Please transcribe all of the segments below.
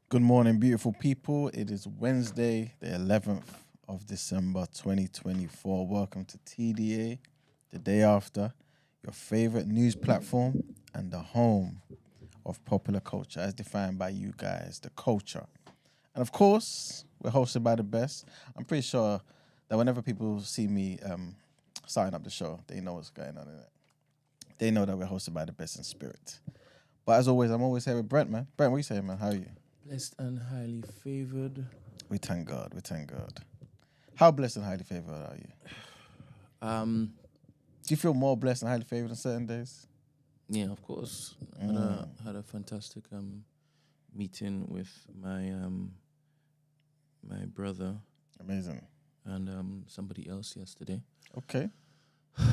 Good morning, beautiful people. It is Wednesday, the 11th of December, 2024. Welcome to TDA, the day after, your favorite news platform and the home of popular culture, as defined by you guys, the culture. And of course, we're hosted by the best. I'm pretty sure that whenever people see me starting up the show, they know what's going on in it. They know that we're hosted by the best in spirit. But as always, I'm always here with Brent, man. Brent, what you saying, man? How are you? Blessed and highly favored. We thank God. We thank God. How blessed and highly favored are you? Do you feel more blessed and highly favored on certain days? Yeah, of course. Had a fantastic meeting with my my brother Amazing. and somebody else yesterday. Okay.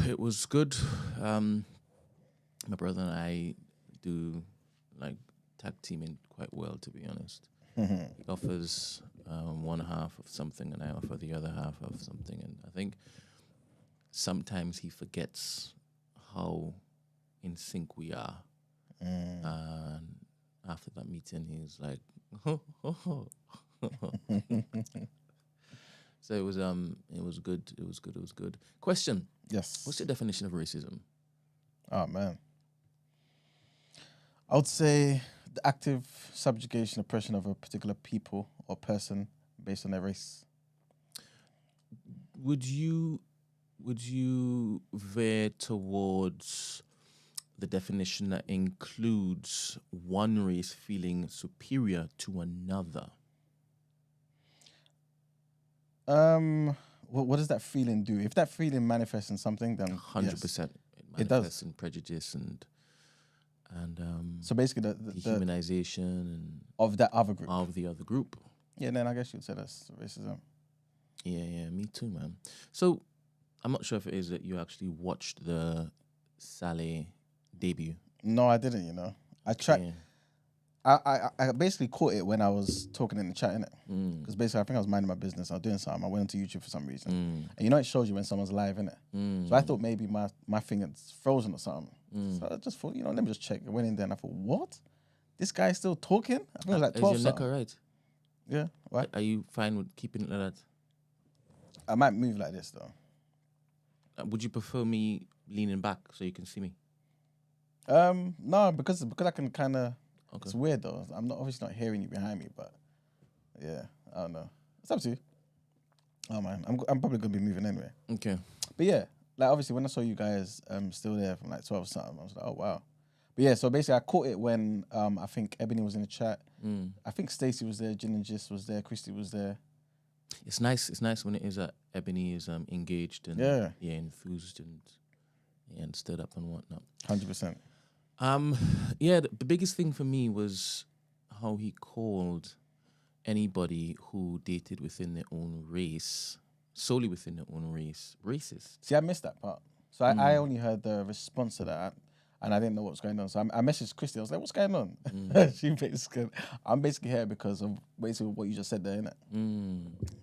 It was good. My brother and I do like tag teaming quite well, to be honest. He offers one half of something and I offer the other half of something. And I think sometimes he forgets how in sync we are. And after that meeting, he's like, So it was good. It was good. Question. Yes. What's your definition of racism? Oh, man. I would say the active subjugation, oppression of a particular people or person based on their race. Would you veer towards the definition that includes one race feeling superior to another? What does that feeling do? If that feeling manifests in something, then 100%. It does. In prejudice and So basically, the dehumanization and of that other group. of the other group. Yeah, then I guess you'd say that's racism. Yeah, me too, man. So I'm not sure if it is that you actually watched the Saleh debut. No, I didn't. I tried. Yeah. I basically caught it when I was talking in the chat, innit? Because basically, I think I was minding my business. I was doing something. I went onto YouTube for some reason. And it shows you when someone's live, innit? So I thought maybe my finger's frozen or something. So I just thought, let me just check. I went in there and I thought, what? This guy's still talking? I think it was like 12 Is your neck something. all right? Yeah, why? Are you fine with keeping it like that? I might move like this, though. Would you prefer me leaning back so you can see me? No, because I can kind of... Okay. It's weird, though. I'm obviously not hearing you behind me, but... Yeah, I don't know. It's up to you. Oh, man. I'm probably going to be moving anyway. Okay. But yeah, like obviously when I saw you guys still there from like 12 or something, I was like, oh wow. But yeah, so basically I caught it when I think Ebony was in the chat. I think Stacey was there, Gin and Gist was there, Christy was there. It's nice when it is that Ebony is engaged and enthused and stood up and whatnot. 100%. Yeah, the biggest thing for me was how he called anybody who dated within their own race, solely within their own race, racist. See, I missed that part. So I only heard the response to that and I didn't know what was going on. So I messaged Christy. I was like, what's going on? I'm basically here because of basically what you just said there, innit?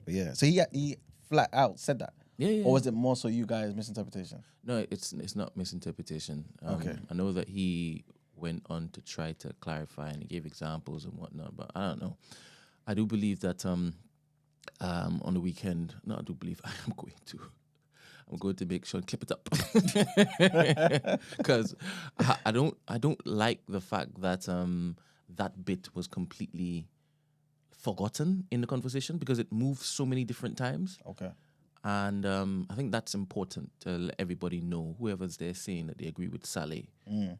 But yeah, so he flat out said that. Yeah. Or was it more so you guys misinterpretation? No, it's not misinterpretation. Okay. I know that he went on to try to clarify and he gave examples and whatnot, but I don't know. I do believe that on the weekend, no, I do believe I'm going to make sure and clip it up because I don't like the fact that that bit was completely forgotten in the conversation because it moved so many different times. Okay. And I think that's important to let everybody know, whoever's there saying that they agree with Saleh,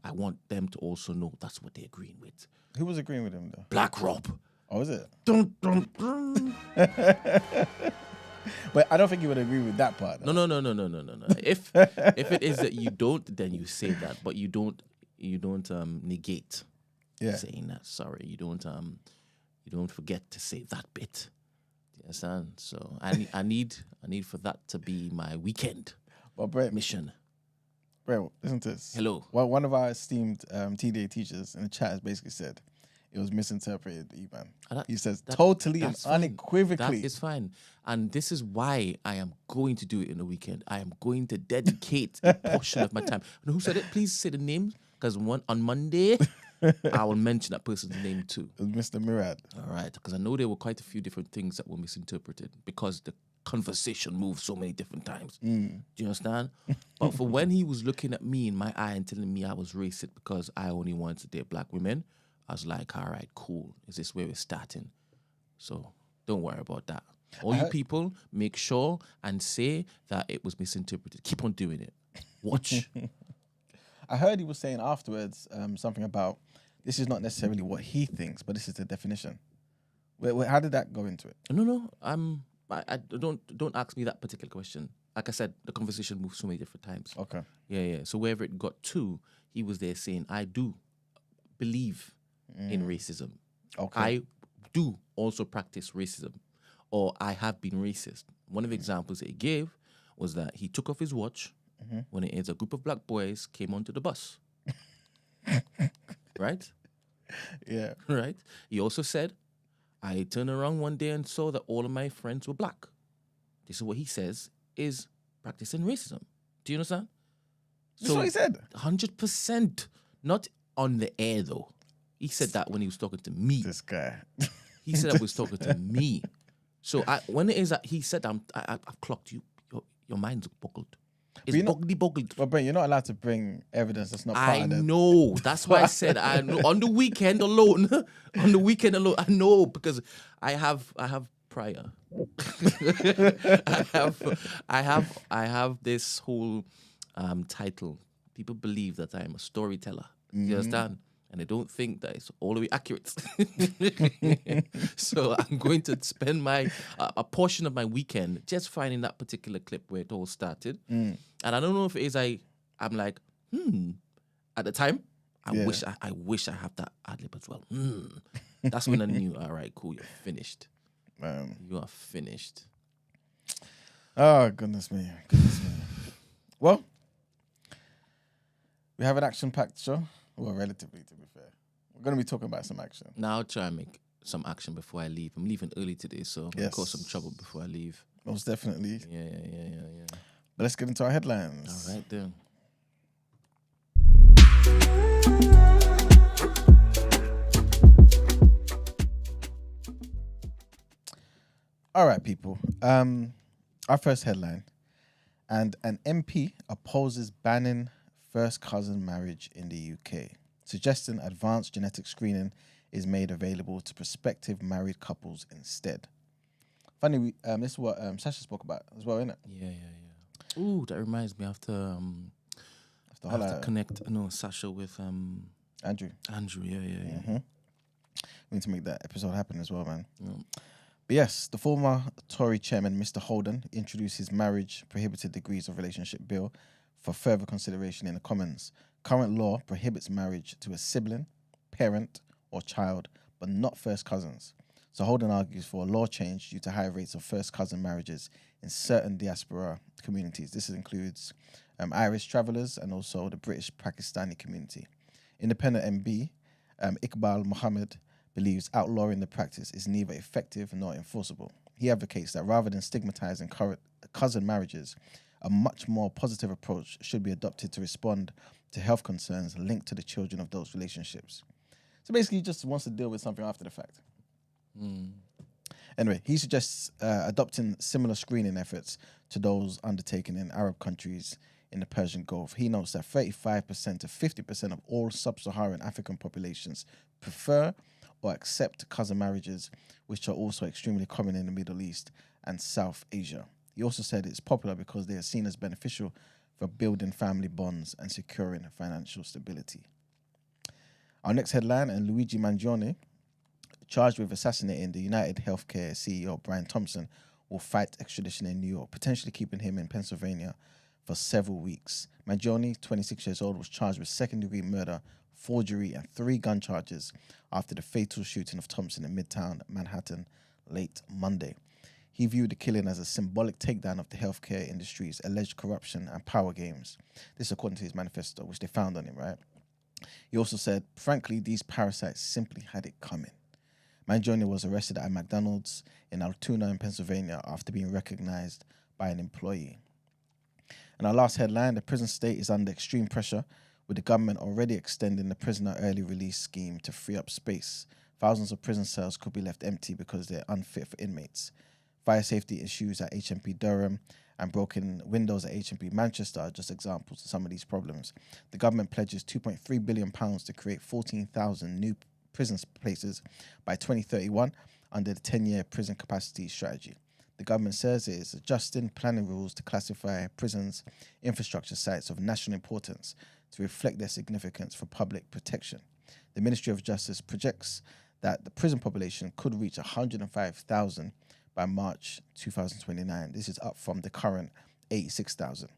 I want them to also know that's what they're agreeing with. Who was agreeing with him though? Black Rob. Oh, is it? Dun, dun, dun. But I don't think you would agree with that part. No. If it is that you don't, then you say that, but you don't negate saying that. Sorry, you don't forget to say that bit. You understand? So I need for that to be my weekend mission. Brent, listen to this. Hello. Well, one of our esteemed TDA teachers in the chat has basically said it was misinterpreted, E-Man. He says totally and unequivocally. That is fine. And this is why I am going to do it in the weekend. I am going to dedicate a portion of my time. And who said it? Please say the name. Because on Monday, I will mention that person's name too. Mr. Murad. All right, because I know there were quite a few different things that were misinterpreted because the conversation moved so many different times. Do you understand? But for when he was looking at me in my eye and telling me I was racist because I only wanted to date black women, I was like, all right, cool. Is this where we're starting? So don't worry about that. All you people, make sure and say that it was misinterpreted. Keep on doing it. Watch. I heard he was saying afterwards something about this is not necessarily what he thinks, but this is the definition. How did that go into it? No. I don't ask me that particular question. Like I said, the conversation moved so many different times. Okay. Yeah. So wherever it got to, he was there saying, I do believe in racism. Okay. I do also practice racism, or I have been racist. One of the examples that he gave was that he took off his watch when a group of black boys came onto the bus. Right? Yeah. Right? He also said, I turned around one day and saw that all of my friends were black. This is what he says is practicing racism. Do you understand? That's what he said. 100%. Not on the air, though. He said that when he was talking to me. This guy. He said that was talking to me. So when it is that he said, I've clocked you. Your mind's boggled. It's boggled. But Brent, you're not allowed to bring evidence that's not part I of the... know. That's why I said I know. On the weekend alone. I know because I have prior. I have this whole title. People believe that I am a storyteller. You understand? And I don't think that it's all the way accurate. So I'm going to spend a portion of my weekend just finding that particular clip where it all started. And I don't know if it is I'm like, At the time, I wish I have that ad-lib as well. That's when I knew, all right, cool, you're finished. You are finished. Oh, goodness me. Well, we have an action-packed show. Well, relatively, to be fair. We're going to be talking about some action. Now I'll try and make some action before I leave. I'm leaving early today, so I'm going to cause some trouble before I leave. Most definitely. Yeah. But let's get into our headlines. All right, then. All right, people. Our first headline. And an MP opposes banning first cousin marriage in the UK, suggesting advanced genetic screening is made available to prospective married couples instead. Funny, this is what Sasha spoke about as well, isn't it? Yeah. Ooh, that reminds me. I have to connect Sasha with Andrew. Yeah. We need to make that episode happen as well, man. Yeah. But yes, the former Tory chairman, Mr. Holden, introduced his marriage prohibited degrees of relationship bill for further consideration in the Commons. Current law prohibits marriage to a sibling, parent, or child, but not first cousins. So Holden argues for a law change due to high rates of first cousin marriages in certain diaspora communities. This includes Irish travellers and also the British Pakistani community. Independent MB Iqbal Mohammed believes outlawing the practice is neither effective nor enforceable. He advocates that rather than stigmatizing cousin marriages, a much more positive approach should be adopted to respond to health concerns linked to the children of those relationships. So basically, he just wants to deal with something after the fact. Anyway, he suggests adopting similar screening efforts to those undertaken in Arab countries in the Persian Gulf. He notes that 35% to 50% of all sub-Saharan African populations prefer or accept cousin marriages, which are also extremely common in the Middle East and South Asia. He also said it's popular because they are seen as beneficial for building family bonds and securing financial stability. Our next headline, and Luigi Mangione, charged with assassinating the United Healthcare CEO Brian Thompson, will fight extradition in New York, potentially keeping him in Pennsylvania for several weeks. Mangione, 26 years old, was charged with second-degree murder, forgery, and 3 gun charges after the fatal shooting of Thompson in Midtown Manhattan late Monday. He viewed the killing as a symbolic takedown of the healthcare industry's alleged corruption and power games. This according to his manifesto, which they found on him, right? He also said, frankly, these parasites simply had it coming. Mangione was arrested at McDonald's in Altoona in Pennsylvania after being recognized by an employee. And our last headline, the prison state is under extreme pressure with the government already extending the prisoner early release scheme to free up space. Thousands of prison cells could be left empty because they're unfit for inmates. Fire safety issues at HMP Durham and broken windows at HMP Manchester are just examples of some of these problems. The government pledges £2.3 billion to create 14,000 new prison places by 2031 under the 10-year prison capacity strategy. The government says it is adjusting planning rules to classify prisons' infrastructure sites of national importance to reflect their significance for public protection. The Ministry of Justice projects that the prison population could reach 105,000 by March 2029. This is up from the current 86,000.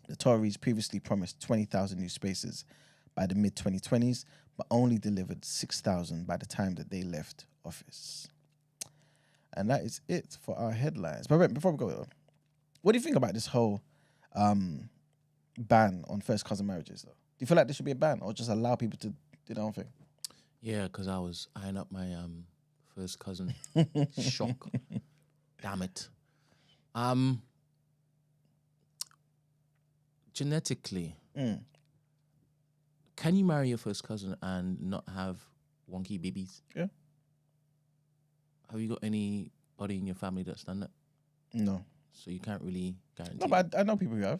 The Tories previously promised 20,000 new spaces by the mid-2020s, but only delivered 6,000 by the time that they left office. And that is it for our headlines. But before we go, what do you think about this whole ban on first cousin marriages, though? Do you feel like there should be a ban or just allow people to do their own thing? Yeah, because I was eyeing up my first cousin. Shock. Damn it. Genetically, can you marry your first cousin and not have wonky babies? Yeah. Have you got anybody in your family that's done that? No. So you can't really guarantee. No, but I know people who have.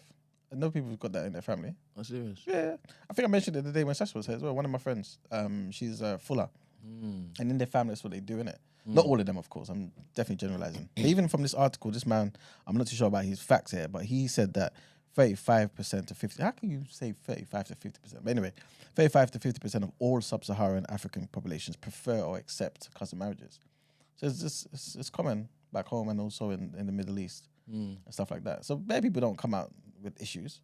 I know people who've got that in their family. Oh, serious? Yeah. I think I mentioned it the day when Sasha was here as well. One of my friends, she's Fuller. And in their family, that's what they do, innit? Not all of them, of course. I'm definitely generalizing. But even from this article, this man, I'm not too sure about his facts here, but he said that 35% to 50%. How can you say 35 to 50%? But anyway, 35 to 50% of all sub-Saharan African populations prefer or accept cousin marriages. So it's common back home and also in the Middle East and stuff like that. So maybe people don't come out with issues.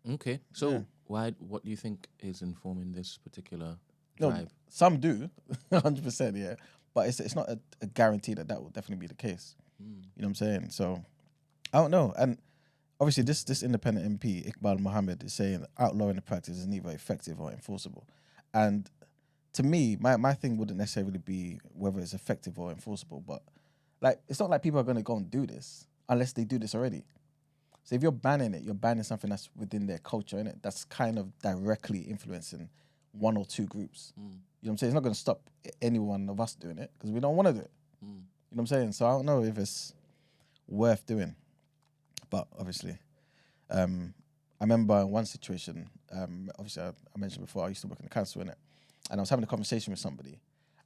Okay. So what do you think is informing this particular vibe? No, some do, 100%, yeah. But it's not a guarantee that will definitely be the case. You know what I'm saying? So I don't know. And obviously this independent MP, Iqbal Mohammed, is saying that outlawing the practice is neither effective or enforceable. And to me, my thing wouldn't necessarily be whether it's effective or enforceable, but like it's not like people are going to go and do this unless they do this already. So if you're banning it, you're banning something that's within their culture, innit? That's kind of directly influencing one or two groups. You know what I'm saying? It's not going to stop any one of us doing it because we don't want to do it. You know what I'm saying? So I don't know if it's worth doing. But obviously, I remember in one situation, obviously I mentioned before, I used to work in the council, innit? And I was having a conversation with somebody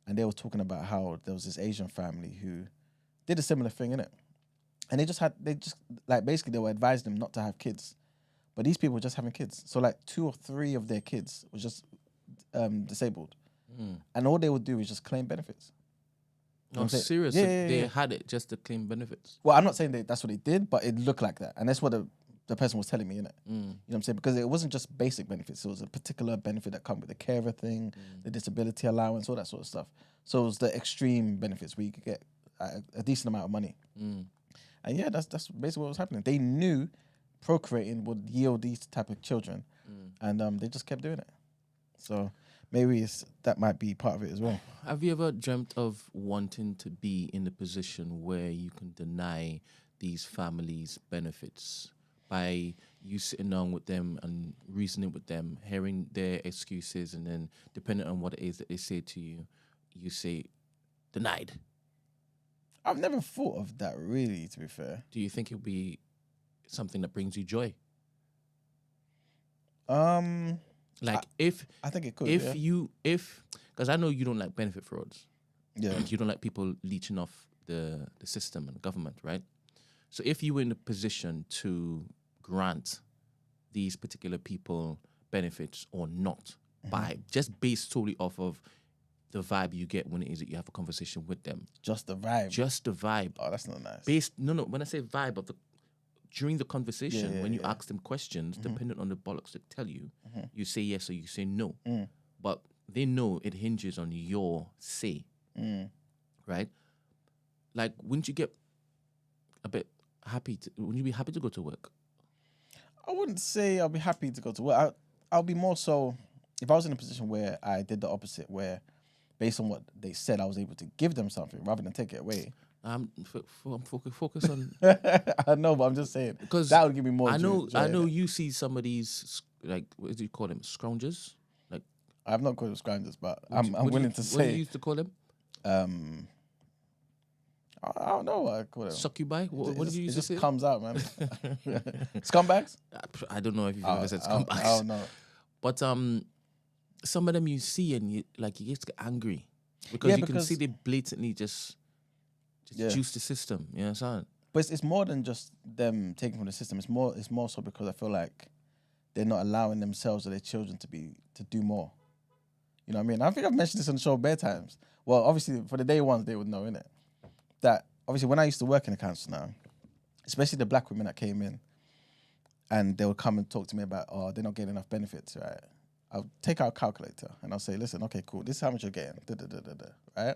and they were talking about how there was this Asian family who did a similar thing, innit? And basically they were advising them not to have kids. But these people were just having kids. So like 2 or 3 of their kids were just disabled. And all they would do is just claim benefits. Oh, serious? Yeah, So yeah, they yeah. had it just to claim benefits? Well, I'm not saying that's what they did, but it looked like that. And that's what the person was telling me, innit? You know what I'm saying? Because it wasn't just basic benefits. It was a particular benefit that come with the carer thing, the disability allowance, all that sort of stuff. So it was the extreme benefits where you could get a decent amount of money. And yeah, that's basically what was happening. They knew procreating would yield these type of children, and they just kept doing it. So maybe that might be part of it as well. Have you ever dreamt of wanting to be in the position where you can deny these families benefits by you sitting down with them and reasoning with them, hearing their excuses, and then depending on what it is that they say to you, you say, denied? I've never thought of that really, to be fair. Do you think it would be something that brings you joy? Like I think it could. Because I know you don't like benefit frauds. Yeah. You don't like people leeching off the system and the government, right? So if you were in a position to grant these particular people benefits or not, by just based solely off of the vibe you get when it is that you have a conversation with them. Just the vibe. Just the vibe. Oh, that's not nice. When I say vibe of during the conversation, when you ask them questions, depending on the bollocks they tell you, you say yes or you say no. But they know it hinges on your say, right? Like, wouldn't you get a bit happy? Wouldn't you be happy to go to work? I wouldn't say I'll be happy to go to work. I'll be more so if I was in a position where I did the opposite, where based on what they said, I was able to give them something rather than take it away. I'm focused on. I know, but I'm just saying because that would give me more. I know. Joy, I know. You see some of these like what do you call them? Scroungers? Like I've not called them scroungers, but what I'm willing to what do you say used to call them? um I don't know what I call them. Succubi? What did you It used to just say? comes out, man. Scumbags? I don't know if you've ever said I scumbags. don't know. But some of them you see and you just get angry because you can see they blatantly just juice the system. You know what I'm saying? But it's more than just them taking from the system. It's more so because I feel like they're not allowing themselves or their children to do more. You know what I mean? I think I've mentioned this on the show bare times. Well, obviously for the day ones they would know, innit? That obviously when I used to work in the council now, especially the black women that came in and they would come and talk to me about, oh, they're not getting enough benefits, right? I'll take out a calculator and I'll say, listen, okay, cool. This is how much you're getting, right?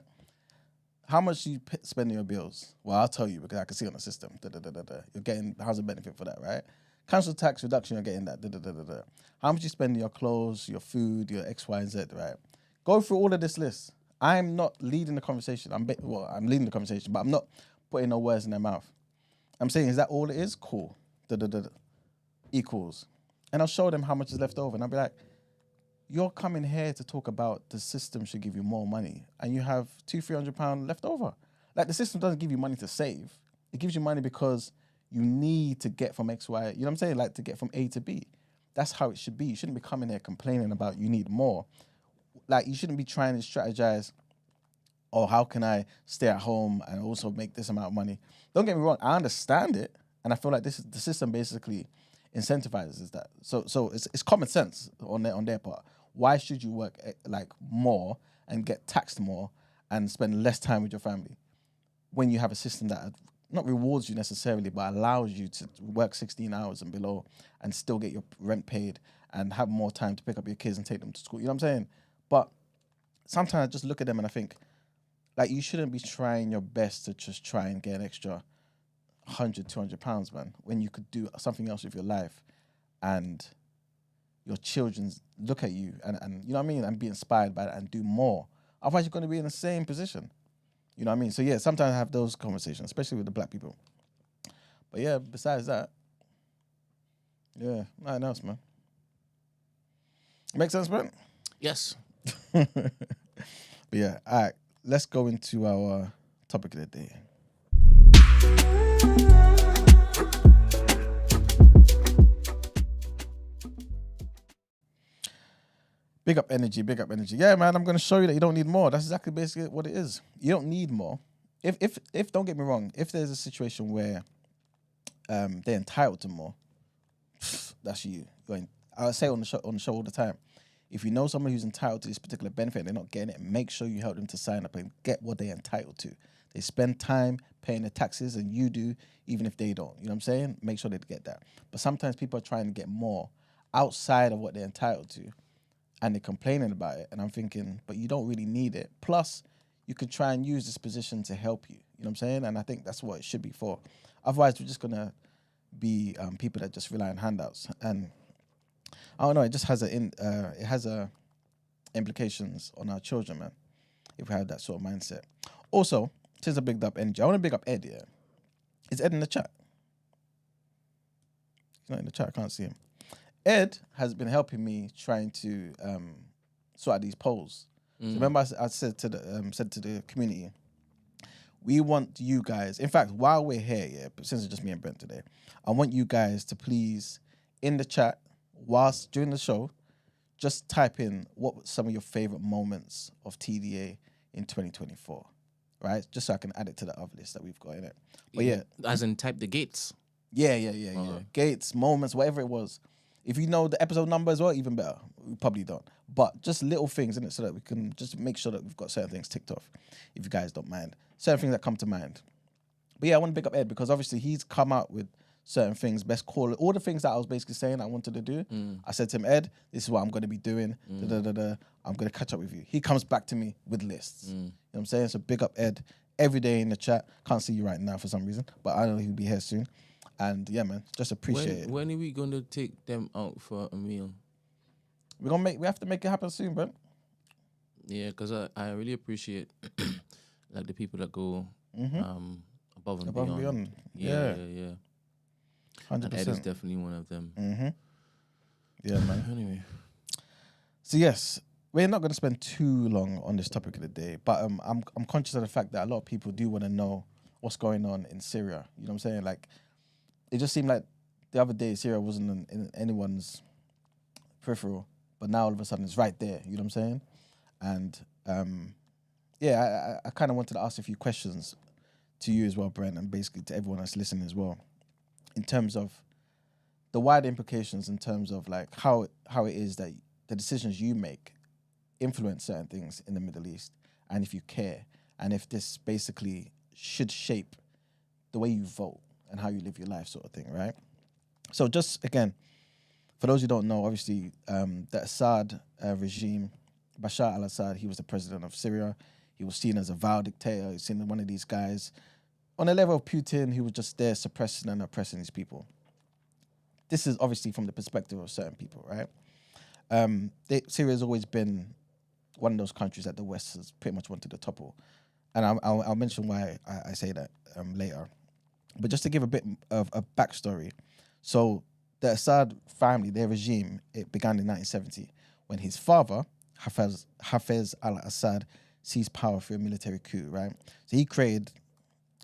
How much do you spend on your bills? Well, I'll tell you because I can see on the system. You're getting housing benefit for that, right? Council tax reduction, you're getting that. How much you spend on your clothes, your food, your X, Y, and Z, right? Go through all of this list. I'm not leading the conversation. I'm leading the conversation, but I'm not putting no words in their mouth. I'm saying, is that all it is? Cool. Equals. And I'll show them how much is left over. And I'll be like, you're coming here to talk about the system should give you more money and you have £200-300 left over. Like the system doesn't give you money to save. It gives you money because you need to get from X, Y, you know what I'm saying? Like to get from A to B. That's how it should be. You shouldn't be coming here complaining about you need more. Like you shouldn't be trying to strategize, oh, how can I stay at home and also make this amount of money? Don't get me wrong, I understand it. And I feel like the system basically incentivizes that. So it's common sense on their part. Why should you work like more and get taxed more and spend less time with your family when you have a system that not rewards you necessarily, but allows you to work 16 hours and below and still get your rent paid and have more time to pick up your kids and take them to school. You know what I'm saying? But sometimes I just look at them and I think, like, you shouldn't be trying your best to just try and get an extra £100-200, man, when you could do something else with your life and your children look at you and you know what I mean, and be inspired by that and do more. Otherwise, you're going to be in the same position. You know what I mean? So, yeah, sometimes I have those conversations, especially with the black people. But, yeah, besides that, yeah, nothing else, man. Make sense, Brent? Yes. But, yeah, all right, let's go into our topic of the day. Big up energy, big up energy. Yeah, man, I'm going to show you that you don't need more. That's exactly basically what it is. You don't need more. If don't get me wrong, if there's a situation where they're entitled to more, that's you. I say on the show all the time, if you know someone who's entitled to this particular benefit and they're not getting it, make sure you help them to sign up and get what they're entitled to. They spend time paying their taxes and you do, even if they don't. You know what I'm saying? Make sure they get that. But sometimes people are trying to get more outside of what they're entitled to and they're complaining about it. And I'm thinking, but you don't really need it. Plus, you could try and use this position to help you. You know what I'm saying? And I think that's what it should be for. Otherwise, we're just going to be people that just rely on handouts. And I don't know, it just has implications on our children, man, if we have that sort of mindset. Also, since I bigged up energy, I want to big up Ed, yeah. Is Ed in the chat? He's not in the chat, I can't see him. Ed has been helping me trying to sort out these polls. So remember I said to the community, we want you guys, in fact, while we're here, yeah, but since it's just me and Brent today, I want you guys to please, in the chat, whilst during the show, just type in what were some of your favorite moments of TDA in 2024, right? Just so I can add it to the other list that we've got in it. But yeah. As in type the gates. Yeah. Gates, moments, whatever it was. If you know the episode number as well, even better. We probably don't. But just little things in it so that we can just make sure that we've got certain things ticked off, if you guys don't mind. Certain things that come to mind. But yeah, I want to pick up Ed because obviously he's come out with certain things, best call it. All the things that I was basically saying I wanted to do. I said to him, Ed, this is what I'm going to be doing. I'm going to catch up with you. He comes back to me with lists. You know what I'm saying? So big up Ed every day in the chat. Can't see you right now for some reason, but I know he'll be here soon. And yeah, man, just appreciate it. When are we going to take them out for a meal? We have to make it happen soon, bro. Yeah, because I really appreciate like the people that go above and beyond. Yeah. 100%. 100%. And Ed is definitely one of them. Yeah, man. Anyway, So yes, we're not going to spend too long on this topic of the day, but I'm conscious of the fact that a lot of people do want to know what's going on in Syria. You know what I'm saying? Like, it just seemed like the other day Syria wasn't in anyone's peripheral, but now all of a sudden it's right there. You know what I'm saying? And I kind of wanted to ask a few questions to you as well, Brent, and basically to everyone that's listening as well, in terms of the wider implications, in terms of like how it is that the decisions you make influence certain things in the Middle East, and if you care, and if this basically should shape the way you vote and how you live your life, sort of thing, right? So just again, for those who don't know, obviously the Assad regime, Bashar al-Assad, he was the president of Syria. He was seen as a vile dictator. He's seen as one of these guys on the level of Putin, who was just there suppressing and oppressing these people. This is obviously from the perspective of certain people, right? Syria has always been one of those countries that the West has pretty much wanted to topple. And I'll mention why I say that later. But just to give a bit of a backstory. So the Assad family, their regime, it began in 1970 when his father, Hafez al-Assad, seized power through a military coup, right? So he created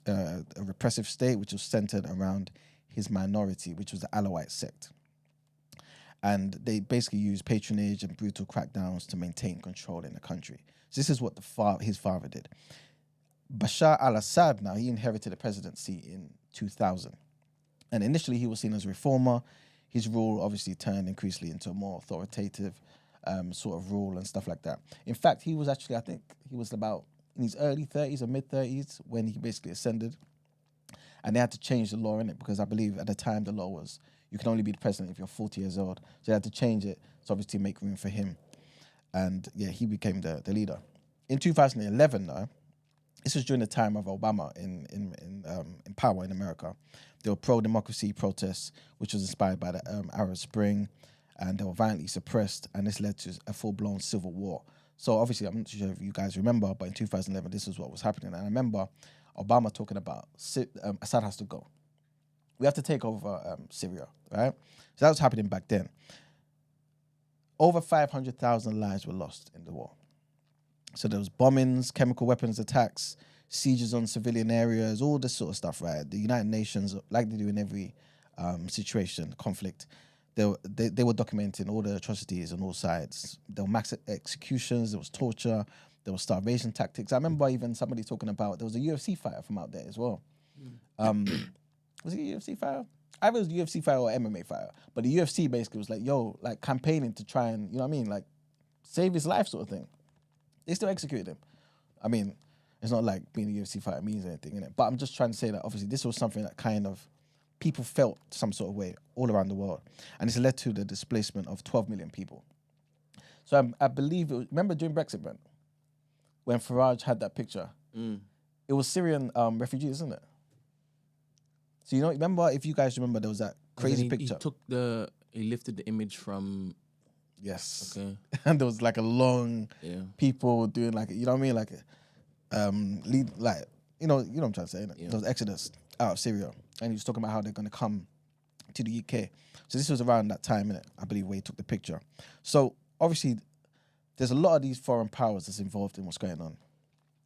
a repressive state which was centered around his minority, which was the Alawite sect. And they basically used patronage and brutal crackdowns to maintain control in the country. So this is what his father did. Bashar al-Assad, now, he inherited the presidency in 2000. And initially he was seen as a reformer. His rule obviously turned increasingly into a more authoritative sort of rule and stuff like that. In fact, he was actually, I think he was about in his early 30s or mid 30s when he basically ascended. And they had to change the law in it because I believe at the time the law was you can only be the president if you're 40 years old. So they had to change it to obviously make room for him. And yeah, he became the leader. In 2011, though, this was during the time of Obama in power in America. There were pro-democracy protests, which was inspired by the Arab Spring, and they were violently suppressed, and this led to a full-blown civil war. So obviously, I'm not sure if you guys remember, but in 2011, this is what was happening. And I remember Obama talking about Assad has to go. We have to take over Syria, right? So that was happening back then. Over 500,000 lives were lost in the war. So there was bombings, chemical weapons attacks, sieges on civilian areas, all this sort of stuff, right? The United Nations, like they do in every situation, conflict, they were documenting all the atrocities on all sides. There were mass executions, there was torture, there was starvation tactics. I remember even somebody talking about, there was a UFC fighter from out there as well. Was he a UFC fighter? Either it was a UFC fighter or MMA fighter. But the UFC basically was like, yo, like campaigning to try and, you know what I mean? Like save his life sort of thing. They still executed him. I mean, it's not like being a UFC fighter means anything, innit? But I'm just trying to say that obviously this was something that kind of people felt some sort of way all around the world. And it's led to the displacement of 12 million people. So I believe, remember during Brexit, Brent, when Farage had that picture, it was Syrian refugees, isn't it? So, you know, remember, if you guys remember, there was that crazy picture. He lifted the image from... Yes. Okay. And there was like a long people doing like, you know what I mean? Like, you know what I'm trying to say, innit? There was exodus out of Syria. And he was talking about how they're going to come to the UK. So this was around that time, innit? I believe, where he took the picture. So obviously, there's a lot of these foreign powers that's involved in what's going on.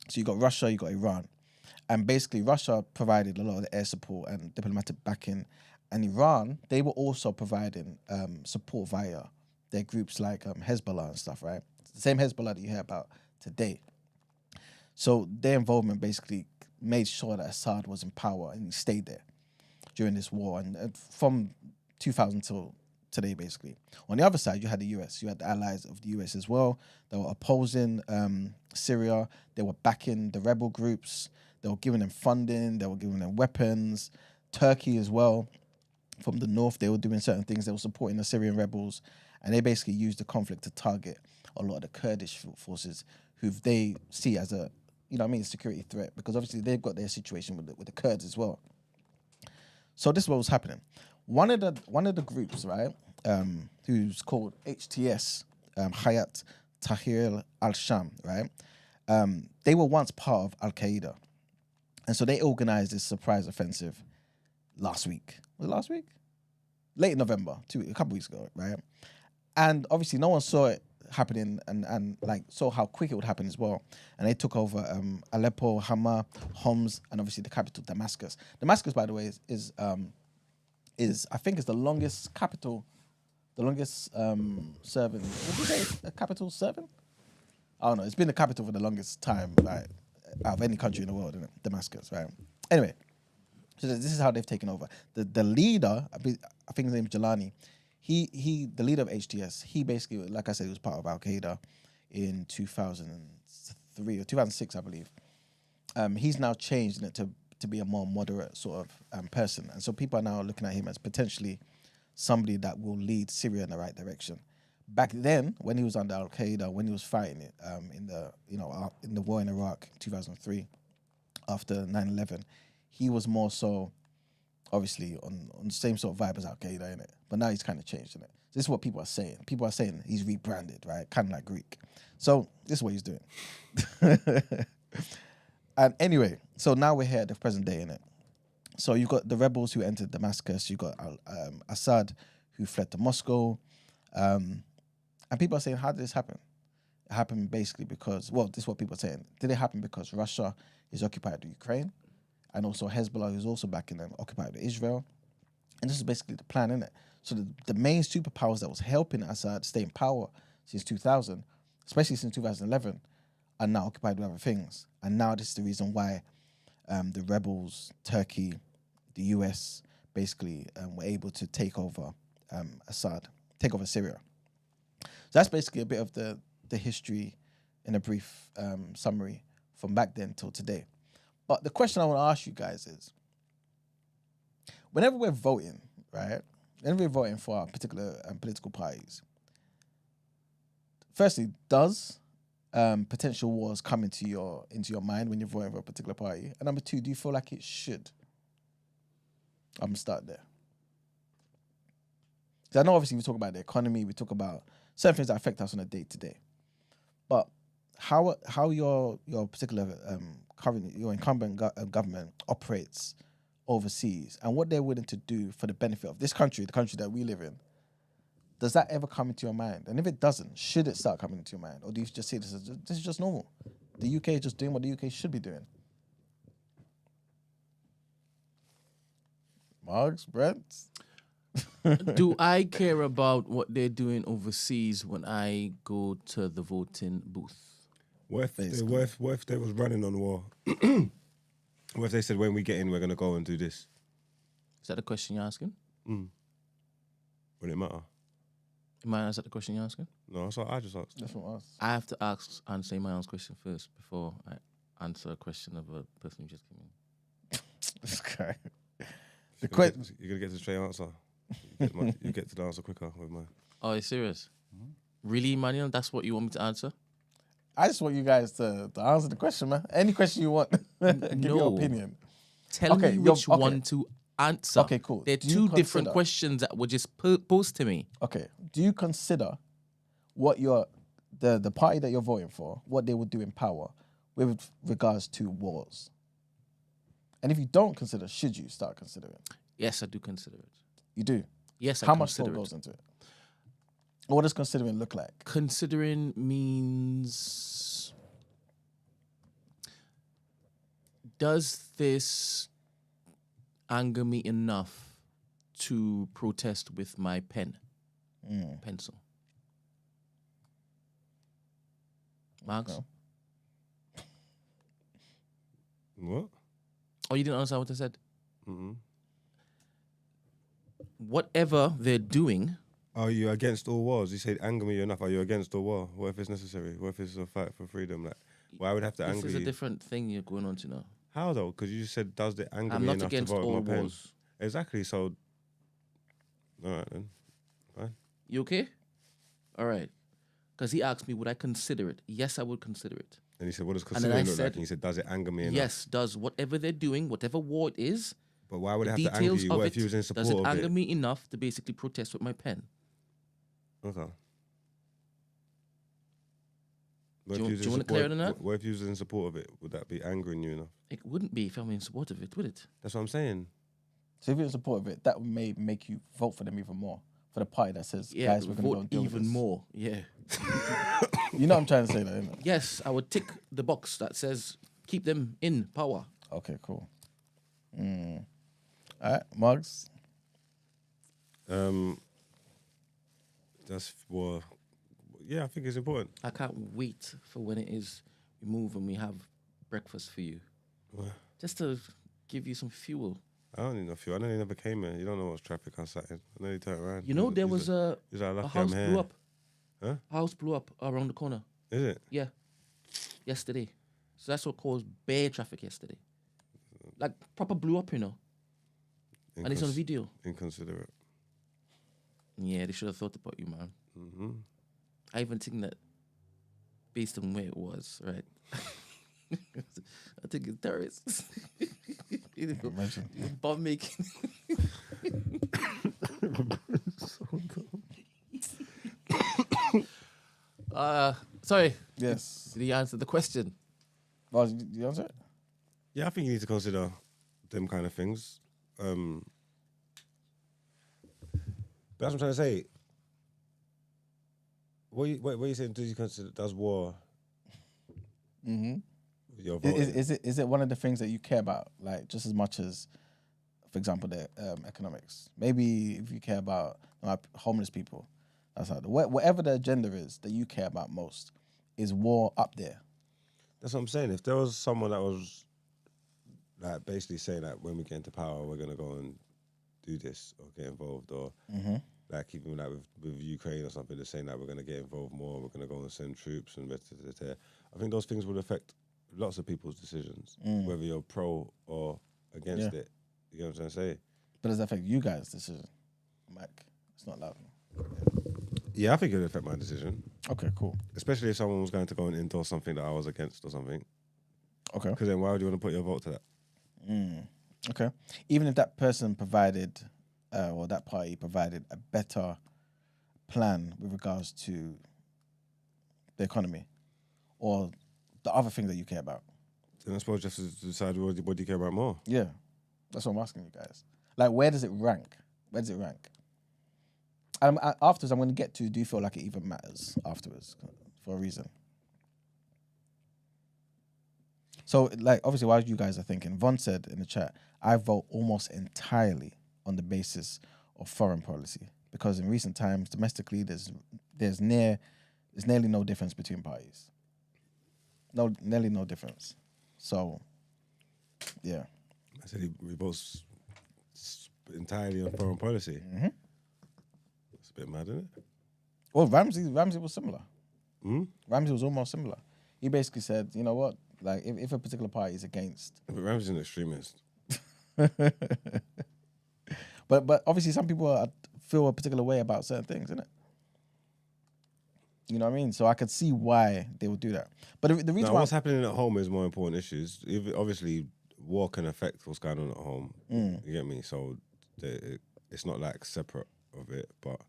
So you got Russia, you got Iran. And basically, Russia provided a lot of the air support and diplomatic backing. And Iran, they were also providing support via their groups like Hezbollah and stuff, right? It's the same Hezbollah that you hear about today. So their involvement basically made sure that Assad was in power and he stayed there during this war. And from 2000 till today, basically. On the other side, you had the US. You had the allies of the US as well. They were opposing Syria. They were backing the rebel groups. They were giving them funding. They were giving them weapons. Turkey as well. From the north, they were doing certain things. They were supporting the Syrian rebels. And they basically used the conflict to target a lot of the Kurdish forces who they see as a, you know what I mean, security threat. Because obviously they've got their situation with the Kurds as well. So this is what was happening. One of the groups, right, who's called HTS, Hayat Tahrir al-Sham, right? They were once part of Al-Qaeda. And so they organized this surprise offensive last week. Was it last week? Late November, a couple weeks ago, right? And obviously, no one saw it happening and like saw how quick it would happen as well. And they took over Aleppo, Hama, Homs, and obviously the capital, Damascus. Damascus, by the way, is I think is the longest capital, the longest serving. Would you say a capital serving? I don't know. It's been the capital for the longest time, like out of any country in the world, isn't it? Damascus, right? Anyway, so this is how they've taken over. The leader, I think his name's Jelani. He, the leader of HTS. He basically, like I said, he was part of Al Qaeda in 2003 or 2006, I believe. He's now changed it to be a more moderate sort of person, and so people are now looking at him as potentially somebody that will lead Syria in the right direction. Back then, when he was under Al Qaeda, when he was fighting it in the war in Iraq in 2003, after 9/11, he was more so obviously on the same sort of vibe as Al Qaeda in it. But now he's kind of changed in it. This is what people are saying. People are saying he's rebranded, right? Kind of like Greek. So this is what he's doing. And anyway, so now we're here at the present day in it. So you've got the rebels who entered Damascus. You've got Assad who fled to Moscow. And people are saying, how did this happen? It happened basically because, well, this is what people are saying. Did it happen because Russia is occupied with Ukraine? And also Hezbollah, who's also backing them, occupied with Israel. And this is basically the plan, isn't it? So the main superpowers that was helping Assad stay in power since 2000, especially since 2011, are now occupied with other things. And now this is the reason why the rebels, Turkey, the US, basically were able to take over Assad, take over Syria. So that's basically a bit of the history in a brief summary from back then till today. But the question I want to ask you guys is, whenever we're voting, right? Whenever we're voting for our particular political parties, firstly, does potential wars come into your mind when you're voting for a particular party? And number two, do you feel like it should? I'm gonna start there. Because I know obviously we talk about the economy, we talk about certain things that affect us on a day-to-day. But how your particular your incumbent government operates overseas and what they're willing to do for the benefit of this country, the country that we live in, does that ever come into your mind? And if it doesn't, should it start coming into your mind? Or do you just see this is just normal? The UK is just doing what the UK should be doing. Margs, Brent? Do I care about what they're doing overseas when I go to the voting booth? What if they was running on war? What if they said, when we get in, we're going to go and do this? Is that the question you're asking? Would it matter? Is that the question you're asking? No, that's what I just asked. That's from us. I have to answer my own question first before I answer a question of a person who just came in. This guy. You're going to get the straight answer. You get to the answer quicker with mine. Oh, are you serious? Really, Emmanuel? That's what you want me to answer? I just want you guys to answer the question, man. Any question you want. Give your opinion. Tell me which one to answer. Okay, cool. They're two different questions that were just posed to me. Okay. Do you consider what the party that you're voting for, what they would do in power with regards to wars? And if you don't consider, should you start considering? Yes, I do consider it. You do? Yes, I How much consider thought it. goes into it? What does considering look like? Considering means, does this anger me enough to protest with my pencil? Margs? No. What? Oh, you didn't understand what I said? Mm-hmm. Whatever they're doing. Are you against all wars? You said anger me enough. Are you against all war? What if it's necessary? What if it's a fight for freedom? Like, why would I have to anger you? This is a different thing you're going on to now. How though? Because you just said, does it anger I'm me not enough to against vote all with my pen? wars. Exactly. So, all right then. Fine. You okay? All right. Because he asked me, would I consider it? Yes, I would consider it. And he said, what does And then I considering look like? said, And he said, does it anger me enough? yes, does whatever they're doing, whatever war it is, But why would the it have to anger details you? of What it, if you was in support does it of anger it? me enough to basically protest with my pen? Okay. Do you want to clear it on that? What if you was in support of it? Would that be angering you enough? It wouldn't be if I'm in support of it, would it? That's what I'm saying. So if you're in support of it, that may make you vote for them even more. for the party that says, Yeah, guys, we're going to go vote and deal with even this. more. Yeah. You know what I'm trying to say, though, innit? Yes, I would tick the box that says keep them in power. Okay, cool. All right, Margs. That's war. Yeah, I think it's important. I can't wait for when it is we move and we have breakfast for you. Just to give you some fuel. I don't need no fuel. I know you never came here. You don't know what's traffic outside. I know you turn around. You know, there was a lucky house I'm here. blew up. Huh? A house blew up around the corner. Is it? Yeah. Yesterday. So that's what caused bare traffic yesterday. Like, proper blew up, you know. And it's on video. Inconsiderate. Yeah, they should have thought about you, man. Mm-hmm. I even think that based on where it was, right? I think it's terrorists. Imagine. Bomb making. Sorry. Yes. Did he answer the question? Oh, did you answer it? Yeah, I think you need to consider them kind of things. But that's what I'm trying to say. What you saying? Does war? Mm-hmm. Your voting? Is it one of the things that you care about, like just as much as, for example, the economics? Maybe if you care about homeless people, that's how whatever the agenda is that you care about most, is war up there? That's what I'm saying. If there was someone that was like basically saying that when we get into power, we're gonna go and do this or get involved, or like even like with Ukraine or something, they're saying that we're gonna get involved more, we're gonna go and send troops and I think those things would affect lots of people's decisions, whether you're pro or against it. You know what I'm trying to say? But does that affect you guys' decision, Mike? It's not loud. Yeah, I think it would affect my decision. Okay, cool. Especially if someone was going to go and endorse something that I was against or something. Okay. Because then why would you want to put your vote to that? Okay. Even if that person provided, or that party provided a better plan with regards to the economy or the other thing that you care about. Then I suppose just to decide what do you care about more. Yeah. That's what I'm asking you guys. Like, where does it rank? Where does it rank? And afterwards, I'm going to get to, do you feel like it even matters afterwards for a reason? So, like, obviously, while you guys are thinking, Von said in the chat, I vote almost entirely on the basis of foreign policy because in recent times, domestically, there's nearly no difference between parties. Nearly no difference. So, yeah. I said he votes entirely on foreign policy. Mm-hmm. It's a bit mad, isn't it? Well, Ramsey was similar. Hmm? Ramsey was almost similar. He basically said, you know what? Like, if a particular party is against... But Ramsey's an extremist. But obviously some people feel a particular way about certain things, innit? You know what I mean? So I could see why they would do that. But the reason why... what's happening at home is more important issues. Obviously, war can affect what's going on at home. You get me? So it's not like separate of it, but...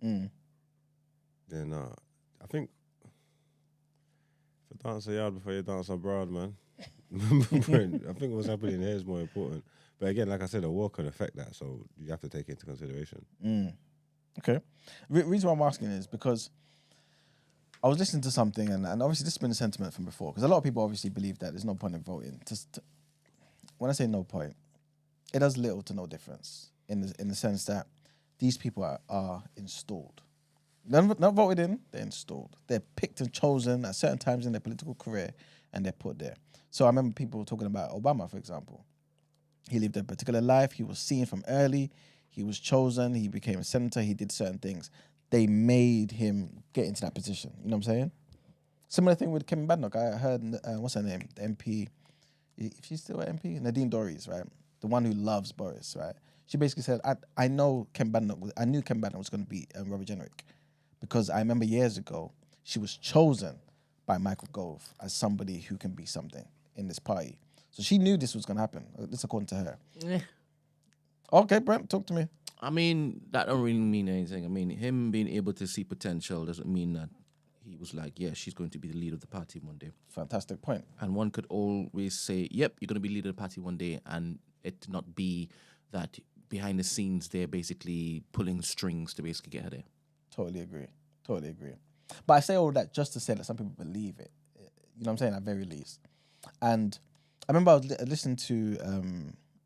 Then I think... If you dance a yard before you dance abroad, man. Brent, I think what's happening here is more important. But again, like I said, a war can affect that, so you have to take it into consideration. Okay. Reason why I'm asking is because I was listening to something, and obviously this has been a sentiment from before, because a lot of people obviously believe that there's no point in voting. When I say no point, it does little to no difference in the sense that these people are installed. They're not voted in, they're installed. They're picked and chosen at certain times in their political career, and they're put there. So I remember people talking about Obama, for example. He lived a particular life. He was seen from early. He was chosen. He became a senator. He did certain things. They made him get into that position. You know what I'm saying? Similar thing with Kim Badnock. I heard, what's her name? The MP, if she's still an MP? Nadine Dorries, right? The one who loves Boris, right? She basically said, I knew Kim Badnock was going to be Robert Jenrick because I remember years ago, she was chosen by Michael Gove as somebody who can be something in this party. So she knew this was going to happen. This according to her. Yeah. Okay, Brent, talk to me. I mean, that don't really mean anything. I mean, him being able to see potential doesn't mean that he was like, yeah, she's going to be the leader of the party one day. Fantastic point. And one could always say, yep, you're going to be leader of the party one day, and it not be that behind the scenes, they're basically pulling strings to basically get her there. Totally agree. Totally agree. But I say all that just to say that some people believe it. You know what I'm saying? At very least. And I remember I was listening to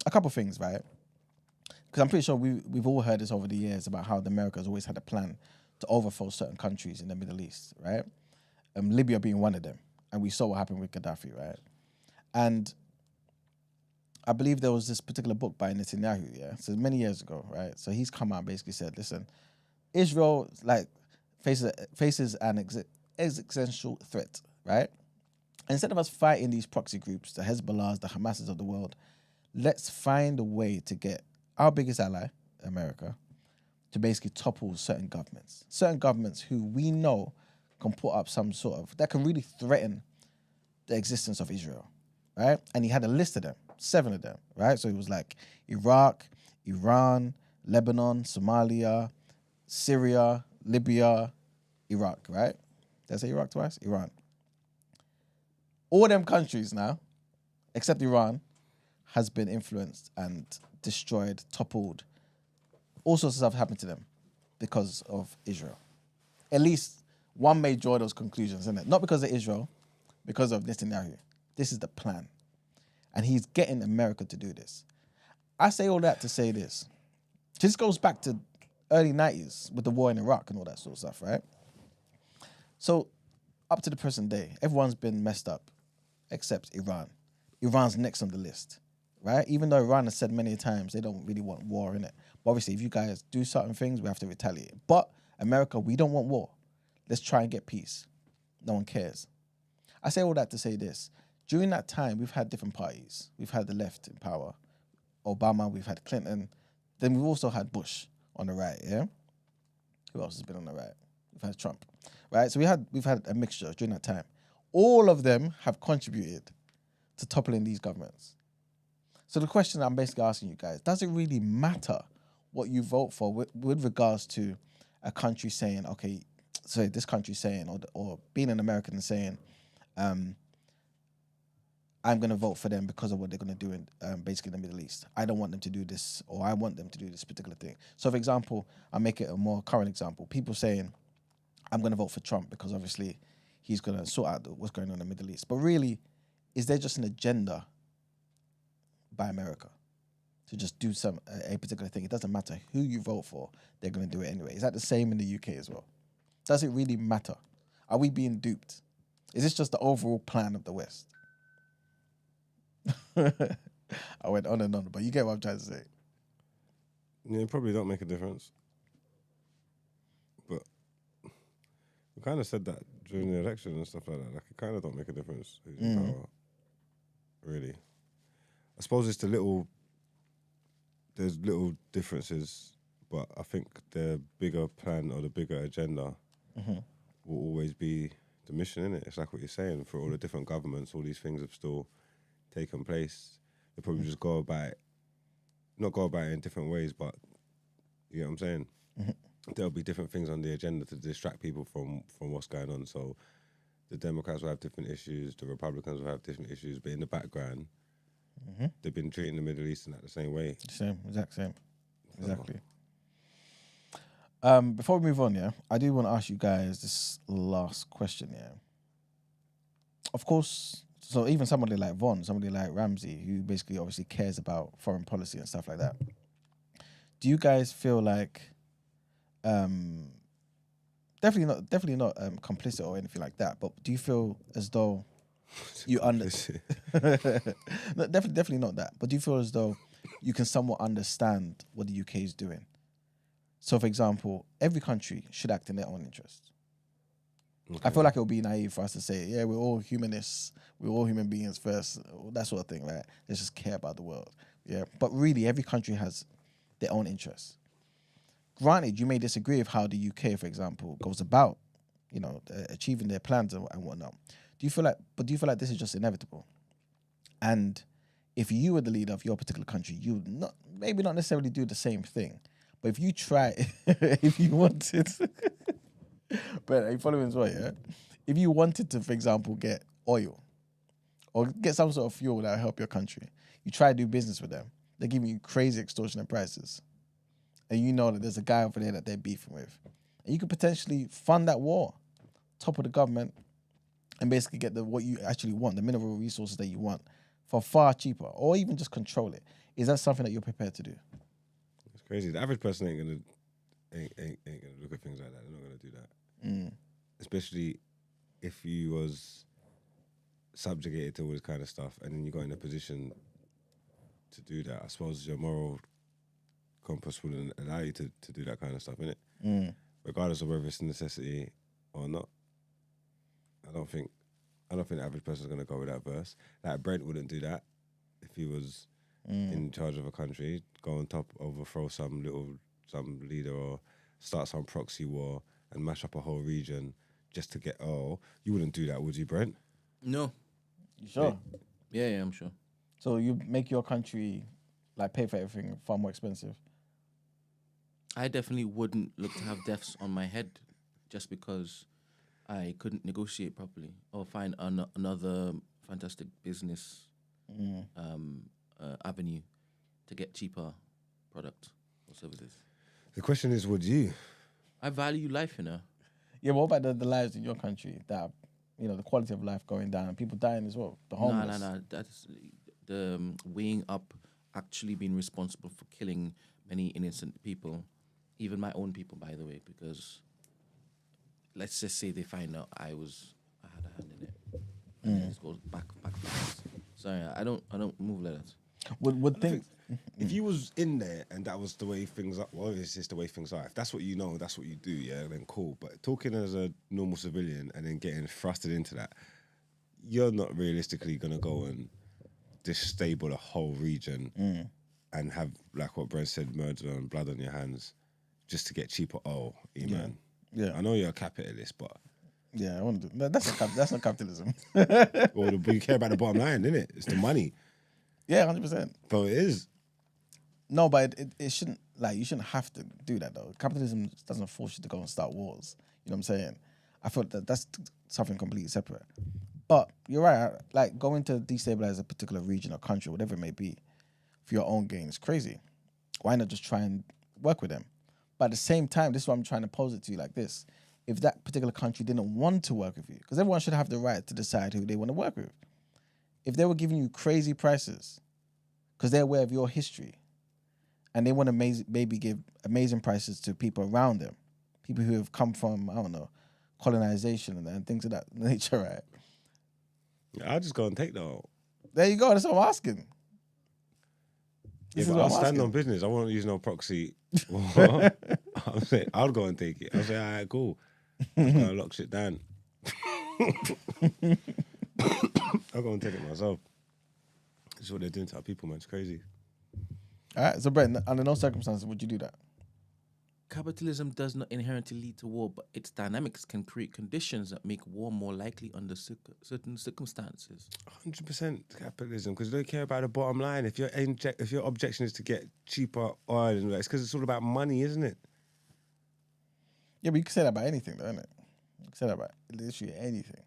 a couple of things, right? Because I'm pretty sure we've all heard this over the years about how America's always had a plan to overthrow certain countries in the Middle East, right? Libya being one of them. And we saw what happened with Gaddafi, right? And I believe there was this particular book by Netanyahu, yeah? So many years ago, right? So he's come out and basically said, listen, Israel like faces an existential threat, right? Instead of us fighting these proxy groups, the Hezbollahs, the Hamases of the world, let's find a way to get our biggest ally, America, to basically topple certain governments who we know can put up some sort of, that can really threaten the existence of Israel, right? And he had a list of them, 7 of them, right? So it was like Iraq, Iran, Lebanon, Somalia, Syria, Libya, Iraq, right? Did I say Iraq twice? Iran. All them countries now, except Iran, has been influenced and destroyed, toppled. All sorts of stuff happened to them because of Israel. At least one may draw those conclusions, isn't it? Not because of Israel, because of Netanyahu. This is the plan. And he's getting America to do this. I say all that to say this. This goes back to early 90s with the war in Iraq and all that sort of stuff, right? So up to the present day, everyone's been messed up except Iran. Iran's next on the list, right? Even though Iran has said many times they don't really want war in it. But obviously, if you guys do certain things, we have to retaliate. But America, we don't want war. Let's try and get peace. No one cares. I say all that to say this. During that time, we've had different parties. We've had the left in power. Obama, we've had Clinton. Then we've also had Bush on the right, yeah? Who else has been on the right? We've had Trump, right? So we've had a mixture during that time. All of them have contributed to toppling these governments. So the question I'm basically asking you guys, does it really matter what you vote for with regards to a country saying, okay, so this country saying, or being an American and saying, I'm going to vote for them because of what they're going to do in basically the Middle East. I don't want them to do this, or I want them to do this particular thing. So for example, I'll make it a more current example. People saying, I'm going to vote for Trump because obviously he's going to sort out what's going on in the Middle East. But really, is there just an agenda by America to just do a particular thing? It doesn't matter who you vote for, they're going to do it anyway. Is that the same in the UK as well? Does it really matter? Are we being duped? Is this just the overall plan of the West? I went on and on, but you get what I'm trying to say. Yeah, it probably don't make a difference. But we kind of said that during the election and stuff like that. Like, it kind of don't make a difference who's in power, really. I suppose it's there's little differences, but I think the bigger plan or the bigger agenda will always be the mission, innit? It's like what you're saying, for all the different governments, all these things have still taken place. They probably just not go about it in different ways, but you know what I'm saying? There'll be different things on the agenda to distract people from what's going on. So the Democrats will have different issues, the Republicans will have different issues, but in the background, they've been treating the Middle Eastern that the same way. Exactly. Before we move on, yeah, I do want to ask you guys this last question, yeah. Of course, so even somebody like Von, somebody like Ramsey, who basically obviously cares about foreign policy and stuff like that, do you guys feel like, definitely not complicit or anything like that, but do you feel as though you no, definitely not that, but do you feel as though you can somewhat understand what the UK is doing? So, for example, every country should act in their own interest. Okay. I feel like it would be naive for us to say, yeah, we're all humanists, we're all human beings first, that sort of thing, right? Let's just care about the world. Yeah. But really, every country has their own interests. Granted, you may disagree with how the UK, for example, goes about, achieving their plans and whatnot. Do you feel like this is just inevitable? And if you were the leader of your particular country, you would maybe not necessarily do the same thing. But if you try, if you wanted, but are you following as well, yeah? If you wanted to, for example, get oil or get some sort of fuel that will help your country, you try to do business with them. they're giving you crazy extortionate prices, and you know that there's a guy over there that they're beefing with, and you could potentially fund that war, topple the government, and basically get what you actually want, the mineral resources that you want, for far cheaper, or even just control it. Is that something that you're prepared to do? It's crazy. The average person ain't gonna look at things like that. They're not gonna do that. Especially if you was subjugated to all this kind of stuff, and then you got in a position to do that. I suppose your moral compass wouldn't allow you to do that kind of stuff, innit? Regardless of whether it's a necessity or not. I don't think the average person's gonna go with that verse. Like Brent wouldn't do that if he was in charge of a country. Go on top, overthrow some leader, or start some proxy war and mash up a whole region just to get. Oh, you wouldn't do that, would you, Brent? No. You sure? Yeah, I'm sure. So you make your country like pay for everything far more expensive? I definitely wouldn't look to have deaths on my head just because I couldn't negotiate properly or find another fantastic business avenue to get cheaper product or services. The question is, would you? I value life, you know. Yeah, what about the lives in your country that, the quality of life going down, people dying as well, the homeless? No. That's the weighing up actually being responsible for killing many innocent people, even my own people, by the way, because let's just say they find out I had a hand in it. And it goes back. Sorry, I don't move like that. Would think if you was in there and that was the way things are, well, it's just the way things are. If that's what you know, that's what you do, yeah, then cool. But talking as a normal civilian and then getting thrusted into that, you're not realistically gonna go and disable a whole region and have, like what Brent said, murder and blood on your hands just to get cheaper oil, man. Yeah. I know you're a capitalist, but yeah, I want to do that's not capitalism. well, you care about the bottom line, innit? It's the money. Yeah, 100%. So it is. No, but it shouldn't, like, you shouldn't have to do that though. Capitalism doesn't force you to go and start wars. You know what I'm saying? I feel that's something completely separate. But you're right, like going to destabilize a particular region or country, whatever it may be, for your own gain is crazy. Why not just try and work with them? But at the same time, this is what I'm trying to pose it to you like this. If that particular country didn't want to work with you, because everyone should have the right to decide who they want to work with. If they were giving you crazy prices, because they're aware of your history, and they want to maybe give amazing prices to people around them, people who have come from, I don't know, colonization and things of that nature, right? Yeah, I'll just go and take that out. There you go. That's what I'm asking. Yeah, but I'll stand on business. I won't use no proxy. I'm saying I'll go and take it. I'll say, all right, cool. I'm gonna lock shit down. I'll go and take it myself. This is what they're doing to our people, man. It's crazy. All right. So, Brent, under no circumstances would you do that? Capitalism does not inherently lead to war, but its dynamics can create conditions that make war more likely under certain circumstances. 100% capitalism, because they don't care about the bottom line. If your objection is to get cheaper oil, and it's because it's all about money, isn't it? Yeah, but you can say that about anything, though, innit? You can say that about literally anything.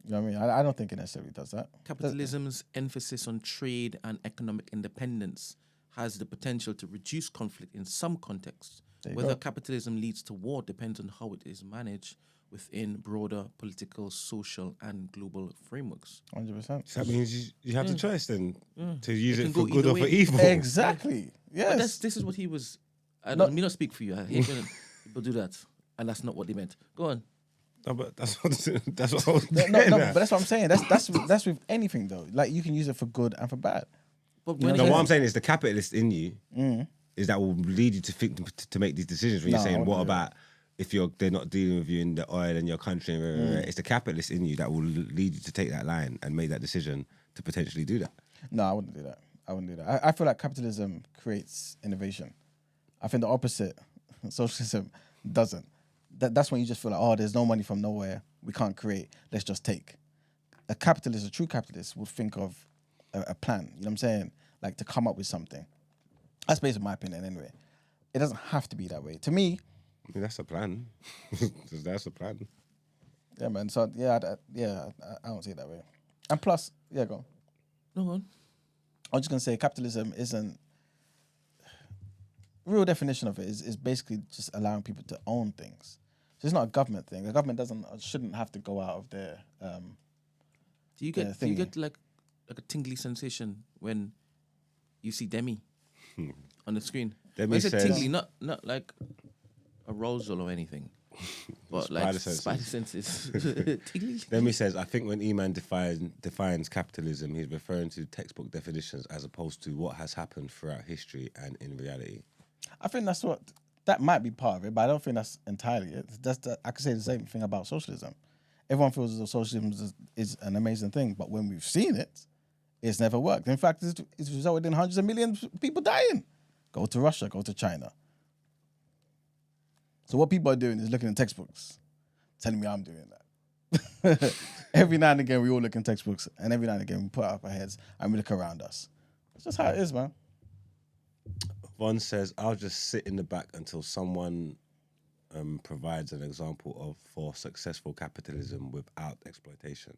You know what I mean? I don't think it necessarily does that. Capitalism's emphasis on trade and economic independence has the potential to reduce conflict in some contexts. Whether capitalism leads to war depends on how it is managed within broader political, social, and global frameworks. 100%. So that means you have the choice then to use it for good or for way. evil. Exactly. Yes. But this is what he was. I don't mean not speak for you. I hate when people do that, and that's not what they meant. Go on. No, but that's what I was no, but that's what I'm saying. That's with anything though. Like you can use it for good and for bad. But what I'm saying is the capitalist in you is that will lead you to think to make these decisions. When you're saying, what about if they're not dealing with you in the oil and your country? It's the capitalist in you that will lead you to take that line and make that decision to potentially do that. No, I wouldn't do that. I feel like capitalism creates innovation. I think the opposite, socialism, doesn't. That's when you just feel like, there's no money from nowhere. We can't create. Let's just take. A true capitalist, would think of a plan. You know what I'm saying? Like to come up with something. That's based on my opinion anyway. It doesn't have to be that way. To me, I mean, that's a plan. That's a plan. Yeah, man. So I don't see it that way. And plus, go on. No, go on. I was just gonna say capitalism isn't real definition of it is basically just allowing people to own things. So it's not a government thing. The government shouldn't have to go out of their Do you get like a tingly sensation when you see Demi on the screen? Demi When I said says- tingly, not like arousal or anything, but like Spider spider senses. Tingly. Demi says, I think when E-Man defines capitalism, he's referring to textbook definitions as opposed to what has happened throughout history and in reality. I think that might be part of it, but I don't think that's entirely it. I could say the same thing about socialism. Everyone feels as though socialism is an amazing thing, but when we've seen it, it's never worked. In fact, it's resulted in hundreds of millions of people dying. Go to Russia, go to China. So what people are doing is looking in textbooks, telling me I'm doing that. Every now and again, we all look in textbooks, and every now and again, we put up our heads and we look around us. It's just how it is, man. Von says, I'll just sit in the back until someone provides an example for successful capitalism without exploitation.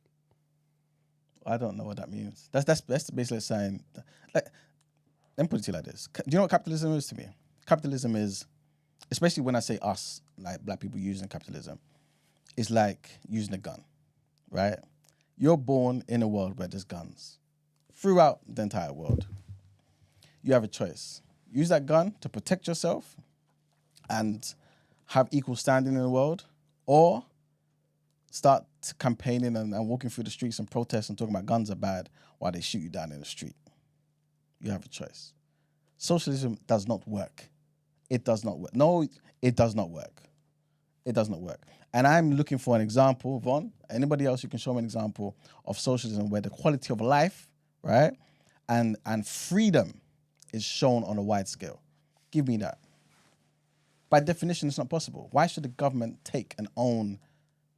I don't know what that means. That's basically saying, like, let me put it to you like this. Do you know what capitalism is to me? Capitalism is, especially when I say us, like black people using capitalism, it's like using a gun, right? You're born in a world where there's guns throughout the entire world. You have a choice. Use that gun to protect yourself and have equal standing in the world, or start campaigning and walking through the streets and protesting and talking about guns are bad while they shoot you down in the street. You have a choice. Socialism does not work. It does not work. No, it does not work. It does not work. And I'm looking for an example, Von, anybody else who can show me an example of socialism where the quality of life, right, and freedom is shown on a wide scale. Give me that. By definition, it's not possible. Why should the government take and own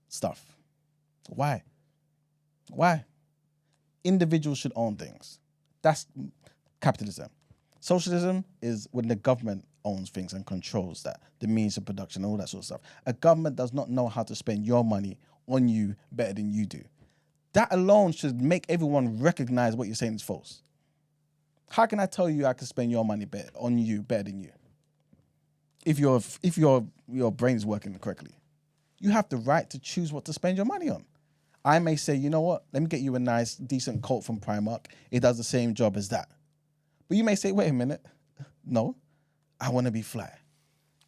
stuff? Why? Individuals should own things. That's capitalism. Socialism is when the government owns things and controls that, the means of production, all that sort of stuff. A government does not know how to spend your money on you better than you do. That alone should make everyone recognize what you're saying is false. How can I tell you I can spend your money on you better than you? If your brain's working correctly. You have the right to choose what to spend your money on. I may say, you know what, let me get you a nice, decent coat from Primark. It does the same job as that. But you may say, wait a minute, no, I want to be fly.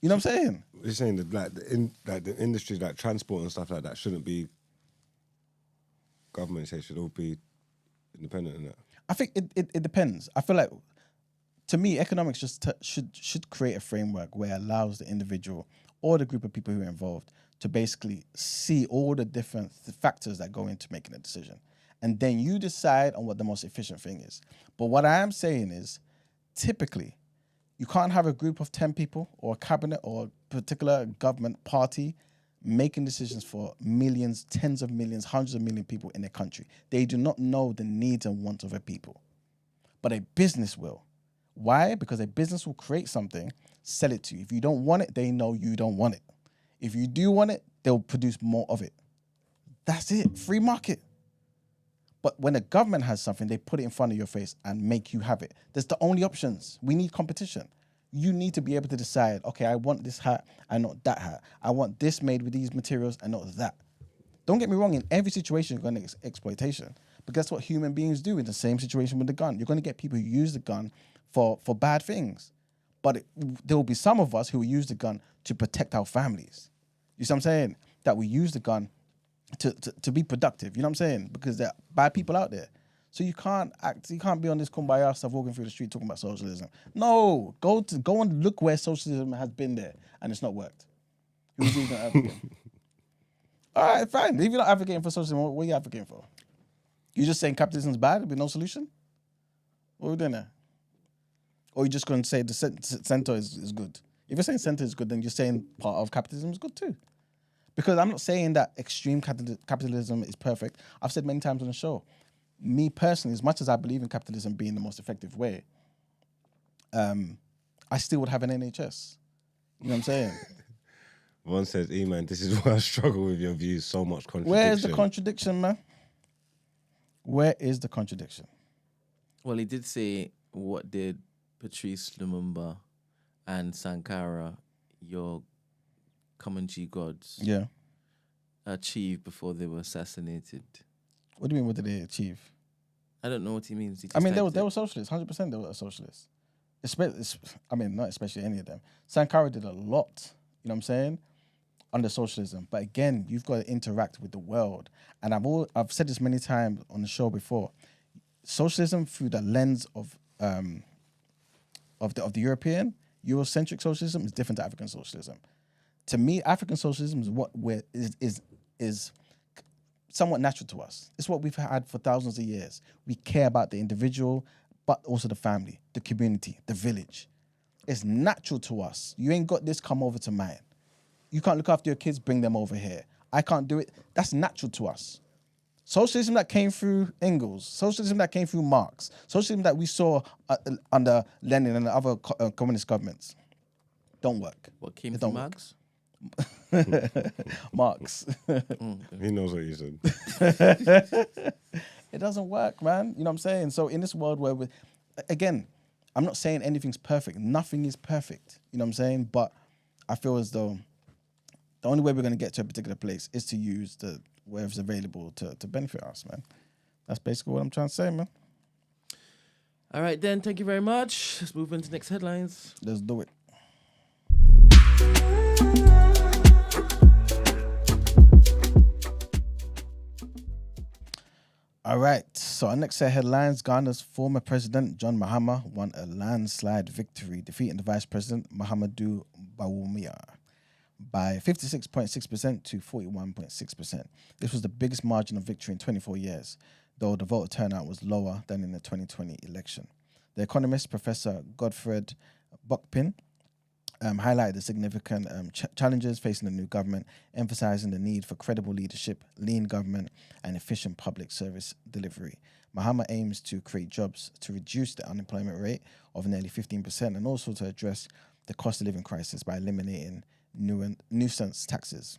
You know what I'm saying? You're saying that the industries like transport and stuff like that shouldn't be government, they should all be independent in that. I think it depends. I feel like, to me, economics just should create a framework where it allows the individual or the group of people who are involved to basically see all the different factors that go into making a decision. And then you decide on what the most efficient thing is. But what I am saying is, typically, you can't have a group of 10 people or a cabinet or a particular government party making decisions for millions, tens of millions, hundreds of million people in a country. They do not know the needs and wants of a people. But a business will. Why? Because a business will create something, sell it to you. If you don't want it, they know you don't want it. If you do want it, they'll produce more of it. That's it. Free market. But when a government has something, they put it in front of your face and make you have it. That's the only options. We need competition. You need to be able to decide, okay, I want this hat and not that hat. I want this made with these materials and not that. Don't get me wrong, in every situation, you're going to get exploitation. But that's what human beings do in the same situation with the gun. You're going to get people who use the gun for bad things. But there will be some of us who will use the gun to protect our families. You see what I'm saying? That we use the gun to be productive. You know what I'm saying? Because there are bad people out there. So you can't be on this kumbaya stuff walking through the street talking about socialism. No, go and look where socialism has been there and it's not worked. Who's even advocating? All right, fine. If you're not advocating for socialism, what are you advocating for? You just saying capitalism is bad with no solution? What are we doing there? Or you just going to say the center is good? If you're saying center is good, then you're saying part of capitalism is good too. Because I'm not saying that extreme capitalism is perfect. I've said many times on the show, me personally, as much as I believe in capitalism being the most effective way, I still would have an NHS. You know what I'm saying? One says, man, this is why I struggle with your views, so much contradiction. Where's the contradiction, man? Where is the contradiction? Well, he did say, what did Patrice Lumumba and Sankara, your Comanche gods, Yeah. achieve before they were assassinated? What do you mean? What did they achieve? I don't know what he means. He I just mean, typed they it. were socialists. 100%. They were socialists. Not especially any of them. Sankara did a lot. You know what I'm saying? Under socialism, but again, you've got to interact with the world. And I've said this many times on the show before. Socialism through the lens of the European Eurocentric socialism is different to African socialism. To me, African socialism is somewhat natural to us. It's what we've had for thousands of years. We care about the individual, but also the family, the community, the village. It's natural to us. You ain't got this, come over to mine. You can't look after your kids, bring them over here. I can't do it. That's natural to us. Socialism that came through Engels, socialism that came through Marx, socialism that we saw under Lenin and other communist governments, don't work. What came It from don't work. Margs? Marx. He knows what he said. It doesn't work, man. You know what I'm saying? So in this world where again, I'm not saying anything's perfect. Nothing is perfect. You know what I'm saying? But I feel as though the only way we're going to get to a particular place is to use the whatever's available to benefit us, man. That's basically what I'm trying to say, man. All right, then. Thank you very much. Let's move into next headlines. Let's do it. All right, so our next set of headlines, Ghana's former president, John Mahama, won a landslide victory, defeating the vice president, Mahamadou Bawumia, by 56.6% to 41.6%. This was the biggest margin of victory in 24 years, though the voter turnout was lower than in the 2020 election. The economist, Professor Godfred Buckpin, highlighted the significant challenges facing the new government, emphasizing the need for credible leadership, lean government, and efficient public service delivery. Mahama aims to create jobs to reduce the unemployment rate of nearly 15% and also to address the cost of living crisis by eliminating nuisance taxes.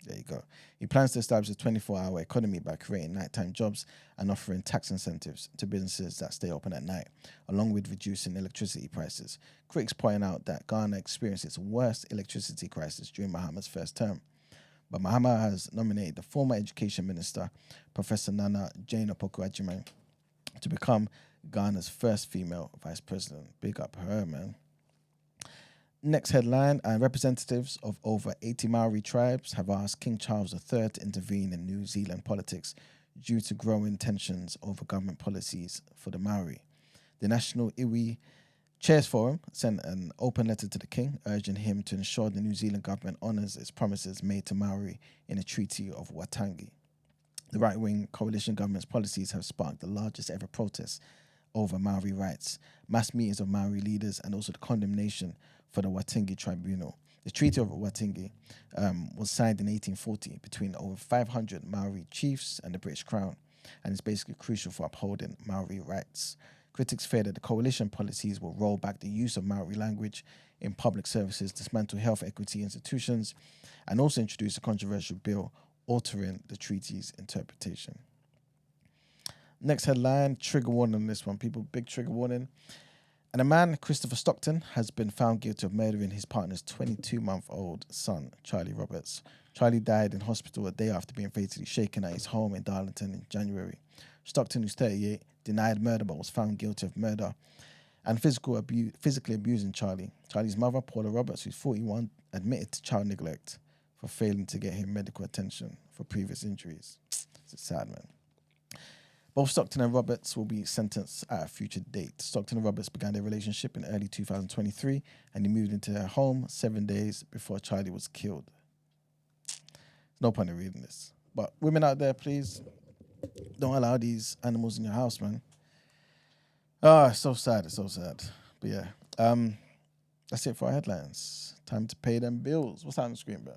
There you go. He plans to establish a 24-hour economy by creating nighttime jobs and offering tax incentives to businesses that stay open at night, along with reducing electricity prices. Critics point out that Ghana experienced its worst electricity crisis during Mahama's first term. But Mahama has nominated the former education minister, Professor Nana Jane Opoku-Agyeman, to become Ghana's first female vice president. Big up her, man. Next headline, representatives of over 80 Maori tribes have asked King Charles III to intervene in New Zealand politics due to growing tensions over government policies for the Maori. The National Iwi Chairs Forum sent an open letter to the King, urging him to ensure the New Zealand government honours its promises made to Maori in the Treaty of Waitangi. The right-wing coalition government's policies have sparked the largest ever protests over Maori rights, mass meetings of Maori leaders, and also the condemnation for the Waitangi Tribunal. The Treaty of Waitangi was signed in 1840 between over 500 Maori chiefs and the British Crown, and is basically crucial for upholding Maori rights. Critics fear that the coalition policies will roll back the use of Maori language in public services, dismantle health equity institutions, and also introduce a controversial bill altering the treaty's interpretation. Next headline, trigger warning on this one, people, big trigger warning. And a man, Christopher Stockton, has been found guilty of murdering his partner's 22-month-old son, Charlie Roberts. Charlie died in hospital a day after being fatally shaken at his home in Darlington in January. Stockton, who's 38, denied murder but was found guilty of murder and physically abusing Charlie. Charlie's mother, Paula Roberts, who's 41, admitted to child neglect for failing to get him medical attention for previous injuries. It's sad, man. Both Stockton and Roberts will be sentenced at a future date. Stockton and Roberts began their relationship in early 2023, and he moved into their home 7 days before Charlie was killed. There's no point in reading this. But women out there, please, don't allow these animals in your house, man. Oh, it's so sad. It's so sad. But yeah, that's it for our headlines. Time to pay them bills. What's on the screen, bro?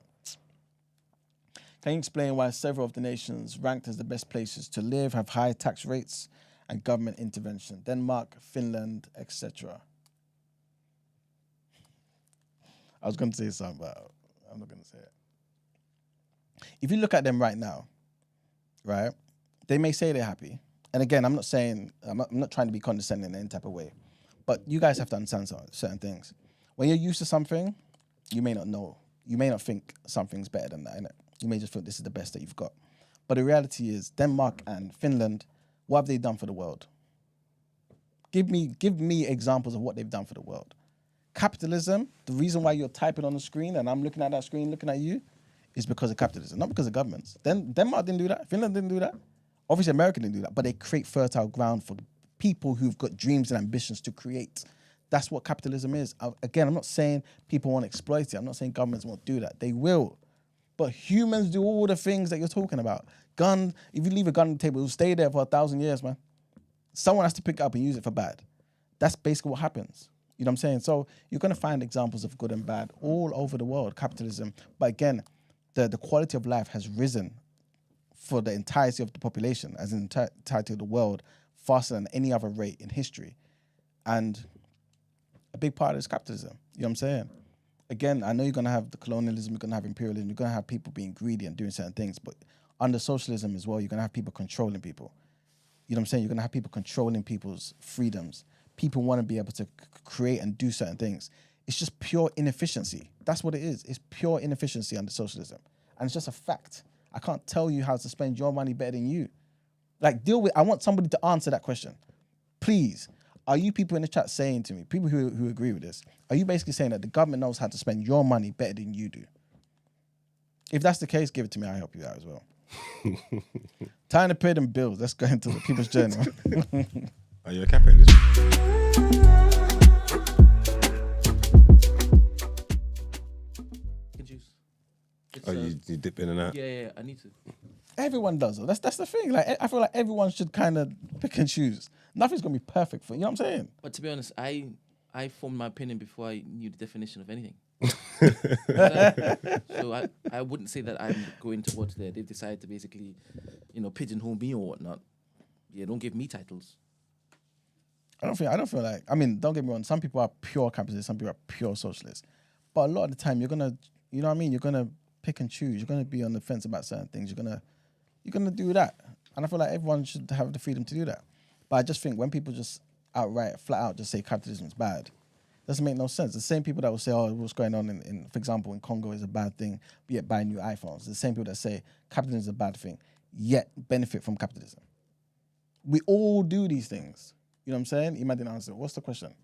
Can you explain why several of the nations ranked as the best places to live have high tax rates and government intervention? Denmark, Finland, etc. I was going to say something, but I'm not going to say it. If you look at them right now, right, they may say they're happy, and again, I'm not trying to be condescending in any type of way, but you guys have to understand certain things. When you're used to something, you may not know. You may not think something's better than that, innit? You may just think this is the best that you've got. But the reality is, Denmark and Finland, what have they done for the world? Give me examples of what they've done for the world. Capitalism, the reason why you're typing on the screen and I'm looking at that screen, looking at you, is because of capitalism, not because of governments. Denmark didn't do that. Finland didn't do that. Obviously, America didn't do that. But they create fertile ground for people who've got dreams and ambitions to create. That's what capitalism is. Again, I'm not saying people won't exploit it. I'm not saying governments won't do that. They will. But humans do all the things that you're talking about. If you leave a gun on the table, it'll stay there for 1,000 years, man. Someone has to pick it up and use it for bad. That's basically what happens. You know what I'm saying? So you're going to find examples of good and bad all over the world, capitalism. But again, the quality of life has risen for the entirety of the population, as in the entirety of the world, faster than any other rate in history. And a big part of it is capitalism. You know what I'm saying? Again, I know you're going to have the colonialism, you're going to have imperialism, you're going to have people being greedy and doing certain things, but under socialism as well, you're going to have people controlling people. You know what I'm saying? You're going to have people controlling people's freedoms. People want to be able to create and do certain things. It's just pure inefficiency. That's what it is. It's pure inefficiency under socialism. And it's just a fact. I can't tell you how to spend your money better than you. I want somebody to answer that question. Please, are you people in the chat saying to me, people who agree with this, are you basically saying that the government knows how to spend your money better than you do? If that's the case, give it to me. I'll help you out as well. Time to pay them bills. Let's go into the people's journey. Are you a capitalist? You dip in and out? Yeah, I need to. Everyone does though. That's the thing. I feel like everyone should kind of pick and choose. Nothing's gonna be perfect for you know what I'm saying? But to be honest, I formed my opinion before I knew the definition of anything. So I wouldn't say that I'm going towards there. They've decided to basically, pigeonhole me or whatnot. Yeah, don't give me titles. I don't feel like, don't get me wrong, some people are pure capitalists, some people are pure socialists. But a lot of the time you're gonna, you know what I mean? You're gonna pick and choose. You're gonna be on the fence about certain things. You're gonna do that. And I feel like everyone should have the freedom to do that. But I just think when people just flat out just say capitalism is bad, doesn't make no sense. The same people that will say, oh, what's going on in for example, in Congo is a bad thing, yet buy new iPhones. The same people that say capitalism is a bad thing, yet benefit from capitalism. We all do these things. You know what I'm saying? You might didn't answer. What's the question?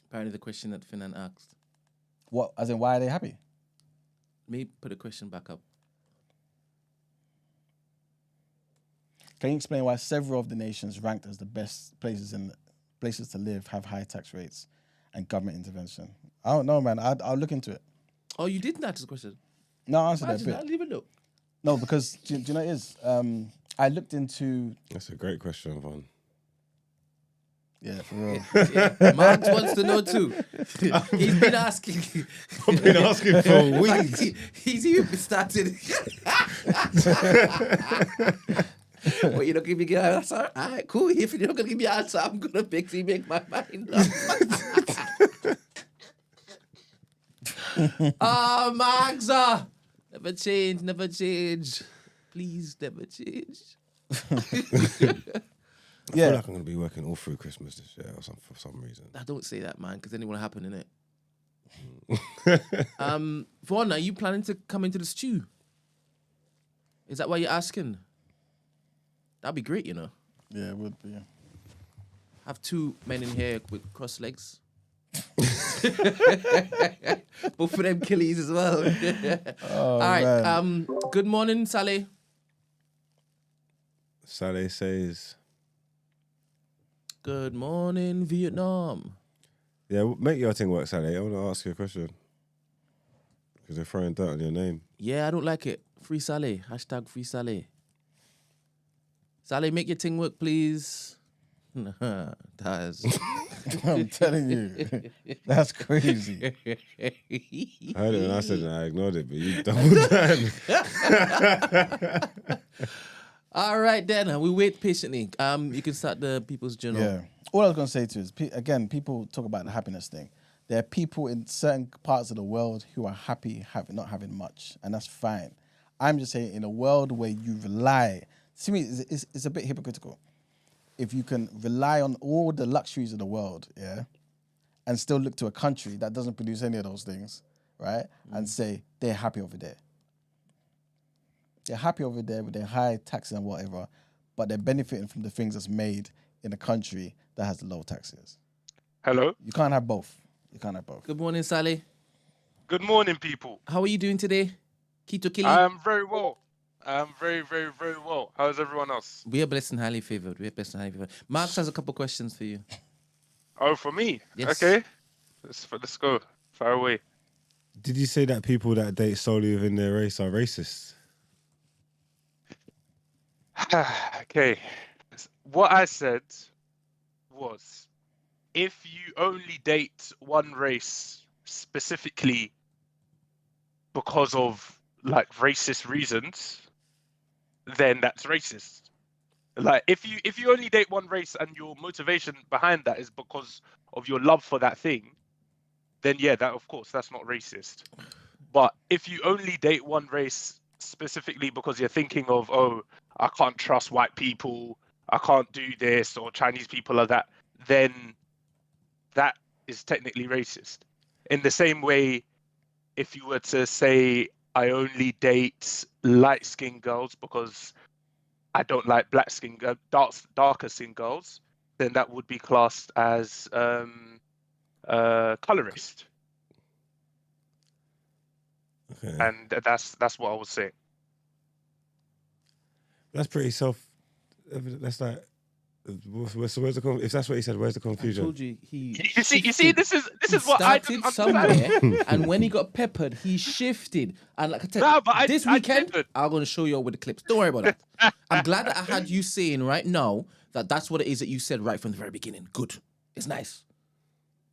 Apparently the question that Finan asked. What, as in why are they happy? Maybe put the question back up. Can you explain why several of the nations ranked as the best places to live have high tax rates and government intervention? I don't know, man. I'll look into it. Oh, you didn't answer the question? No, I answered that bit. I didn't even know. No, because do you know what it is? I looked into... That's a great question, Von. Yeah, for real. Margs wants to know too. He's been asking. I've been asking for weeks. He's even started. Well, you're not giving me an answer? All right, cool. If you're not going to give me an answer, I'm going to basically make my mind up. Margs, never change, never change. Please, never change. I feel like I'm going to be working all through Christmas this year for some reason. I don't say that, man, because then it will happen, innit? Vaughn, are you planning to come into the stew? Is that why you're asking? That'd be great, Yeah, it would be. Have two men in here with crossed legs. Both of them killies as well. All right. Man. Good morning, Saleh. Saleh says... Good morning, Vietnam. Yeah, make your thing work, Saleh. I want to ask you a question. Because they're throwing dirt on your name. Yeah, I don't like it. Free Saleh. Hashtag free Saleh. Saleh, make your thing work, please. That's... I'm telling you. That's crazy. I heard it when I said it, I ignored it, but you doubled down. All right, then. We wait patiently. You can start the People's Journal. Yeah. All I was going to say to you is, again, people talk about the happiness thing. There are people in certain parts of the world who are happy not having much, and that's fine. I'm just saying, in a world where you rely to me, it's a bit hypocritical. If you can rely on all the luxuries of the world, yeah, and still look to a country that doesn't produce any of those things, right, and say they're happy over there. They're happy over there with their high taxes and whatever, but they're benefiting from the things that's made in a country that has low taxes. Hello. You can't have both. You can't have both. Good morning, Saleh. Good morning, people. How are you doing today? Keto Killy? I'm very well. I'm very, very, very well. How's everyone else? We are blessed and highly favored. Marks has a couple questions for you. Oh, for me? Yes. Okay. Let's go. Far away. Did you say that people that date solely within their race are racist? Okay. What I said was, if you only date one race specifically because of like racist reasons, then that's racist. Like if you only date one race and your motivation behind that is because of your love for that thing, then yeah, that of course that's not racist. But if you only date one race specifically because you're thinking of, oh, I can't trust white people, I can't do this, or Chinese people are that, then that is technically racist. In the same way, if you were to say, I only date light-skinned girls because I don't like darker skinned girls, then that would be classed as colorist. Okay. And that's what I was saying. That's pretty That's like. Where's the if that's what he said, where's the I confusion? told you he. You see, this is He what I didn't started understand. somewhere, and when he got peppered, he shifted. And like I said, No, but this I weekend, didn't. I'm going to show you all with the clips. Don't worry about that. I'm glad that I had you saying right now that that's what it is that you said right from the very beginning. Good. It's nice.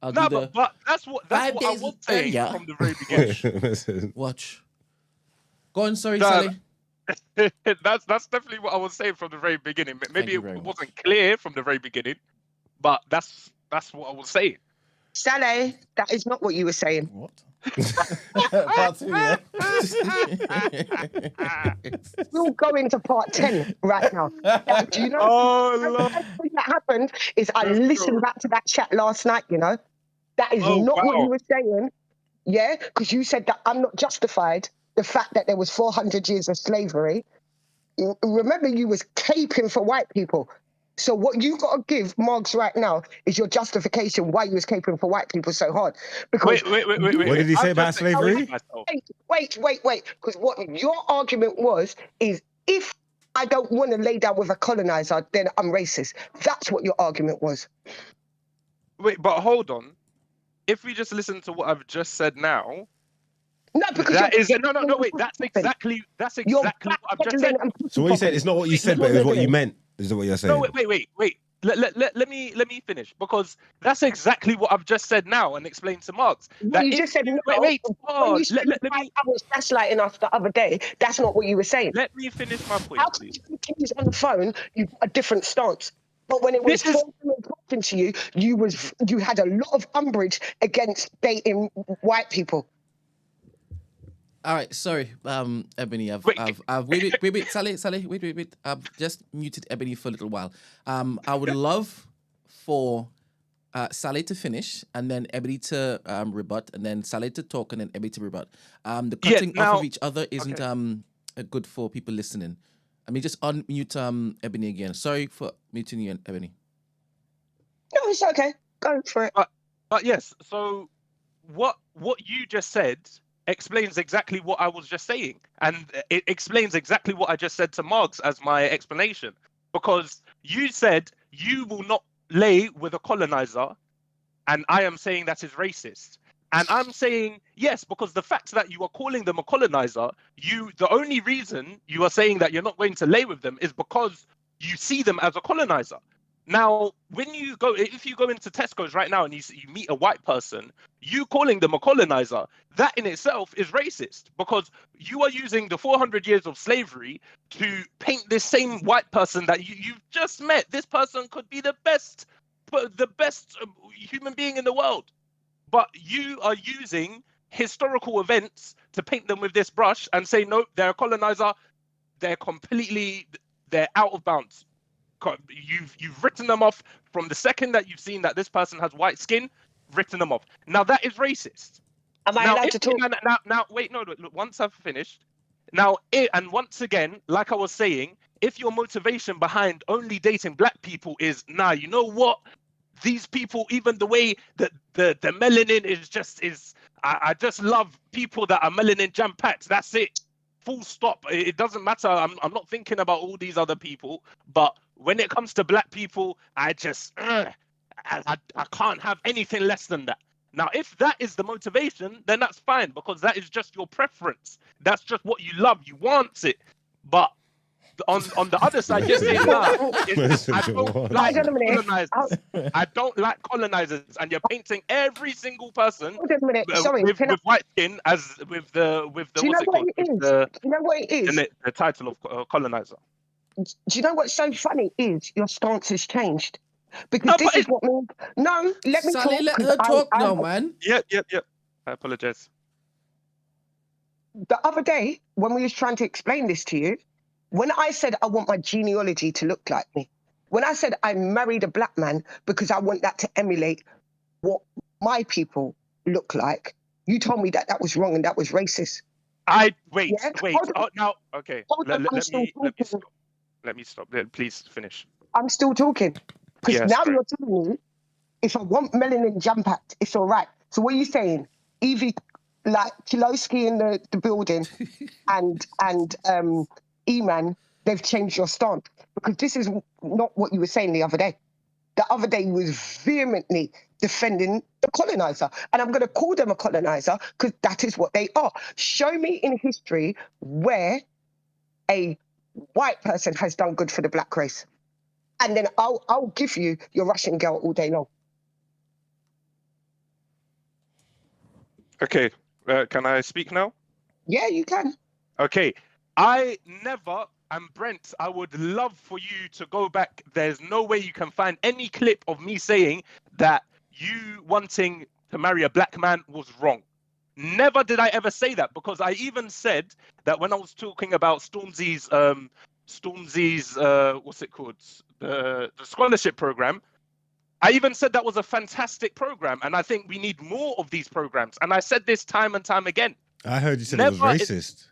I'll No, do the but that's what 5 I days was saying earlier. from the very beginning. watch. Go on, sorry, No, Saleh. that's definitely what I was saying from the very beginning. Maybe you very it wasn't clear from the very beginning, but that's what I was saying. Saleh, that is not what you were saying. What? Part 2, yeah? We'll go into part 10 right now. Do you know? Oh, The Lord. first thing that happened is I Let's listened go. back to that chat last night, you know? That is Oh, not what wow. you were saying, yeah? Because you said that I'm not justified the fact that there was 400 years of slavery. Remember, you was caping for white people. So what you got to give Margs right now is your justification why you was caping for white people so hard. Because Wait. What did he say I'm about just slavery? explaining myself. wait. Because what your argument was is if I don't want to lay down with a colonizer, then I'm racist. That's what your argument was. Wait, but hold on. If we just listen to what I've just said now, No, because that you're is no. Wait, that's exactly you're what I've just said. backpedaling and So what you said, it's not what you said, but it's what you meant. Is what you're saying? No, wait. Let me finish, because that's exactly what I've just said now and explained to Marks. What you just said. Wait. When you said Let I me was gaslighting us the other day, that's not what you were saying. let me finish my point, How come please. you was on the phone, you got a different stance? But when it was This is- four women talking to you, you had a lot of umbrage against dating white people. All right, sorry, Ebony. I've Wait. wait, Saleh, wait. I've just muted Ebony for a little while. I would love for Saleh to finish, and then Ebony to rebut, and then Saleh to talk, and then Ebony to rebut. The cutting off now- of each other isn't good for people listening. I mean, just unmute Ebony again. Sorry for muting you, Ebony. No, it's okay. Go for it. But yes, so what you just said explains exactly what I was just saying, and it explains exactly what I just said to Margs as my explanation, because you said you will not lay with a colonizer, and I am saying that is racist. And I'm saying yes, because the fact that you are calling them a colonizer, the only reason you are saying that you're not going to lay with them is because you see them as a colonizer. Now, if you go into Tesco's right now and you meet a white person, you calling them a colonizer, that in itself is racist, because you are using the 400 years of slavery to paint this same white person that you've just met. This person could be the best human being in the world. But you are using historical events to paint them with this brush and say, no, they're a colonizer. They're completely they're out of bounds. You've written them off from the second that you've seen that this person has white skin. Written them off. Now that is racist. Am I Now, allowed to talk? now, wait, no, look, once I've finished. Now, and once again, like I was saying, if your motivation behind only dating black people is, nah, you know what? These people, even the way that the melanin is I just love people that are melanin jam-packed. That's it. Full stop. It doesn't matter. I'm not thinking about all these other people. But when it comes to black people, I just, I can't have anything less than that. Now, if that is the motivation, then that's fine, because that is just your preference. That's just what you love. You want it. But on the other side, you're saying, nah, I don't like colonizers. I don't like colonizers. And you're painting every single person Hold on a minute. Sorry, with white skin as with the do you know what it is? Do you know what it is? The title of colonizer. Do you know what's so funny is your stance has changed. Because No, this but is what means. No, let me Saleh, talk. let 'cause her talk now, man. Yeah. I apologize. The other day, when we was trying to explain this to you, when I said I want my genealogy to look like me, when I said I married a black man because I want that to emulate what my people look like, you told me that that was wrong and that was racist. Wait. Yeah? Oh, now, okay. Hold on, Let me stop. Please finish. I'm still talking. Because Yes, now great. you're telling me if I want melanin jump act, it's all right. So what are you saying? Evie, like Kilowski in the building and E-Man, they've changed your stance. Because this is not what you were saying the other day. The other day you was vehemently defending the colonizer. And I'm going to call them a colonizer because that is what they are. Show me in history where a white person has done good for the black race. And then I'll give you your Russian girl all day long. Okay. Can I speak now? Yeah, you can. Okay. I never, and Brent, I would love for you to go back. There's no way you can find any clip of me saying that you wanting to marry a black man was wrong. Never did I ever say that, because I even said that when I was talking about Stormzy's what's it called? The scholarship program. I even said that was a fantastic program, and I think we need more of these programs. And I said this time and time again. I heard you said it was racist.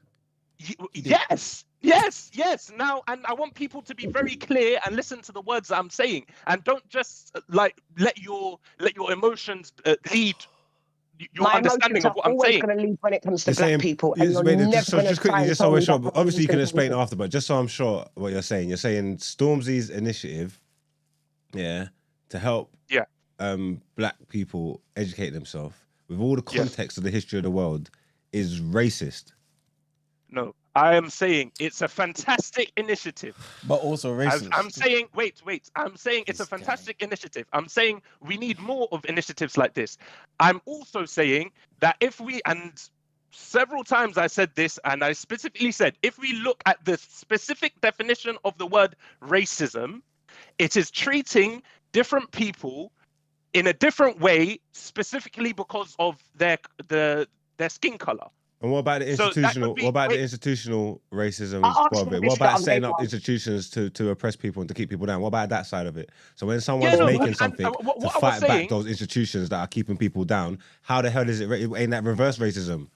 Yes. Now, and I want people to be very clear and listen to the words that I'm saying, and don't just like let your emotions lead your My understanding emotions of are what I'm always saying. going to lead when it comes to You're black saying- people, yes, and you're wait, never just going to quickly, try and just so tell we're me sure. that Obviously, you can racism explain isn't. after, but just so I'm sure what you're saying Stormzy's initiative, to help, black people educate themselves with all the context of the history of the world is racist. No, I am saying it's a fantastic initiative. But also racist. I'm saying, wait. I'm saying it's a fantastic initiative. I'm saying we need more of initiatives like this. I'm also saying that and several times I said this, and I specifically said, if we look at the specific definition of the word racism, it is treating different people in a different way, specifically because of their skin color. And what about the institutional? The institutional racism part of it? What about setting up institutions to oppress people and to keep people down? What about that side of it? So when someone's making something to fight back those institutions that are keeping people down, how the hell is it? Ain't that reverse racism?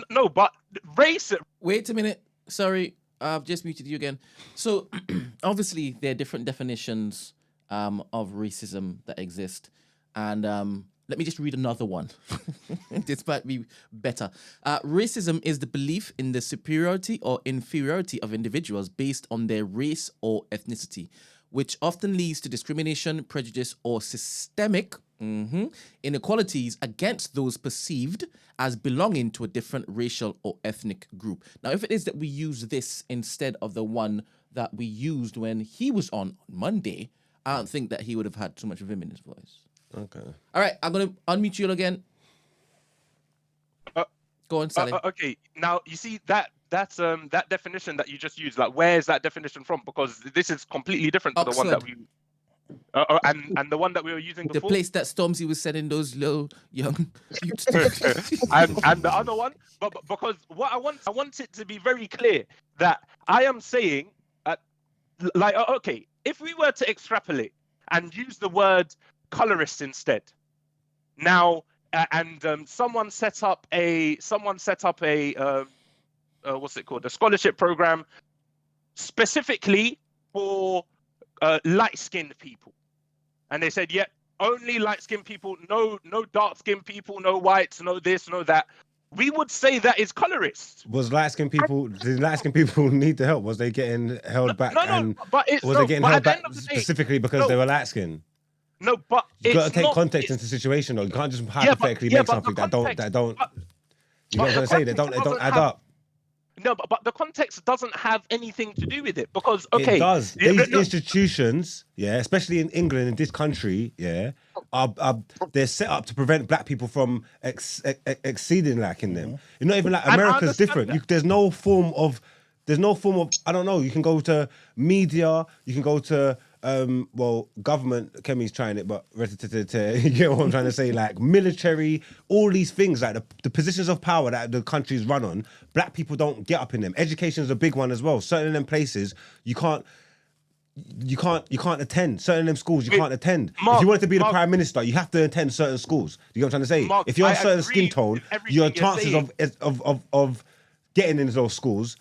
No, but Wait a minute. Sorry, I've just muted you again. So obviously there are different definitions of racism that exist, and let me just read another one. This might be better. Racism is the belief in the superiority or inferiority of individuals based on their race or ethnicity, which often leads to discrimination, prejudice, or systemic inequalities against those perceived as belonging to a different racial or ethnic group. Now, if it is that we use this instead of the one that we used when he was on Monday, I don't think that he would have had too much of him in his voice. Okay. All right, I'm going to unmute you again. Go on, Saleh. Okay, now you see that definition that you just used. Like, where is that definition from? Because this is completely different to the one that we and the one that we were using before. The place that Stormzy was sending those little young youths to. and the other one, but because what I want it to be very clear that I am saying like, okay, if we were to extrapolate and use the word colorist instead, now, someone set up a what's it called? A scholarship program specifically for light-skinned people, and they said, "Yep, only light-skinned people, no dark-skinned people, no whites, no this, no that." We would say that is colorist. Did light-skinned people need the help? Was they getting held back? Was they getting held back specifically because they were light-skinned? No, but you got to take context into the situation, though. You can't just hypothetically make something that don't. You know what I'm trying to say? They don't add up. No, but the context doesn't have anything to do with it, because okay, it does. These institutions, especially in England, in this country, are they're set up to prevent black people from exceeding in them. You're not even like America's different. There's no form of I don't know. You can go to media, you can go to government. Kemi's trying it, but you get what I'm trying to say. Like military, all these things, like the positions of power that the countries run on, black people don't get up in them. Education is a big one as well. Certain of them places you can't attend. Certain of them schools you can't attend. If you want to be the prime minister, you have to attend certain schools. You know what I'm trying to say? If you're a certain skin tone, your chances of getting into those schools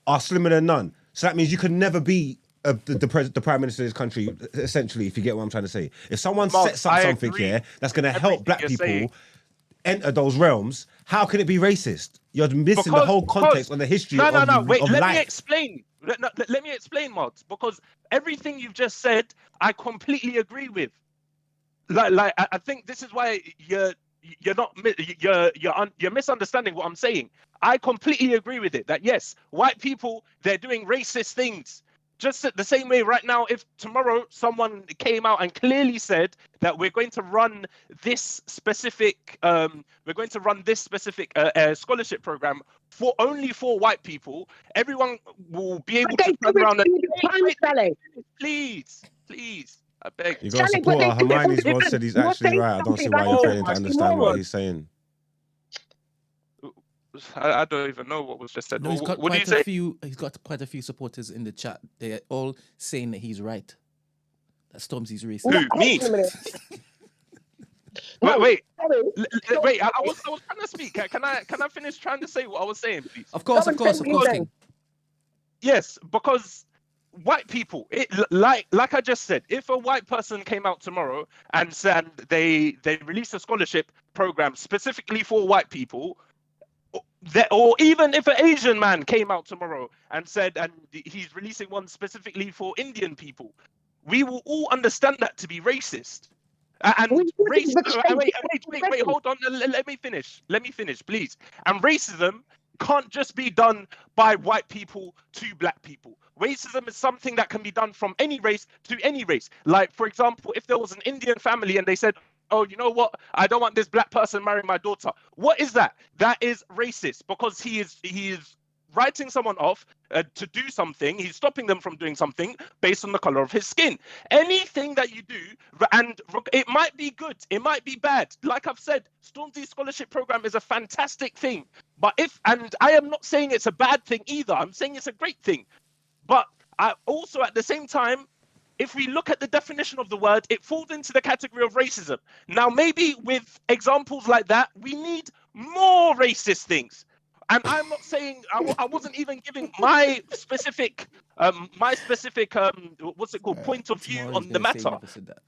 are slimmer than none. So that means you can never be the prime minister of this country, essentially, if you get what I'm trying to say. If someone sets up something here that's going to help black people enter those realms, how can it be racist? You're missing the whole context on the history of life. Wait, let me explain. Let me explain, Margs, because everything you've just said, I completely agree with. I think this is why you're misunderstanding what I'm saying. I completely agree with it, that yes, white people, they're doing racist things. Just the same way right now, if tomorrow someone came out and clearly said that we're going to run this specific scholarship program only for white people, everyone will be able to turn around and please, I beg. You got to support her. Hermione's once said he's actually right. I don't see why you're failing to understand what he's saying. I don't even know what was just said. No, he's got what quite a few. He's got quite a few supporters in the chat. They're all saying that he's right. That Stormzy's racist. Who? Me? Wait. I was trying to speak. Can I finish trying to say what I was saying, please? Of course, King. Yes, because white people, like I just said, if a white person came out tomorrow and said they released a scholarship program specifically for white people, or even if an Asian man came out tomorrow and said, and he's releasing one specifically for Indian people, we will all understand that to be racist. And wait, hold on. Let me finish, please. And racism can't just be done by white people to black people. Racism is something that can be done from any race to any race. Like, for example, if there was an Indian family and they said, oh, you know what? I don't want this black person marrying my daughter. What is that? That is racist, because he is writing someone off to do something. He's stopping them from doing something based on the color of his skin. Anything that you do, and it might be good, it might be bad. Like I've said, Stormzy scholarship program is a fantastic thing. But and I am not saying it's a bad thing either. I'm saying it's a great thing. But I also, at the same time, if we look at the definition of the word, it falls into the category of racism. Now, maybe with examples like that, we need more racist things. And I'm not saying, I wasn't even giving my specific what's it called, point of view on the matter.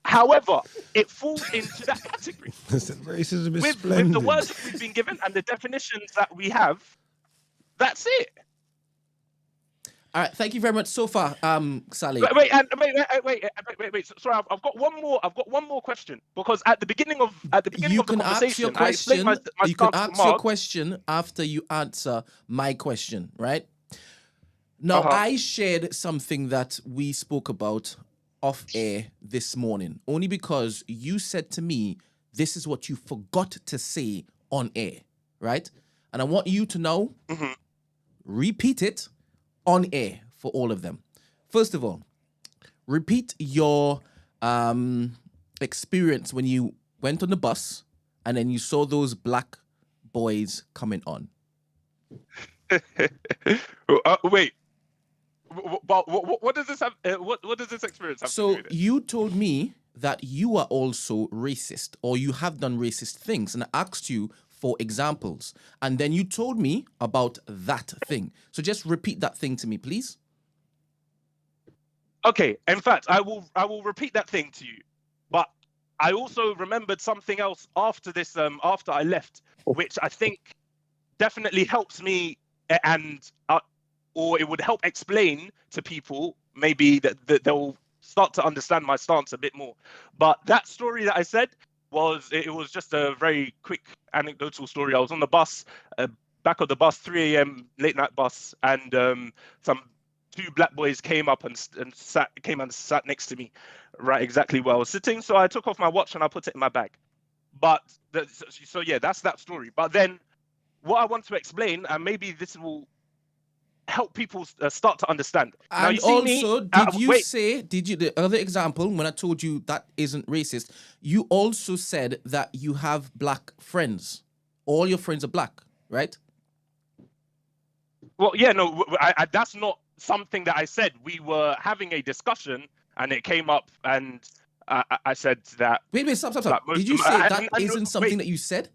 However, it falls into that category. Racism is with the words that we've been given and the definitions that we have, that's it. All right, thank you very much so far, Saleh. Wait. Sorry, I've got one more. I've got one more question, because at the beginning of the conversation, I explained my you can ask your question after you answer my question, right? Now, I shared something that we spoke about off air this morning, only because you said to me, "This is what you forgot to say on air," right? And I want you to now repeat it on air for all of them. First of all, repeat your experience when you went on the bus and then you saw those black boys coming on. Wait. But what does this have? What does this experience have to do So with it? you told me that you are also racist, or you have done racist things, and I asked you for examples, and then you told me about that thing. So just repeat that thing to me, please. Okay, in fact, I will repeat that thing to you, but I also remembered something else after this. After I left, which I think definitely helps me, and or it would help explain to people maybe that they'll start to understand my stance a bit more. But that story that I said it was just a very quick anecdotal story. I was on the bus, back of the bus, 3 a.m. late night bus, and some two black boys came up and sat next to me, right exactly where I was sitting. So I took off my watch and I put it in my bag. But so yeah, that's that story. But then what I want to explain, and maybe this will help people start to understand. And now, you see also, me, did you, the other example, when I told you that isn't racist, you also said that you have black friends. All your friends are black, right? Well, yeah, no, that's not something that I said. We were having a discussion and it came up, and I said that. Wait, stop. Did you say that isn't something that you said?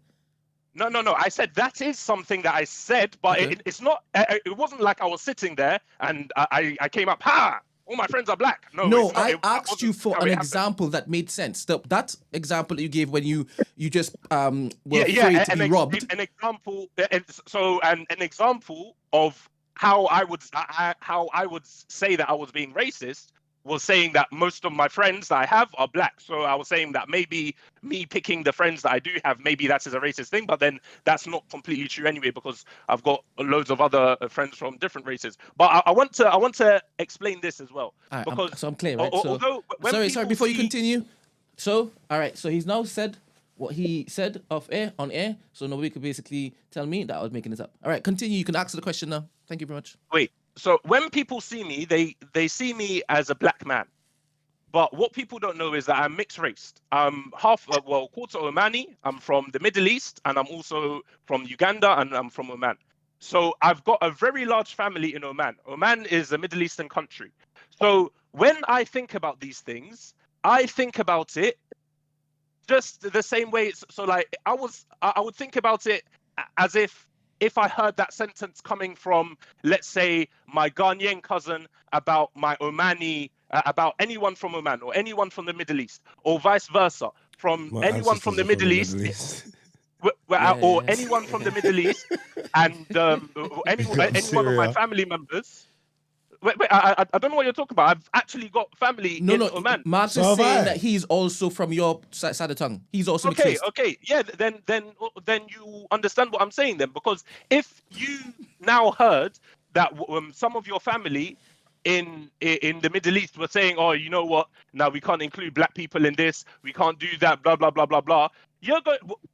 No. I said that is something that I said, but Okay. it's not. It wasn't like I was sitting there and I came up. Ha! All my friends are black. No, it's not, I asked you for an example that made sense. That example that you gave when you just were afraid to be robbed. An example. So an example of how I would say that I was being racist was saying that most of my friends that I have are black. So I was saying that maybe me picking the friends that I do have, maybe that is a racist thing, but then that's not completely true anyway, because I've got loads of other friends from different races. But I want to explain this as well. All right, because so I'm clear, right? Sorry, before you continue. So, all right, so he's now said what he said on air, so nobody could basically tell me that I was making this up. All right, continue. You can answer the question now. Thank you very much. Wait. So when people see me, they see me as a black man. But what people don't know is that I'm mixed race. I'm quarter Omani. I'm from the Middle East, and I'm also from Uganda, and I'm from Oman. So I've got a very large family in Oman. Oman is a Middle Eastern country. So when I think about these things, I think about it just the same way. So like I would think about it as if I heard that sentence coming from, let's say, my Ghanaian cousin about my Omani, about anyone from Oman or anyone from the Middle East, or vice versa, from anyone from the Middle East, or anyone from the Middle East, and anyone of my family members. Wait, I don't know what you're talking about. I've actually got family in Oman. Marks is saying that he's also from your side of tongue. He's also okay. Yeah, then you understand what I'm saying then, because if you now heard that some of your family in the Middle East were saying, oh, you know what? Now we can't include black people in this. We can't do that. Blah blah blah blah blah.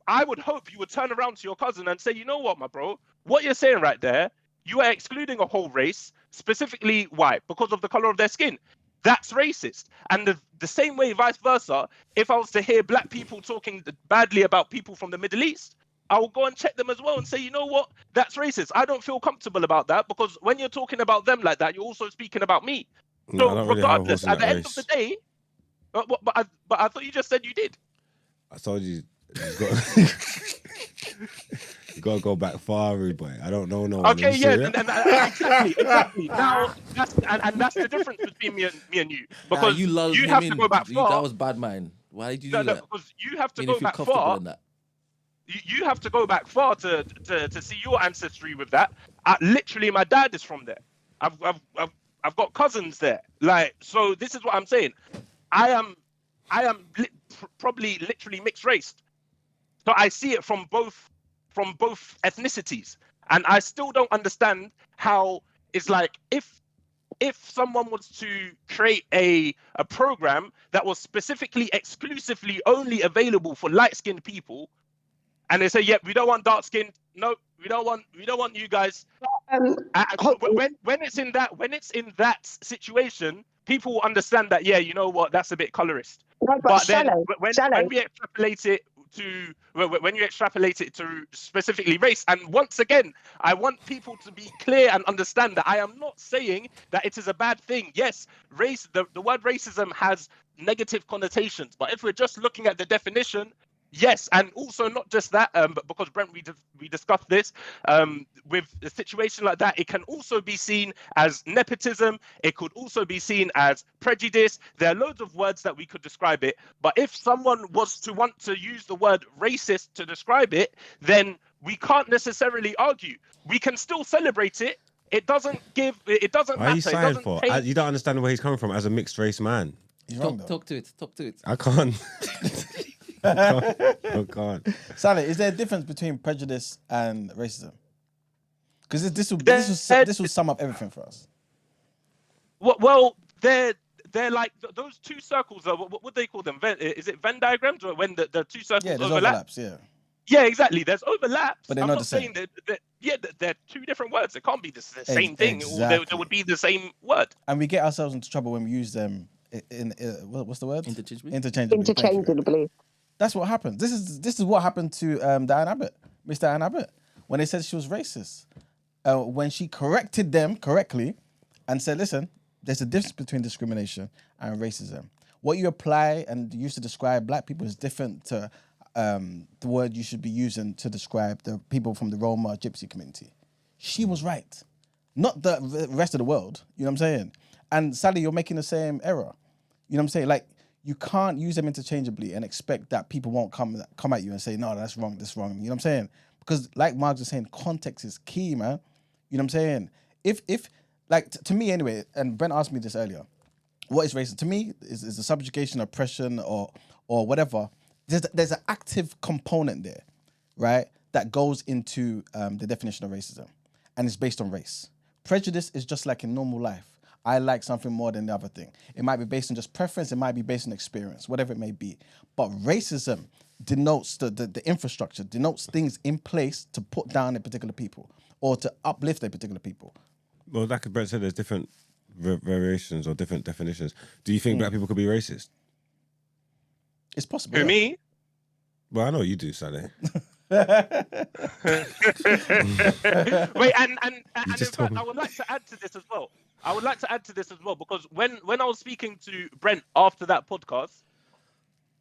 I would hope you would turn around to your cousin and say, you know what, my bro? What you're saying right there, you are excluding a whole race, specifically white, because of the color of their skin. That's racist. And the same way, vice versa, if I was to hear black people talking badly about people from the Middle East, I will go and check them as well and say, you know what, that's racist. I don't feel comfortable about that, because when you're talking about them like that, you're also speaking about me. So regardless, at the end of the day, but I thought you just said you did. I told you. You gotta go back far, rude boy. I don't know no one. Okay, yeah, exactly. Now that's the difference between me and you, because you have to go back far. That was bad, man. Why did you do that? Because you have to go back far. You have to go back far to see your ancestry with that. Literally, my dad is from there. I've got cousins there. Like, so this is what I'm saying. I am probably literally mixed race. So I see it from both ethnicities, and I still don't understand how it's like if someone was to create a program that was specifically exclusively only available for light-skinned people, and they say, yeah, we don't want dark-skinned, no, we don't want you guys. When it's in that situation, people will understand that, yeah, you know what, that's a bit colorist. No, but then when we extrapolate it to when you extrapolate it to specifically race. And once again, I want people to be clear and understand that I am not saying that it is a bad thing. Yes, race, the word racism has negative connotations, but if we're just looking at the definition, yes, and also not just that, but because Brent, we discussed this, with a situation like that, it can also be seen as nepotism. It could also be seen as prejudice. There are loads of words that we could describe it. But if someone was to want to use the word racist to describe it, then we can't necessarily argue. We can still celebrate it. It doesn't Why are you matter. It sighing doesn't for? change. You don't understand where he's coming from as a mixed race man. He's wrong, though. Talk to it. Talk to it. I can't. I can't. Saleh, is there a difference between prejudice and racism? Because this will sum up everything for us. Well, they're like those two circles. What would they call them? Is it Venn diagrams, or when the two circles Yeah, there's overlap? overlaps. Yeah. Yeah, exactly. There's overlaps. But they're I'm not not the same. saying that they're two different words. It can't be the same thing. Or Exactly. there would be the same word. And we get ourselves into trouble when we use them in what's the word? Interchangeably. Interchangeably. Thank you. Interchangeably. That's what happened. This is what happened to Diane Abbott, Miss Diane Abbott, when they said she was racist. When she corrected them correctly and said, listen, there's a difference between discrimination and racism. What you apply and use to describe black people is different to the word you should be using to describe the people from the Roma Gypsy community. She was right. Not the rest of the world. You know what I'm saying? And Saleh, you're making the same error. You know what I'm saying? Like, you can't use them interchangeably and expect that people won't come at you and say, no, that's wrong, that's wrong. You know what I'm saying? Because like Margs was saying, context is key, man. You know what I'm saying? If like, to me anyway, and Brent asked me this earlier, what is racism? To me, is a subjugation, oppression, or whatever. There's an active component there, right, that goes into the definition of racism, and it's based on race. Prejudice is just like in normal life. I like something more than the other thing. It might be based on just preference, it might be based on experience, whatever it may be. But racism denotes the infrastructure, denotes things in place to put down a particular people or to uplift a particular people. Well, like Brent said, there's different variations or different definitions. Do you think black people could be racist? It's possible. To yeah. me, Well, I know you do, Saleh. wait, and in just fact, told me. I would like to add to this as well. Because when I was speaking to Brent after that podcast,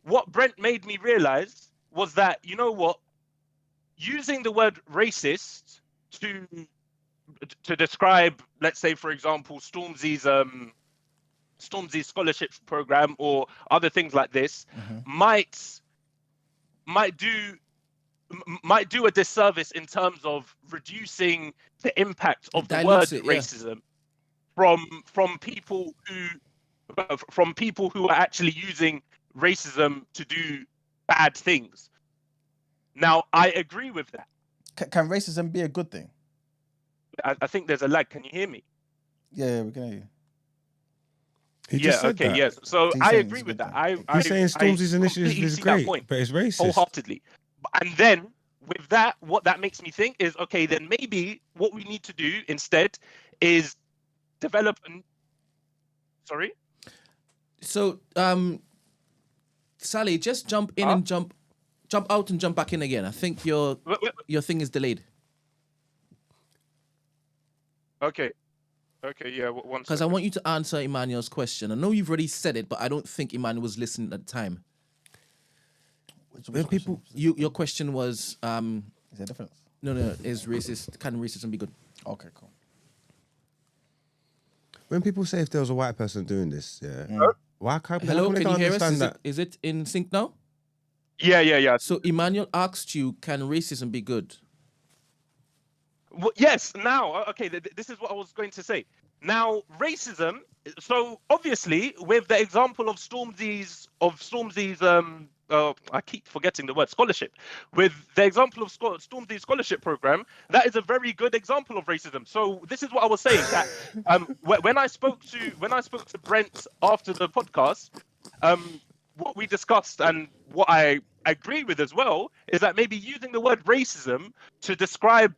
what Brent made me realize was that, you know what, using the word racist to describe, let's say, for example, Stormzy's scholarship program or other things like this, might do a disservice in terms of reducing the impact of the word racism from people who are actually using racism to do bad things. Now, I agree with that. Can racism be a good thing? I think there's a lag. Can you hear me? Yeah, we can hear you. He just said that. Yes. So He's I saying agree it's with good that. He's saying Stormzy's initiative completely is see that great, point but it's racist. wholeheartedly. And then with that, what that makes me think is, okay, then maybe what we need to do instead is develop sorry? So, Saleh, just jump in and jump out and jump back in again. I think your thing is delayed. Okay, yeah, one Because I want you to answer Emmanuel's question. I know you've already said it, but I don't think Emmanuel was listening at the time. When people, Your question was, Is there a difference? no, is racist? Can racism be good? Okay, cool. when people say if there was a white person doing this, why can't Hello, they can you hear us? understand that? Is it in sync now? Yeah. So Emmanuel asked you, can racism be good? Well, yes. Now, okay, this is what I was going to say. Now, racism. So obviously, with the example of Stormzy's, I keep forgetting the word scholarship. With the example of Stormzy's scholarship program, that is a very good example of racism. So this is what I was saying, that when I spoke to Brent after the podcast, what we discussed and what I agree with as well is that maybe using the word racism to describe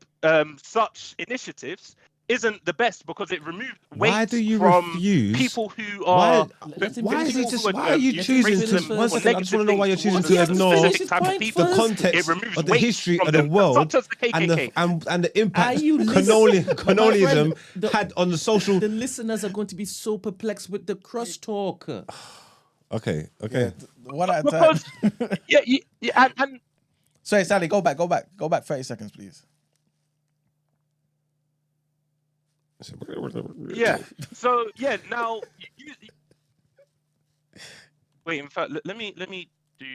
such initiatives isn't the best because it removed Why weight do you from refuse? people who are. Why is he just? people who Why are you use choosing racism to? or One second, I just want to know why you're choosing negative to things towards a ignore specific type of people. the context It removes of the weight history from of the them, world such as the and KKK. the impact Are you listening? colonialism My friend, had on the social. The listeners are going to be so perplexed with the crosstalk. Okay. One at a time. Because yeah, and Sorry, Sally, go back 30 seconds, please. yeah. So yeah, now wait. In fact, let me do.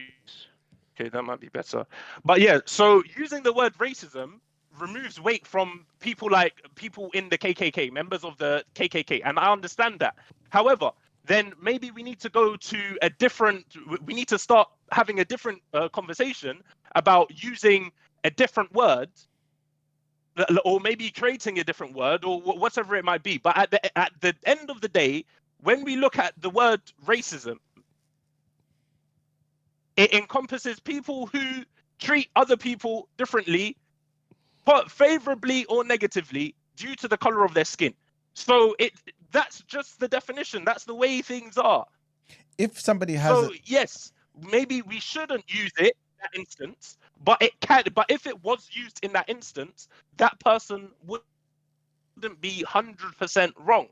Okay, that might be better. But yeah, so using the word racism removes weight from people like people in the KKK, members of the KKK, and I understand that. However, then maybe we need to go to a different. We need to start having a different conversation about using a different word, or maybe creating a different word, or whatever it might be. But at the end of the day, when we look at the word racism, it encompasses people who treat other people differently, favorably or negatively, due to the color of their skin. So that's just the definition. That's the way things are. If somebody has So yes, maybe we shouldn't use it in that instance, but it can. But if it was used in that instance, that person wouldn't be 100% wrong.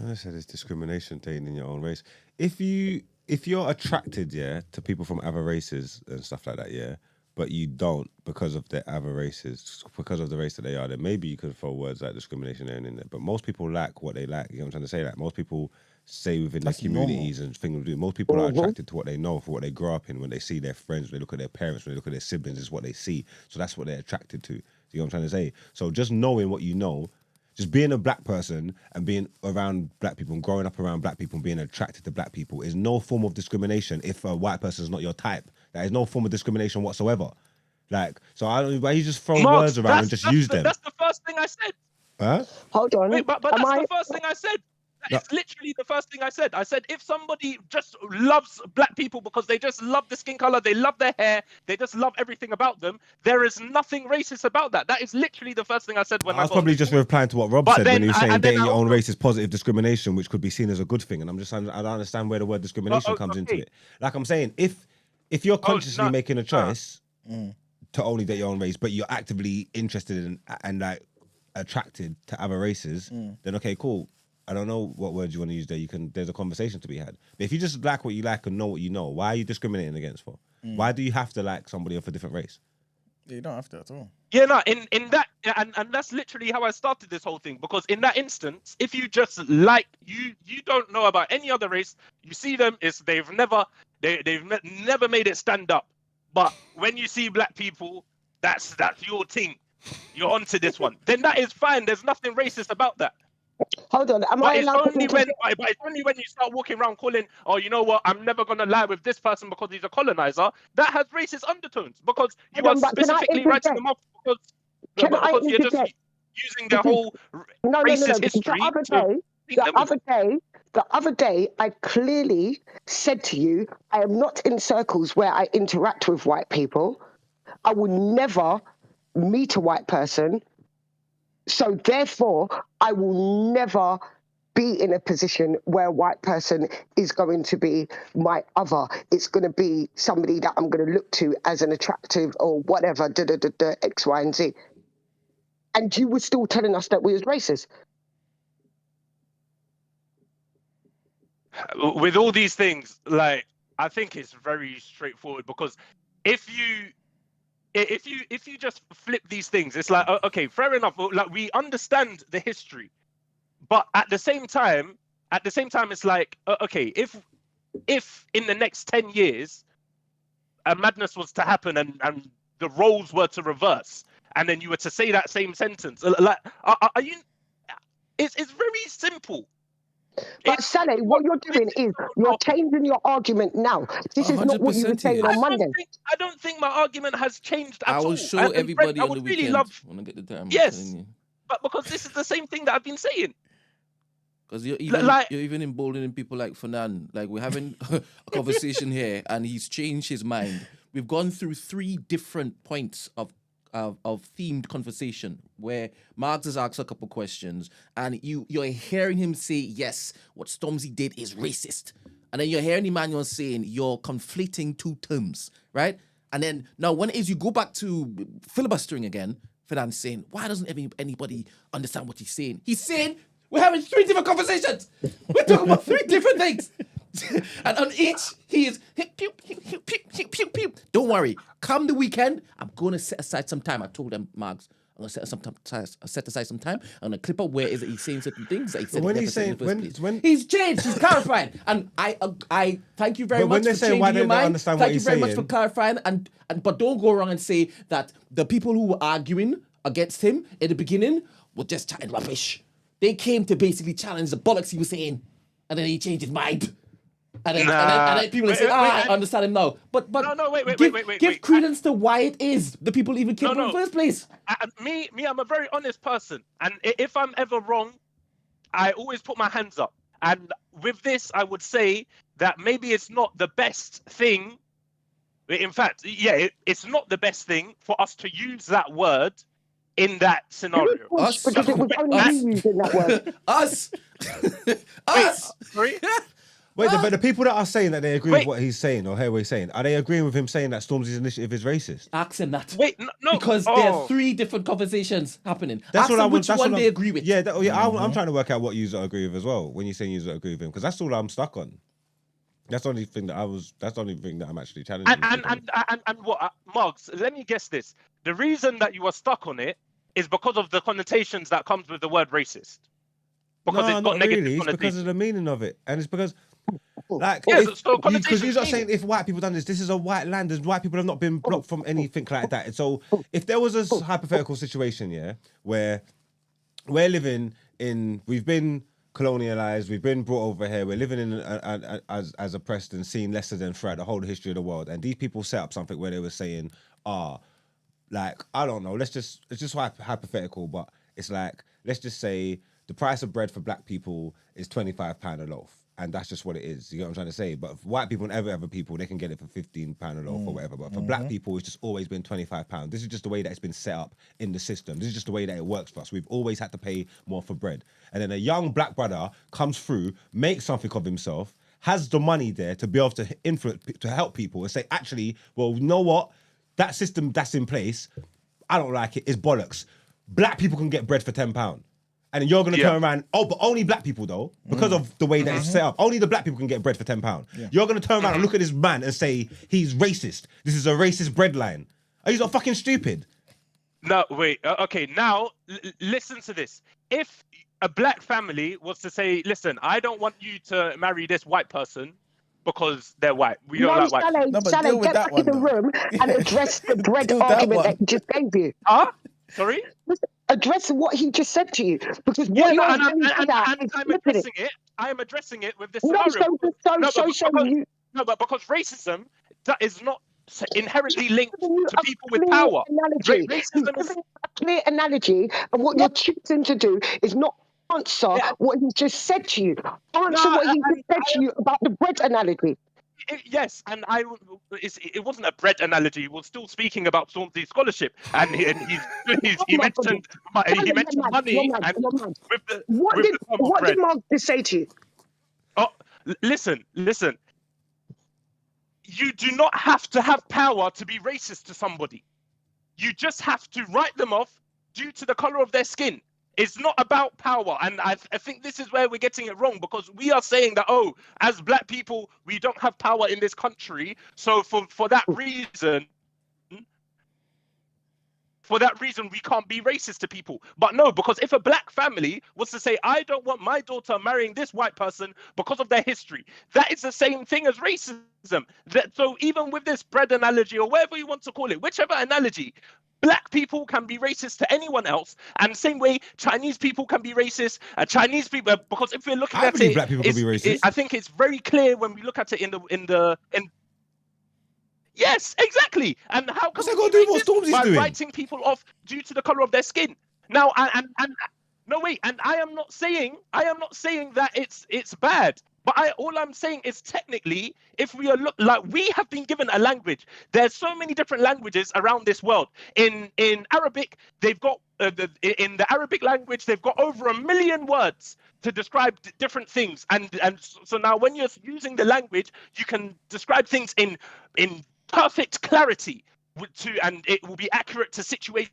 I said it's discrimination dating in your own race. If you're attracted, to people from other races and stuff like that, but you don't because of their other races, because of the race that they are, then maybe you could throw words like discrimination in there. But most people like what they like. You know what I'm trying to say? Like most people stay within their communities and things. Most people are attracted to what they know, for what they grow up in. When they see their friends, when they look at their parents, when they look at their siblings, is what they see. So that's what they're attracted to. You know what I'm trying to say? So just knowing what you know, just being a black person and being around black people and growing up around black people and being attracted to black people is no form of discrimination if a white person is not your type. That is no form of discrimination whatsoever. Like, so I don't. Why you just throw words around and just use them? That's the first thing I said. Huh? Hold on. Wait, but that's the first thing I said. That is literally the first thing I said. I said if somebody just loves black people because they just love the skin color, they love their hair, they just love everything about them, there is nothing racist about that. That is literally the first thing I said when I was probably just replying to what Rob said when he was saying dating your own race is positive discrimination, which could be seen as a good thing. And I don't understand where the word discrimination comes into it. Like I'm saying, if you're consciously making a choice to only date your own race, but you're actively interested in and like attracted to other races, then okay, cool. I don't know what words you want to use there. There's a conversation to be had. But if you just like what you like and know what you know, why are you discriminating against for? Why do you have to like somebody of a different race? You don't have to at all. Yeah, no, in that, and that's literally how I started this whole thing. Because in that instance, if you just like you don't know about any other race, you see them, they've never made it stand up. But when you see black people, that's your thing. You're onto this one. Then that is fine. There's nothing racist about that. Hold on. But it's only when you start walking around calling, oh, you know what? I'm never gonna lie with this person because he's a colonizer. That has racist undertones because you are specifically writing them off because you're just using their whole racist history. The other day, I clearly said to you, I am not in circles where I interact with white people. I will never meet a white person. So therefore, I will never be in a position where a white person is going to be my other. It's going to be somebody that I'm going to look to as an attractive or whatever, X, Y, and Z. And you were still telling us that we was racist. With all these things, like, I think it's very straightforward because if you just flip these things, it's like, okay, fair enough. Like, we understand the history, but at the same time, it's like, okay, if in the next 10 years, a madness was to happen and the roles were to reverse, and then you were to say that same sentence, like, are you? It's very simple. But Saleh, what you're doing is you're changing your argument now. This is not what you were saying on Monday. I don't think my argument has changed at all. I will show everybody on the weekend when I get the time. Yes, but because this is the same thing that I've been saying. Because you're even emboldening people like Fanan. Like, we're having a conversation here, and he's changed his mind. We've gone through 3 different points of themed conversation where Margs has asked a couple questions, and you're hearing him say, yes, what Stormzy did is racist. And then you're hearing Emmanuel saying you're conflating two terms, right? And then now when it is you go back to filibustering again, Fernand's saying, why doesn't anybody understand what he's saying? He's saying we're having 3 different conversations. We're talking about 3 different things. And on each, he is pew, pew, pew, pew, pew, pew. Don't worry. Come the weekend, I'm going to set aside some time. I told them, Margs, I'm going to set aside some time. I'm going to clip up where is it he's saying certain things that he said when he he's never said in the saying- first when- place. He's changed. He's clarifying. And I thank you very But when much they for say changing why your don't they mind. understand Thank what you he's very much saying. for clarifying. But don't go around and say that the people who were arguing against him in the beginning were just chatting rubbish. They came to basically challenge the bollocks he was saying, and then he changed his mind. And then people say, I understand him now. But No, wait, give credence to why it is the people even killed him in the first place. Me, I'm a very honest person, and if I'm ever wrong, I always put my hands up. And with this, I would say that maybe it's not the best thing. In fact, yeah, it's not the best thing for us to use that word in that scenario. Us? Because it was only you using that word. Us. Sorry? Wait, but the people that are saying that they agree with what he's saying or hear what he's saying, are they agreeing with him saying that Stormzy's initiative is racist? Ask him that. Wait, no. Because there are 3 different conversations happening. That's Ask what I them want. which That's one what they agree with. Yeah, I'm trying to work out what you agree with as well. When you're saying you agree with him, because that's all I'm stuck on. That's the only thing that That's the only thing that I'm actually challenging. And what, Margs? Let me guess this. The reason that you are stuck on it is because of the connotations that comes with the word racist. Because no, it's got not negative really. It's because connotations. of the meaning of it, and it's because. Like, Yeah, because so connotations you're not mean saying if white people done this is a white land, and white people have not been blocked from anything like that. And so, if there was a hypothetical situation, yeah, where we're living in, we've been colonialized, we've been brought over here, we're living in as oppressed and seen lesser than throughout the whole history of the world, and these people set up something where they were saying, like, I don't know, it's just hypothetical, but it's like, let's just say the price of bread for black people is £25 a loaf. And that's just what it is. You get what I'm trying to say? But for white people and other people, they can get it for £15 a loaf or whatever. But for black people, it's just always been £25. This is just the way that it's been set up in the system. This is just the way that it works for us. We've always had to pay more for bread. And then a young black brother comes through, makes something of himself, has the money there to be able to influence, to help people and say, actually, well, you know what? That system that's in place, I don't like it. It's bollocks. Black people can get bread for £10. And then you're going to turn around, but only black people though, because of the way that it's set up. Only the black people can get bread for £10. Yeah. You're going to turn around and look at this man and say, he's racist. This is a racist bread line. Are you not fucking stupid? No, wait. Okay, now listen to this. If a black family was to say, listen, I don't want you to marry this white person because they're white. We don't like white. Saleh, get back in the room and address the bread argument that he just gave you. Sorry? Address what he just said to you, because what I'm addressing it. I am addressing it with this scenario. But because racism that is not inherently linked to people with power. Racism is a clear analogy, and what you're choosing to do is not answer what he just said to you. Answer what he just said to you about the bread analogy. Yes, and it wasn't a bread analogy. He was still speaking about Stormzy's scholarship, and he mentioned money. What did Mark just say to you? Oh, listen. You do not have to have power to be racist to somebody. You just have to write them off due to the color of their skin. It's not about power, and I think this is where we're getting it wrong, because we are saying that, as black people, we don't have power in this country, so for that reason, we can't be racist to people. But no, because if a black family was to say, I don't want my daughter marrying this white person because of their history, that is the same thing as racism. So even with this bread analogy, or whatever you want to call it, whichever analogy, black people can be racist to anyone else, and same way Chinese people can be racist. Chinese people, because if we're looking at it, black people can be racist. I think it's very clear when we look at it in. Yes, exactly. And how can we do what Stormzy's doing? Writing people off due to the color of their skin. Now, and no wait, and I am not saying that it's bad. But all I'm saying is technically, if we are we have been given a language. There's so many different languages around this world. In Arabic, they've got in the Arabic language, they've got over 1 million words to describe different things. And so now when you're using the language, you can describe things in perfect clarity and it will be accurate to situation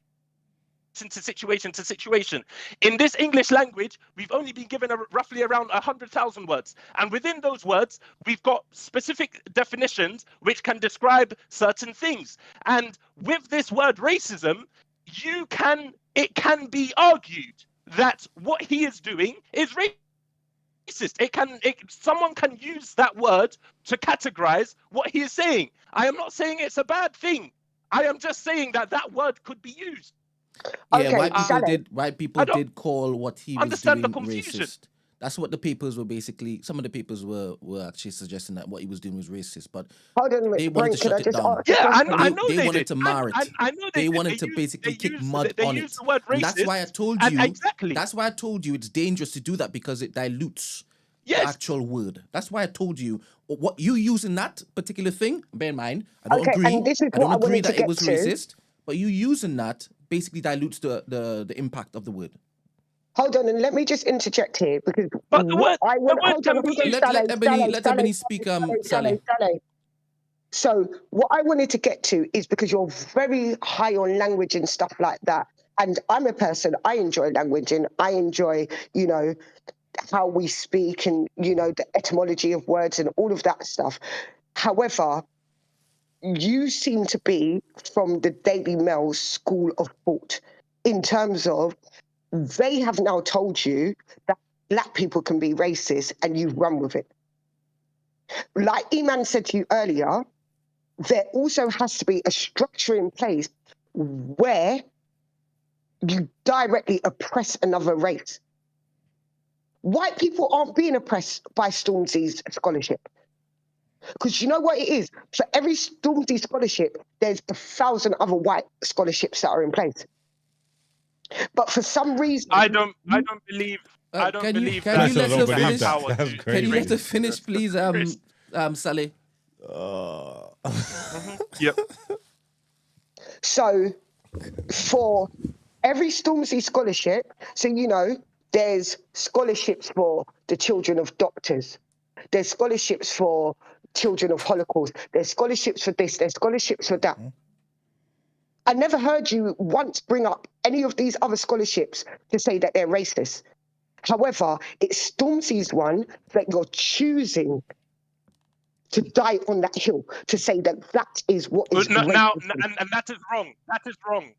to situation. In this English language, we've only been given roughly around 100,000 words. And within those words, we've got specific definitions which can describe certain things. And with this word racism, it can be argued that what he is doing is racist. Someone can use that word to categorize what he is saying. I am not saying it's a bad thing. I am just saying that that word could be used. Yeah, Okay, white people did call what he was understand doing the confusion. racist. That's what the papers were basically. Some of the papers were actually suggesting that what he was doing was racist, but hold on, they wanted Brent, to can shut I it just down. ask a Yeah, question? I know They they wanted did. to mar it. I know They did. wanted to basically kick mud they on used it. the word racist. And that's why I told you. Exactly. That's why I told you it's dangerous to do that because it dilutes the Yes. actual word. That's why I told you what you using that particular thing. Bear in mind, I don't Okay, agree. and this is I don't what I agree wanted to that it get was to. racist. But you using that basically dilutes the impact of the word. Hold on, and let me just interject here because But the word hold can on, be used. Let Ebony speak. Saleh. So what I wanted to get to is because you're very high on language and stuff like that. And I'm a person, I enjoy language and I enjoy, how we speak and, the etymology of words and all of that stuff. However, you seem to be from the Daily Mail school of thought in terms of they have now told you that black people can be racist and you've run with it. Like Iman said to you earlier, there also has to be a structure in place where you directly oppress another race. White people aren't being oppressed by Stormzy's scholarship. Because you know what it is? For every Stormzy scholarship, there's 1,000 other white scholarships that are in place. But for some reason, I don't believe. I don't Can you believe can that. you let her believe finish? that. That's Can crazy. you let her finish, please, Saleh? Yep. So for every Stormzy scholarship, so there's scholarships for the children of doctors. There's scholarships for children of Holocaust. There's scholarships for this. There's scholarships for that. I never heard you once bring up any of these other scholarships to say that they're racist. However, it's Stormzy's one that you're choosing to die on that hill to say that is what is Now, racism. and that is wrong. That is wrong.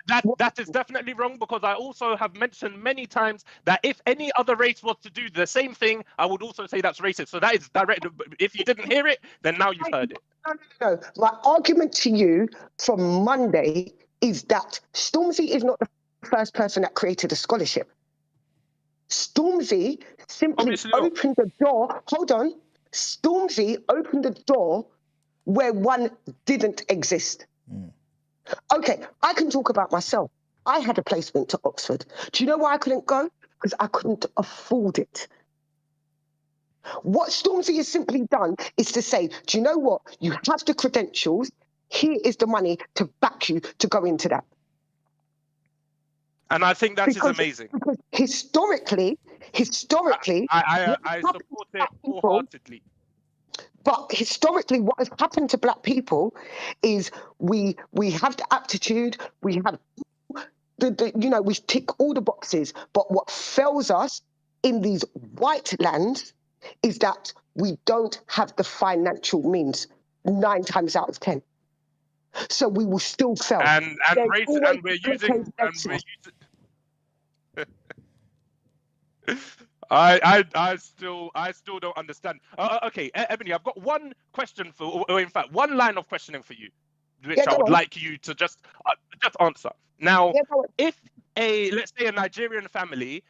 That is definitely wrong because I also have mentioned many times that if any other race was to do the same thing, I would also say that's racist. So that is direct. If you didn't hear it, then now you've heard it. No. My argument to you from Monday is that Stormzy is not the first person that created a scholarship. Stormzy simply Obviously not. opened the door. Hold on. Stormzy opened the door where one didn't exist. Okay, I can talk about myself. I had a placement to Oxford. Do you know why I couldn't go? Because I couldn't afford it. What Stormzy has simply done is to say, do you know what? You have the credentials. Here is the money to back you to go into that. And I think that is amazing. Because historically, I support it wholeheartedly. But historically, what has happened to black people is we have the aptitude, we have we tick all the boxes. But what fails us in these white lands is that we don't have the financial means 9 times out of 10. So we will still fail. And we're using. I still don't understand. Okay, Ebony, I've got one question or in fact, one line of questioning for you, which I would like you to just answer. Now, if let's say a Nigerian family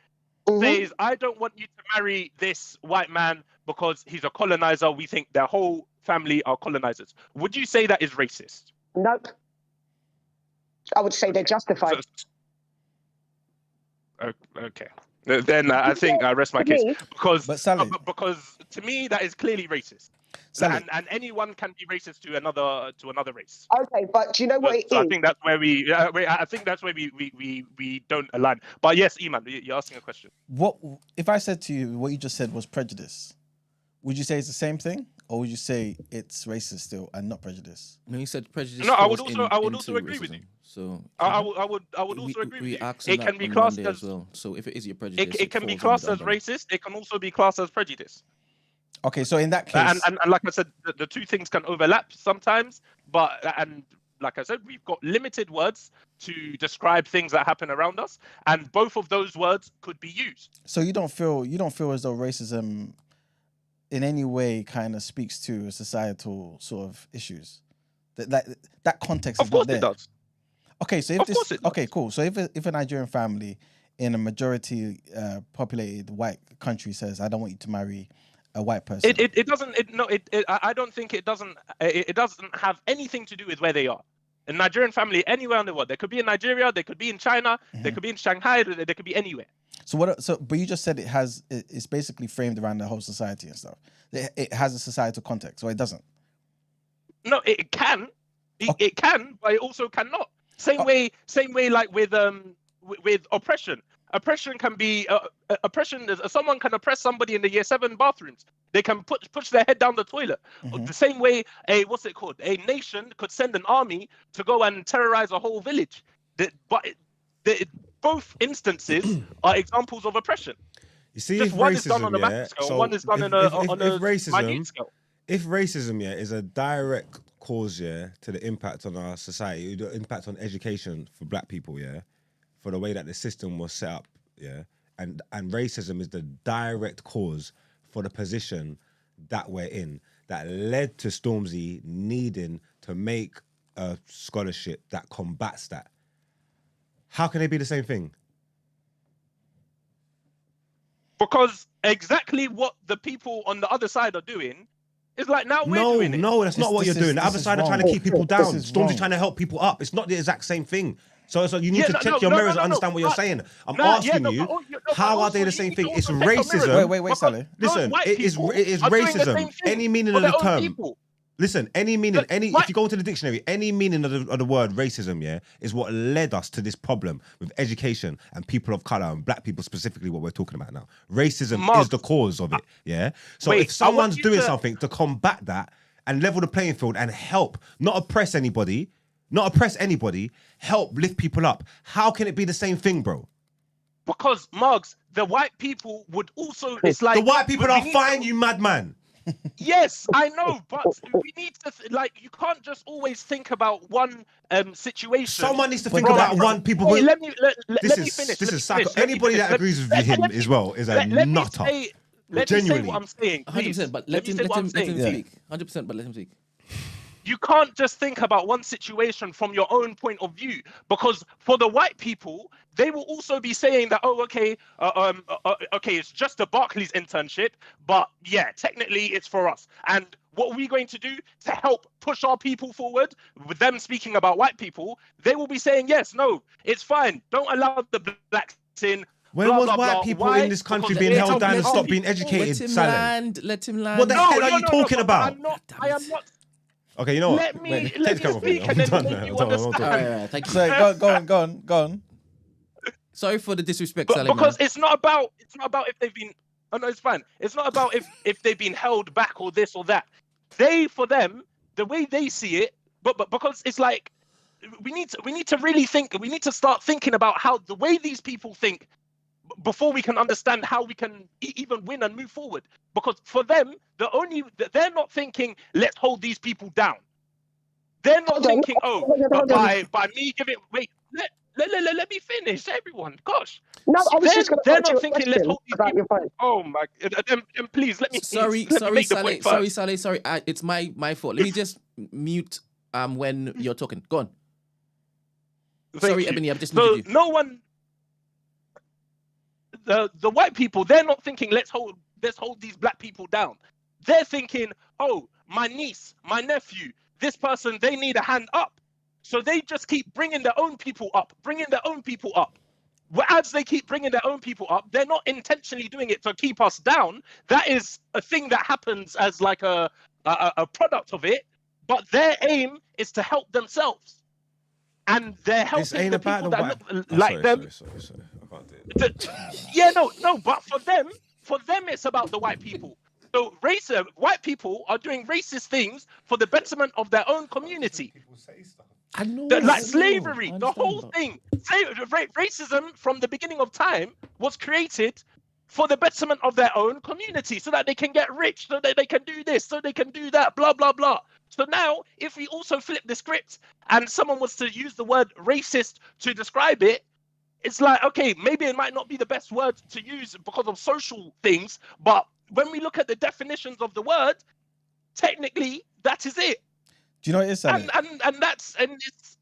says, I don't want you to marry this white man because he's a colonizer, we think their whole family are colonizers, would you say that is racist? Nope. I would say they're justified. Okay. then I think I rest my case me- because But Saleh- because to me that is clearly racist. Saleh, And anyone can be racist to another race. Okay, but do you know what it So I is? think that's where I think that's where we don't align. But yes, Iman, you're asking a question. what if I said to you what you just said was prejudice? Would you say it's the same thing, or would you say it's racist still and not prejudice? No, you said prejudice. No, I would falls also into agree with racism. you. So I would also agree we with you. asked on It that can be on classed Monday as well. So if it is your prejudice, it can be falls classed under as the umbrella. racist. It can also be classed as prejudice. Okay, so in that case, And like I said, the two things can overlap sometimes. But and like I said, we've got limited words to describe things that happen around us, and both of those words could be used. so you don't feel as though racism in any way kind of speaks to societal sort of issues. That context Of is course not it there. does. Okay, so if Of course it does. okay, cool. So if a Nigerian family in a majority populated white country says, "I don't want you to marry a white person," It doesn't. I don't think it doesn't. It doesn't have anything to do with where they are. A Nigerian family anywhere in the world. They could be in Nigeria. They could be in China. They could be in Shanghai. They could be anywhere. so what? So, but you just said it's basically framed around the whole society and stuff. It has a societal context, or it doesn't. No, it can. It can, but it also cannot. Same way like with oppression. Oppression can be oppression. Someone can oppress somebody in the year 7 bathrooms. They can push their head down the toilet. The same way what's it called? A nation could send an army to go and terrorize a whole village. Both instances are examples of oppression. You see, Just if one racism, is done on a yeah, macro scale, so one is done if on a racism, minute scale. if racism, yeah, is a direct cause, yeah, to the impact on our society, the impact on education for black people, yeah, for the way that the system was set up, yeah, and racism is the direct cause for the position that we're in, that led to Stormzy needing to make a scholarship that combats that. How can they be the same thing? Because exactly what the people on the other side are doing is like now we're doing it. No, that's not what you're doing. The other side are trying to keep people down. This is Stormzy's wrong. trying to help people up. It's not the exact same thing. So you need Yeah, to no, check no, your no, mirrors no, and no, understand what no. you're saying. I'm No, yeah, asking no, you, but how are they the also same you thing? need to It's also check your mirrors. racism. Wait, Saleh. Listen, white it is people racism. are doing the same thing Any meaning for of the their own term. people. Listen, any meaning, Look, if white- you go into the dictionary, any meaning of the word racism, yeah, is what led us to this problem with education and people of color and black people specifically. What we're talking about now, racism Margs. is the cause of it. Yeah. So Wait, if someone's I want you doing to- something to combat that and level the playing field and help, not oppress anybody, help lift people up. How can it be the same thing, bro? Because Margs, the white people would also. It's like The white people we are need fine, to- you madman. Yes, I know, but we need to you can't just always think about one situation. Someone needs to think from- about one people. Wait, who- let me This let me is finish. this let me is psycho. finish, let me Anybody finish. that agrees with Let- him let me- as well is a let me nutter. say- Let me say Genuinely. what I'm saying, please. 100%, but Let let me him say what I'm let saying, him please. speak. 100%, but let him speak. You can't just think about one situation from your own point of view, because for the white people, they will also be saying that, oh, okay, okay, it's just a Barclays internship, but yeah, technically it's for us. And what are we going to do to help push our people forward? With them speaking about white people, they will be saying, yes, no, it's fine. Don't allow the blacks in. When blah, was blah, white blah. people Why? in this country Because being they held help down and our stop being people. educated, Let him Saleh? land. Let him land. What the hell are you talking but about? I am not. Okay, you know what? Let me Wait, let take me the camera from me. speak I'm and then done maybe now. you I'm done. understand. All right, thank you. So go on. Sorry for the disrespect, But Saleh, because man. it's not about if they've been. Oh no, it's fine. It's not about if they've been held back or this or that. For them, the way they see it, but because it's like we need to really think. We need to start thinking about how the way these people think before we can understand how we can even win and move forward. Because for them, they're not thinking, let's hold these people down. They're not Hold on, thinking, oh, hold on, but hold on. by me giving let me finish, everyone. Gosh. No, I was just going to They're ask you not a thinking, let's question hold these about people. your point. Oh my! Then please let me. Sorry, let me make the point first. Saleh. It's my fault. Let me just mute when you're talking. Go on. Thank Sorry, you. Ebony, I've just So muted you. no one, the white people, they're not thinking let's hold these black people down. They're thinking, oh, my niece, my nephew, this person, they need a hand up. So they just keep bringing their own people up, as they keep bringing their own people up, they're not intentionally doing it to keep us down. That is a thing that happens as like a product of it. But their aim is to help themselves, and they're This helping ain't the about people the that white. look Oh, like sorry, them. sorry. I can't do it. Yeah, no. But for them, it's about the white people. So white people are doing racist things for the betterment of their own community. I know. Like I slavery, the understand, whole but- thing. Racism from the beginning of time was created for the betterment of their own community, so that they can get rich, so that they can do this, so they can do that, blah, blah, blah. So now, if we also flip the script and someone was to use the word racist to describe it, it's like, okay, maybe it might not be the best word to use because of social things, but when we look at the definitions of the word, technically, that is it. Do you know what it is, Saleh? And it's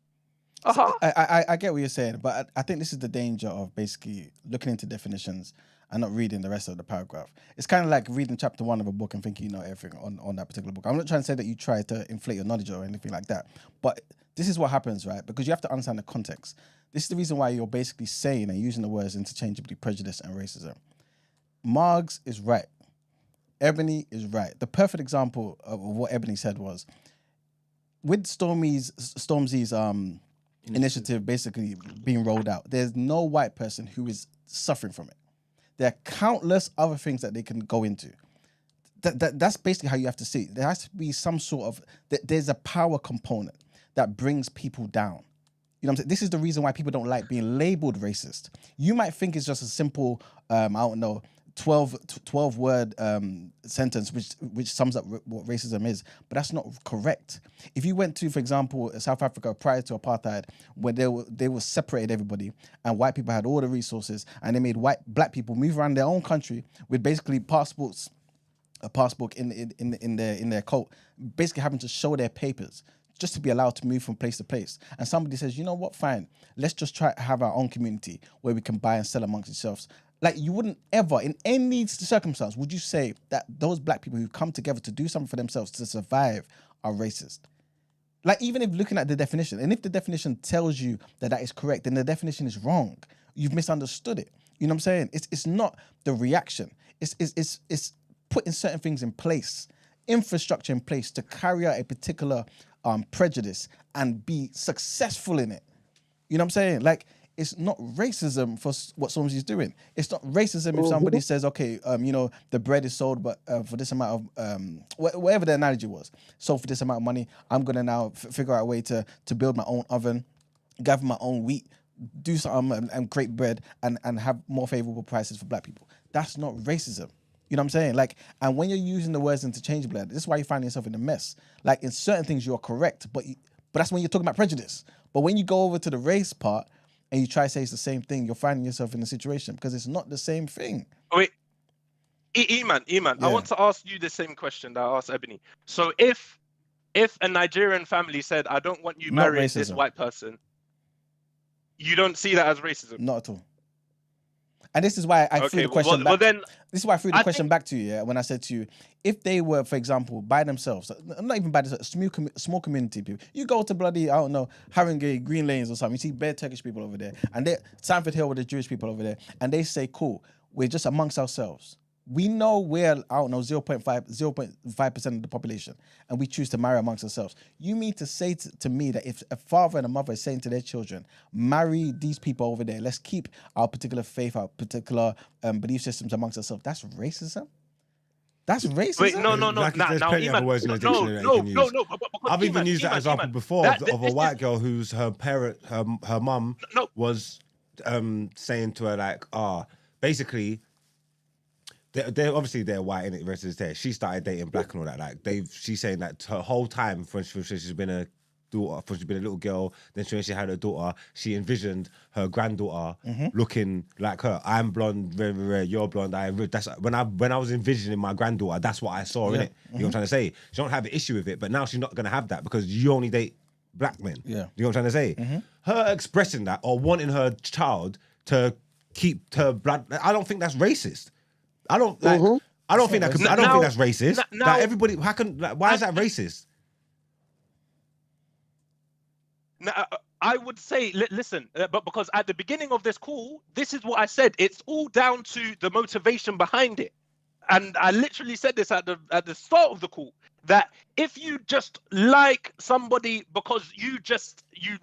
I get what you're saying, but I think this is the danger of basically looking into definitions and not reading the rest of the paragraph. It's kind of like reading chapter 1 of a book and thinking you know everything on that particular book. I'm not trying to say that you try to inflate your knowledge or anything like that, but this is what happens, right? Because you have to understand the context. This is the reason why you're basically saying and using the words interchangeably prejudice and racism. Margs is right. Ebony is right. The perfect example of what Ebony said was with Stormzy's initiative basically being rolled out. There's no white person who is suffering from it. There are countless other things that they can go into. That's basically how you have to see it. There has to be some sort of there's a power component that brings people down. You know what I'm saying? This is the reason why people don't like being labeled racist. You might think it's just a simple, I don't know, 12 word sentence which sums up what racism is, but that's not correct. If you went to, for example, South Africa prior to apartheid, where they were separated everybody and white people had all the resources and they made black people move around their own country with basically passports, a passport in their coat, basically having to show their papers just to be allowed to move from place to place. And somebody says, you know what, fine, let's just try to have our own community where we can buy and sell amongst ourselves. Like, you wouldn't ever, in any circumstance, would you say that those black people who come together to do something for themselves to survive are racist? Like, even if looking at the definition, and if the definition tells you that is correct, then the definition is wrong. You've misunderstood it. You know what I'm saying? It's not the reaction. It's putting certain things in place, infrastructure in place to carry out a particular prejudice and be successful in it. You know what I'm saying? Like, it's not racism for what Stormzy's doing. It's not racism if somebody says, okay, you know, the bread is sold, but for this amount of, whatever the analogy was, sold for this amount of money, I'm going to now figure out a way to build my own oven, gather my own wheat, do something and create bread and have more favorable prices for black people. That's not racism. You know what I'm saying? Like, and when you're using the words interchangeably, this is why you find yourself in a mess. Like, in certain things you're correct, but that's when you're talking about prejudice. But when you go over to the race part and you try to say it's the same thing, you're finding yourself in a situation because it's not the same thing. Wait, Eman, Yeah. I want to ask you the same question that I asked Ebony. So if a Nigerian family said, I don't want you Not marrying this racism. white person, you don't see that as racism? Not at all. And this is why I threw the question back. Well, then, this is why I threw the I question think- back to you, yeah, when I said to you, if they were, for example, by themselves, not even by themselves, small community people, you go to bloody, I don't know, Haringey, Green Lanes or something, you see bare Turkish people over there, and Sanford Hill with the Jewish people over there, and they say, cool, we're just amongst ourselves. We know we're, I don't know, 0.5% of the population, and we choose to marry amongst ourselves. You mean to say to me that if a father and a mother is saying to their children, marry these people over there, let's keep our particular faith, our particular belief systems amongst ourselves, that's racism? That's racism? Wait, no. Like, Now, there's plenty of other words in the dictionary that you can use. No. Because I've even Eman, used that Eman, example Eman, before that- of a this white is- girl whose her parent, her mum No. was saying to her like, basically, they're obviously they're white in it versus there. She started dating black and all that. Like she's saying that her whole time from she's been a daughter, from she's been a little girl, then when she had a daughter, she envisioned her granddaughter looking like her. I'm blonde, very, very rare. You're blonde. That's when I was envisioning my granddaughter. That's what I saw in it. You know what I'm trying to say? She don't have an issue with it, but now she's not gonna have that because you only date black men. Yeah. You know what I'm trying to say? Her expressing that or wanting her child to keep her blood, I don't think that's racist. I don't think that. I don't think that's racist. Now- Like everybody, how can? Like, why is that racist? Now, I would say, listen, but because at the beginning of this call, this is what I said. It's all down to the motivation behind it. And I literally said this at the start of the call, that if you just like somebody because you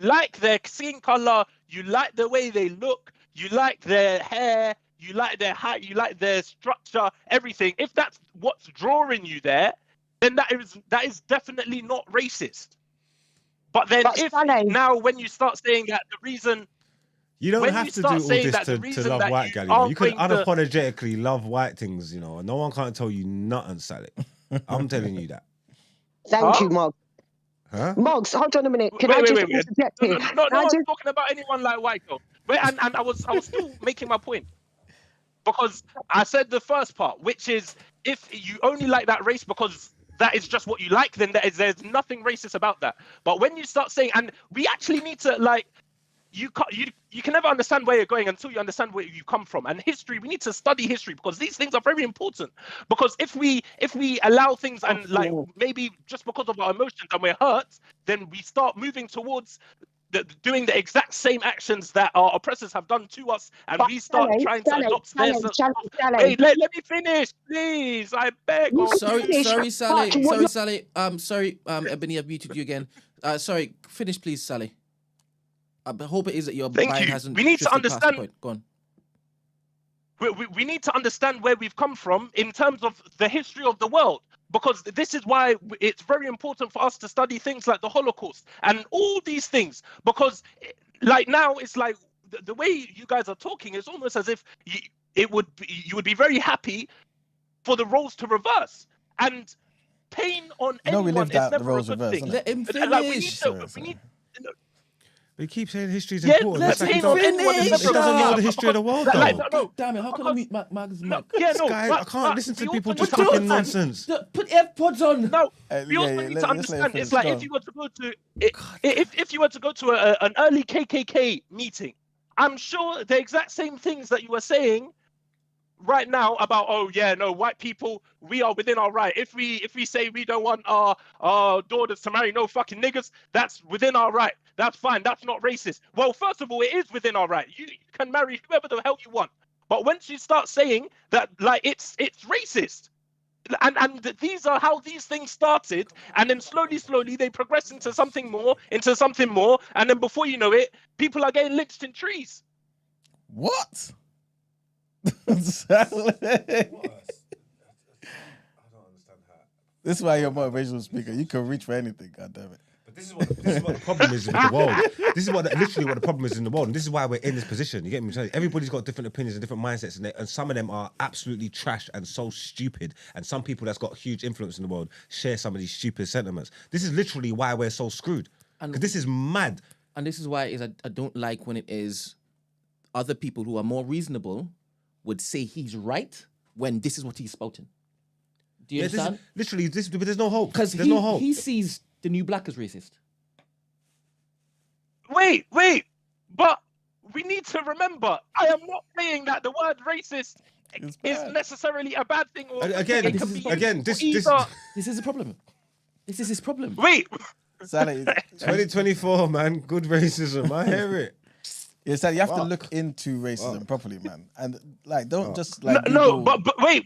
like their skin color, you like the way they look, you like their hair, you like their height, you like their structure, everything, if that's what's drawing you there, then that is definitely not racist. But then But Saleh, now when you start saying that the reason You don't when have you to start do all saying this that the to reason love that white you gal. You know, are you can going to unapologetically love white things. You know, and no one can't tell you nothing, Saleh. I'm telling you that. thank Huh? you, Marg. Huh? Margs, hold on a minute. Can wait, I wait, just wait, wait. interject No, here? no, no, Can no I one's just talking about anyone like white girl. Wait, and I was still making my point, because I said the first part, which is if you only like that race because that is just what you like, then there's nothing racist about that. But when you start saying, and we actually need to like, you can never understand where you're going until you understand where you come from. And history, we need to study history, because these things are very important. Because if we allow things and like maybe just because of our emotions and we're hurt, then we start moving towards doing the exact same actions that our oppressors have done to us, and we start trying to adopt their stuff. Wait, let me finish, please. I beg You of can Sorry, you. finish, sorry, but Saleh. what Sorry, you're Saleh. Sorry, Ebony, I've muted you again. Sorry, finish, please, Saleh. I hope it is that your Thank mind you. hasn't We need to drifted past the understand. point. Go on. We need to understand where we've come from in terms of the history of the world, because this is why it's very important for us to study things like the Holocaust and all these things, because like now it's like the way you guys are talking is almost as if you would be very happy for the roles to reverse, and pain on You know, we anyone lived is out the never a roles good reversed, thing. innit? Let him Like we need finish. to we need We keep saying history is yeah, important. the It's like pain you on don't, anyone is finish. never it a doesn't good know thing. the history of the world, Like, though. no, God damn it! How can I because mute Margs' no, mic? yeah, This no, guy, I can't listen to we people also just need to talking understand. nonsense. Put AirPods on. No, we Yeah, also yeah, need to let's let him understand. It's finish. like Go if on. you were to go to if you were to go to an early KKK meeting, I'm sure the exact same things that you were saying right now about, oh yeah, no, white people, we are within our right. If we say we don't want our daughters to marry no fucking niggas, that's within our right. That's fine. That's not racist. Well, first of all, it is within our right. You can marry whoever the hell you want. But once you start saying that, like, it's racist, and these are how these things started, and then slowly they progress into something more, and then before you know it, people are getting lynched in trees. What? Saleh. This is why you're a motivational speaker. You can reach for anything, goddammit. But this is what the problem is with the world. This is literally what the problem is in the world, and this is why we're in this position. You get me? Everybody's got different opinions and different mindsets, and some of them are absolutely trash and so stupid. And some people that's got huge influence in the world share some of these stupid sentiments. This is literally why we're so screwed. Because this is mad. And this is why I don't like when it is other people who are more reasonable would say he's right when this is what he's spouting. Do you understand? Literally, but there's no hope. Because There's no hope. he sees the new black as racist. Wait, but we need to remember, I am not saying that the word racist is necessarily a bad thing. Or Again, it can be this This is a problem. This is his problem. Wait, Saleh, 2024, man. Good racism. I hear it. yeah, Saleh, you have to look into racism properly, man, and like don't just no, like no, Google-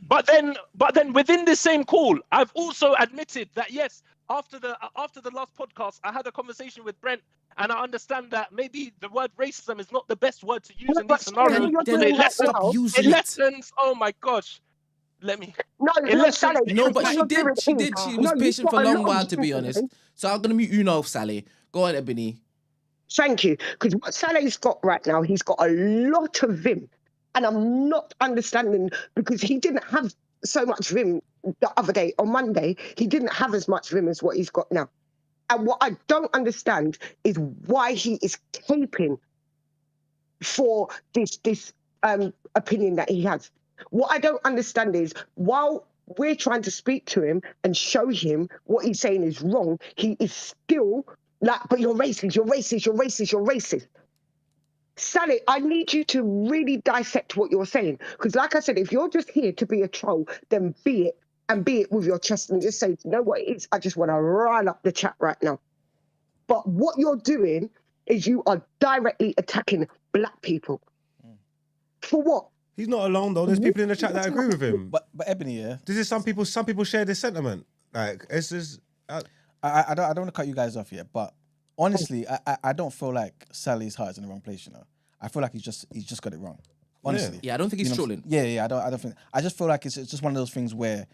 but then within the same call, I've also admitted that yes, after the last podcast, I had a conversation with Brent, and I understand that maybe the word racism is not the best word to use No, in but these scenarios. you're Then doing that stop now. using It it. lessens. Oh my gosh, let me. No, It lessens Saleh, the No, but what she you're did. doing She is- did. She No, was you've patient for got a a long lot of while, to be honest. gentlemen. So I'm gonna mute you now, Saleh. Go on, Ebony. Thank you. Because what Saleh's got right now, he's got a lot of vim. And I'm not understanding, because he didn't have so much vim the other day, on Monday. He didn't have as much vim as what he's got now. And what I don't understand is why he is caping for this opinion that he has. What I don't understand is, while we're trying to speak to him and show him what he's saying is wrong, he is still like, but you're racist, you're racist, you're racist, you're racist. Saleh, I need you to really dissect what you're saying. Because like I said, if you're just here to be a troll, then be it. And be it with your chest and just say, you know what it is? I just want to rile up the chat right now. But what you're doing is you are directly attacking black people. For what? He's not alone though. There's people in the chat that agree with him. But Ebony, yeah, This is some people share this sentiment. Like it's just I don't want to cut you guys off yet, but honestly, I don't feel like Sally's heart is in the wrong place. You know, I feel like he's just got it wrong. Honestly, Yeah, I don't think he's You know what I'm trolling. saying? Yeah, I don't think. I just feel like it's just one of those things where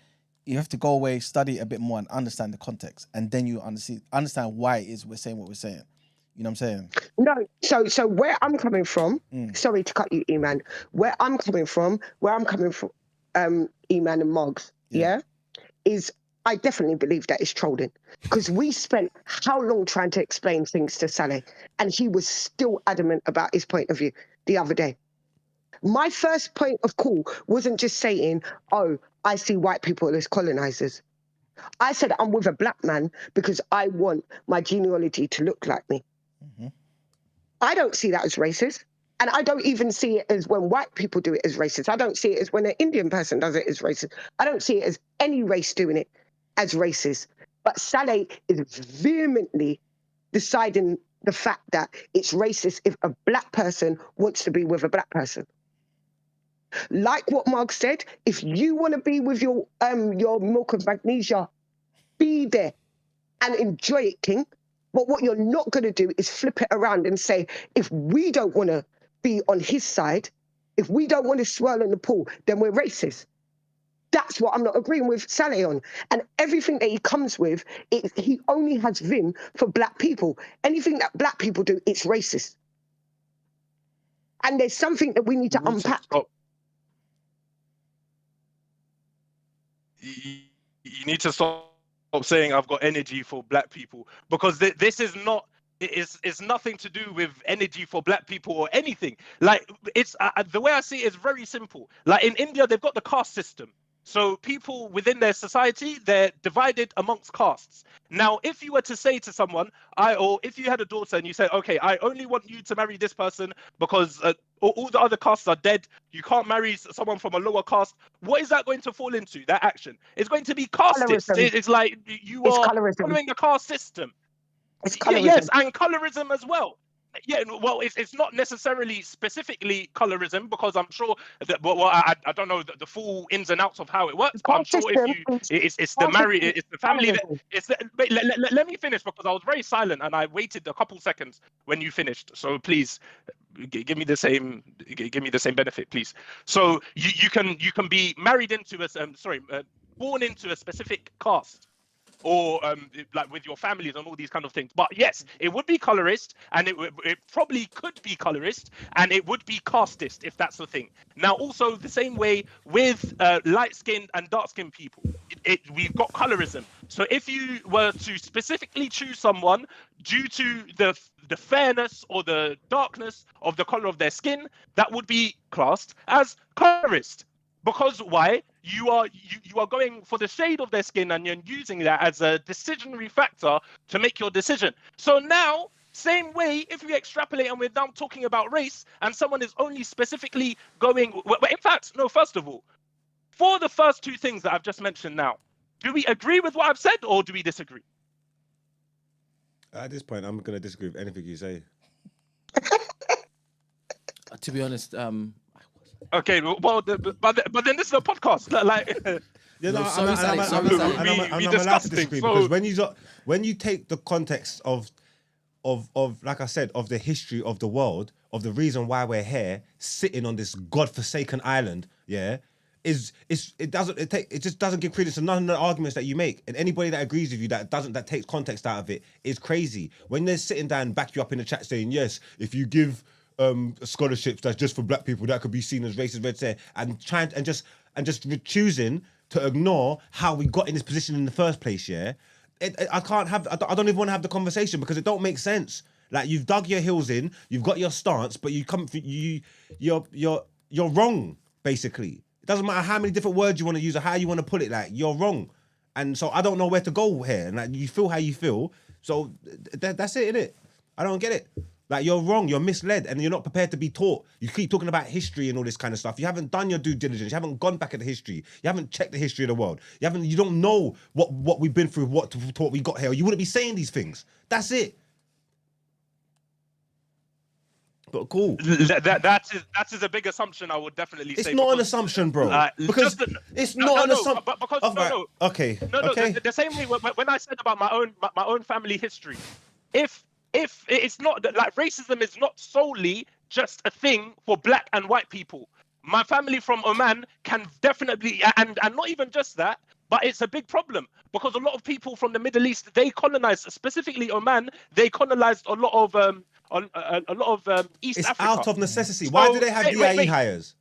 you have to go away, study a bit more, and understand the context, and then you understand why it is we're saying what we're saying. You know what I'm saying? No, so where I'm coming from, sorry to cut you, E-Man. Where I'm coming from, E-Man and Margs, yeah, is I definitely believe that it's trolling. Because we spent how long trying to explain things to Saleh, and he was still adamant about his point of view the other day. My first point of call wasn't just saying, oh, I see white people as colonizers. I said I'm with a black man because I want my genealogy to look like me. I don't see that as racist. And I don't even see it as when white people do it as racist. I don't see it as when an Indian person does it as racist. I don't see it as any race doing it as racist. But Saleh is vehemently deciding the fact that it's racist if a black person wants to be with a black person. Like what Mark said, if you want to be with your milk of magnesia, be there and enjoy it, King. But what you're not going to do is flip it around and say, if we don't want to be on his side, if we don't want to swirl in the pool, then we're racist. That's what I'm not agreeing with Saleh on. And everything that he comes with, he only has vim for black people. Anything that black people do, it's racist. And there's something that we need to unpack. You need to stop saying I've got energy for black people, because this is not, it's nothing to do with energy for black people or anything. Like, it's the way I see it is very simple. Like in India, they've got the caste system. So people within their society, they're divided amongst castes. Now, if you were to say to someone, or if you had a daughter and you said, okay, I only want you to marry this person because all the other castes are dead, you can't marry someone from a lower caste, what is that going to fall into, that action? It's going to be casteist. It's like you are following the caste system. It's colorism. Yes, and colorism as well. Yeah, well, it's not necessarily specifically colorism, because I'm sure that, I don't know the full ins and outs of how it works, but I'm sure it's the marriage, it's the family that, let me finish, because I was very silent and I waited a couple seconds when you finished. So please give me the same benefit, please. So you can be married into born into a specific caste, or like with your families and all these kind of things. But yes, it would be colorist, and it probably could be colorist, and it would be casteist, if that's the thing. Now, also the same way with light-skinned and dark-skinned people, we've got colorism. So if you were to specifically choose someone due to the fairness or the darkness of the color of their skin, that would be classed as colorist. Because why? You are going for the shade of their skin, and you're using that as a decisionary factor to make your decision. So now, same way, if we extrapolate and we're now talking about race, and someone is only specifically going, in fact, no, first of all, for the first two things that I've just mentioned now, do we agree with what I've said, or do we disagree? At this point, I'm going to disagree with anything you say. To be honest, okay, well, but then this is a podcast. I'm allowed to disagree, because when you take the context of like I said, of the history of the world, of the reason why we're here, sitting on this godforsaken island, yeah, it just doesn't give credence to none of the arguments that you make. And anybody that agrees with you that takes context out of it is crazy. When they're sitting down and back you up in the chat saying, yes, if you give scholarships that's just for black people, that could be seen as racist, red say, and just choosing to ignore how we got in this position in the first place. Yeah, I don't even want to have the conversation, because it don't make sense. Like, you've dug your heels in, you've got your stance, but you're wrong. Basically, it doesn't matter how many different words you want to use or how you want to put it. Like, you're wrong, and so I don't know where to go here. And like, you feel how you feel, so that's it, innit? I don't get it. Like, you're wrong, you're misled, and you're not prepared to be taught. You keep talking about history and all this kind of stuff. You haven't done your due diligence. You haven't gone back at the history. You haven't checked the history of the world. You don't know what we've been through, what we got here. You wouldn't be saying these things. That's it. but cool. That is a big assumption. I would definitely It's say. not an assumption, bro. Because it's not an assumption. But because Okay. No, okay. the same way when I said about my own family history, if it's not like racism is not solely just a thing for black and white people. My family from Oman can definitely, and not even just that, but it's a big problem because a lot of people from the Middle East, they colonized, specifically Oman, they colonized a lot of East It's Africa. out of necessity. Why do they have DIE hires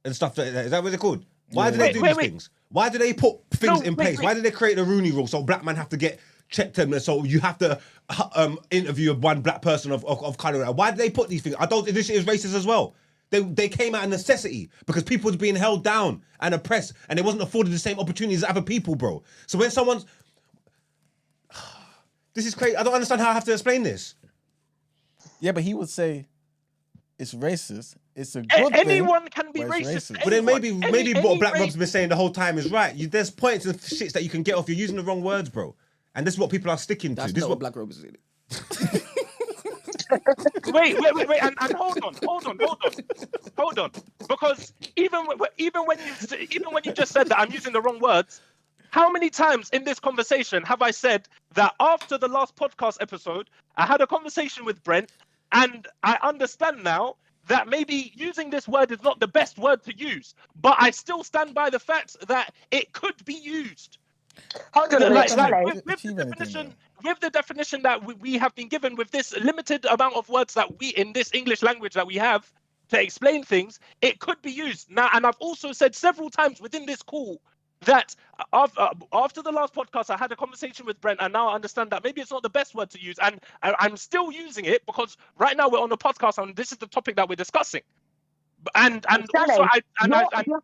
and stuff like that? Is that what they're called? Why do they do these things? Why do they put things in place? Why do they create a Rooney Rule so black men have to get checked in, so you have to interview one black person of color? Why do they put these things? I don't. This is racist as well. They came out of necessity because people was being held down and oppressed, and they wasn't afforded the same opportunities as other people, bro. So when someone's, this is crazy. I don't understand how I have to explain this. Yeah, but he would say it's racist. It's a good Anyone thing, can be but it's racist. But then maybe what Black race- Rob's been saying the whole time is right. There's points and shits that you can get off. You're using the wrong words, bro. And this is what people are sticking to. That's This not is what what Black Robe is saying. Wait, and hold on. Because even when you just said that I'm using the wrong words, how many times in this conversation have I said that after the last podcast episode, I had a conversation with Brent, and I understand now that maybe using this word is not the best word to use, but I still stand by the fact that it could be used. Hold on a minute, Saleh. With the definition that we have been given, with this limited amount of words that we in this English language that we have to explain things, it could be used now. And I've also said several times within this call that after the last podcast, I had a conversation with Brent, and now I understand that maybe it's not the best word to use, and I'm still using it because right now we're on the podcast and this is the topic that we're discussing. And also,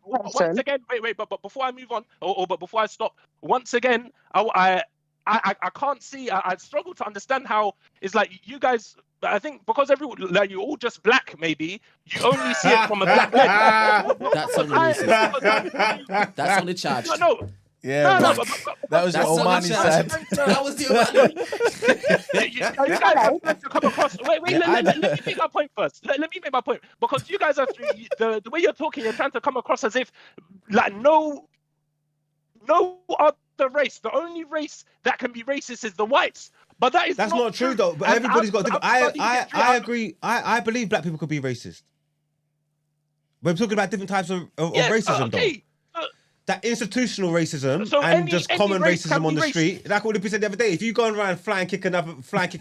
once again, wait, but before I move on, but before I stop, once again, I can't see. I struggle to understand how it's like you guys. I think because everyone, like you're all just black, maybe you only see it from a black lens. That's on the racist. That's on the charge. No. Yeah, No, that was the That's on the Omani charge. side. That was the Omani. You guys have to come across. Wait. Let me make my point first. Let me make my point because you guys are the way you're talking. You're trying to come across as if like no other race. The only race that can be racist is the whites. But that's not true though. But everybody's got different. I agree. I believe black people could be racist. We're talking about different types of racism though. That institutional racism and just common racism on the street. Like what we said the other day. If you go around fly and kick a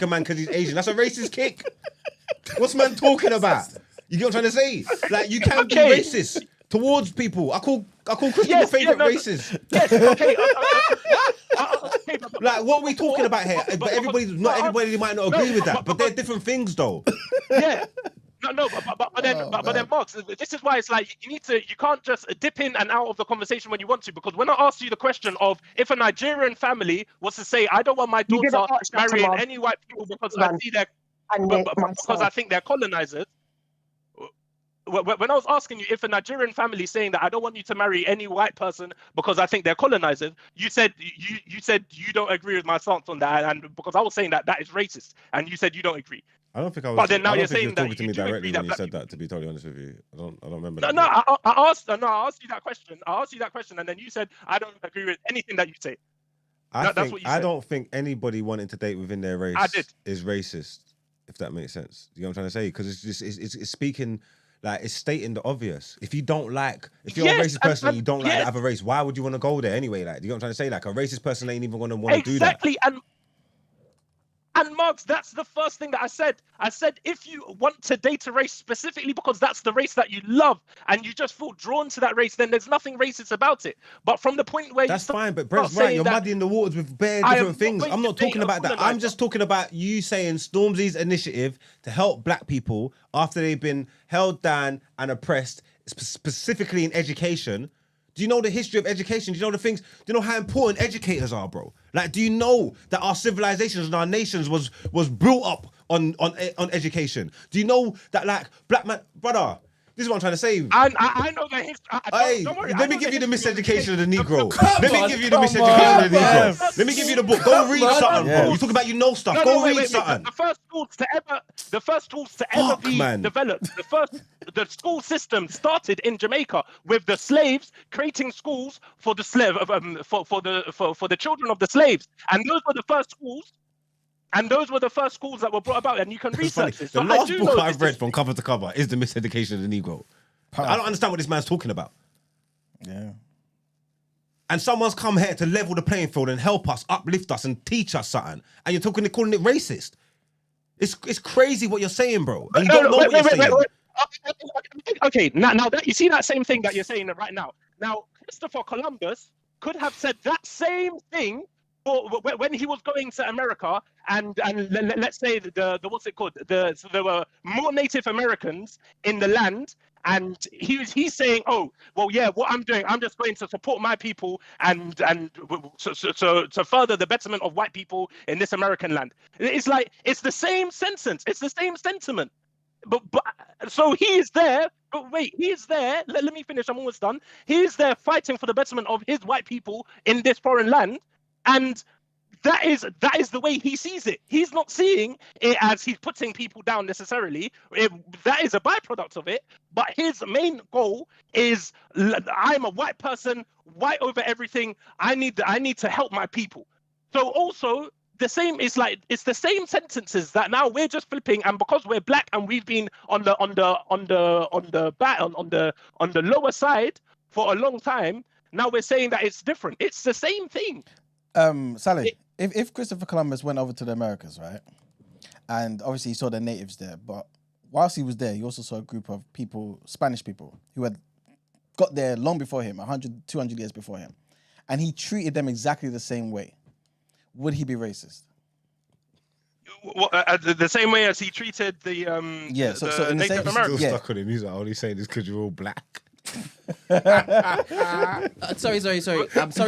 man because he's Asian, that's a racist kick. What's man talking about? You get what I'm trying to say? Like you can't be racist towards people. I call Christian my favorite racist. Yes, okay. Like what are we talking about here? But everybody might not agree with that. But they're different things though. Yeah. No, but then, Marks, this is why it's like you can't just dip in and out of the conversation when you want to. Because when I asked you the question of if a Nigerian family was to say, I don't want my daughter marrying any white people because I see because I think they're colonizers. When I was asking you if a Nigerian family saying that I don't want you to marry any white person because I think they're colonizers, you said you don't agree with my stance on that, and because I was saying that is racist, and you said you don't agree. I don't think I was. But then now you're saying saying that talking to me directly when you said people... that. To be totally honest with you, I don't remember. I asked you that question, and then you said I don't agree with anything that you say. That's what you said. I don't think anybody wanting to date within their race is racist. If that makes sense, you know what I'm trying to say? Because it's speaking. Like, it's stating the obvious. If you're a racist person and you don't like the other race, why would you want to go there anyway? Like, you know what I'm trying to say? Like, a racist person ain't even going to want to do that. Exactly, and Marks, that's the first thing that I said. I said, if you want to date a race specifically because that's the race that you love and you just feel drawn to that race, then there's nothing racist about it. But from the point where that's fine, but Brent's right. You're muddying the waters with bare different things. I'm not talking about that. I'm just talking about you saying Stormzy's initiative to help black people after they've been held down and oppressed, specifically in education. Do you know the history of education? Do you know the things? Do you know how important educators are, bro? Like, do you know that our civilizations and our nations was built up on education? Do you know that, like, black man, brother, This is what I'm trying to say. I know the history. Hey, Don't worry. let me give you the miseducation of the Negro. Come Let me on, give you the come miseducation on, of the Negro. yes. Let me give you the book. Go read on. something, Yeah. bro. You talk about you know stuff. No, Go wait, read wait. something. The first tools to ever Fuck, be man. developed. The school system started in Jamaica with the slaves creating schools for the for the children of the slaves, and those were the first schools. And those were the first schools that were brought about, and you can It's funny. research this. The So I last do book know I've this read history. from cover to cover is The Miseducation of the Negro. I don't understand what this man's talking about. Yeah. And someone's come here to level the playing field and help us, uplift us, and teach us something. And you're calling it racist. It's crazy what you're saying, bro. And you don't know what you're saying. Okay, now that you see that same thing that you're saying right now. Now, Christopher Columbus could have said that same thing when he was going to America, and let's say the what's it called? So there were more Native Americans in the land, and he's saying, oh, well, yeah, what I'm doing, I'm just going to support my people and so to further the betterment of white people in this American land. It's like it's the same sentence, it's the same sentiment. But so he is there. But wait, he is there. Let me finish. I'm almost done. He is there fighting for the betterment of his white people in this foreign land, and that is the way he sees it. He's not seeing it as he's putting people down necessarily. That is a byproduct of it. But his main goal is, I'm a white person, white over everything. I need to help my people. So also, the same is like it's the same sentences that now we're just flipping, and because we're black and we've been on the lower side for a long time, now we're saying that it's different. It's the same thing. Saleh, if Christopher Columbus went over to the Americas, right, and obviously he saw the natives there, but whilst he was there, he also saw a group of people, Spanish people, who had got there long before him, 100, 200 years before him, and he treated them exactly the same way. Would he be racist? The same way as he treated the Yeah, so in the Native same- Americans. Still Yeah. stuck on him. He's like, all he's saying is because you're all black. Sorry. I'm sorry,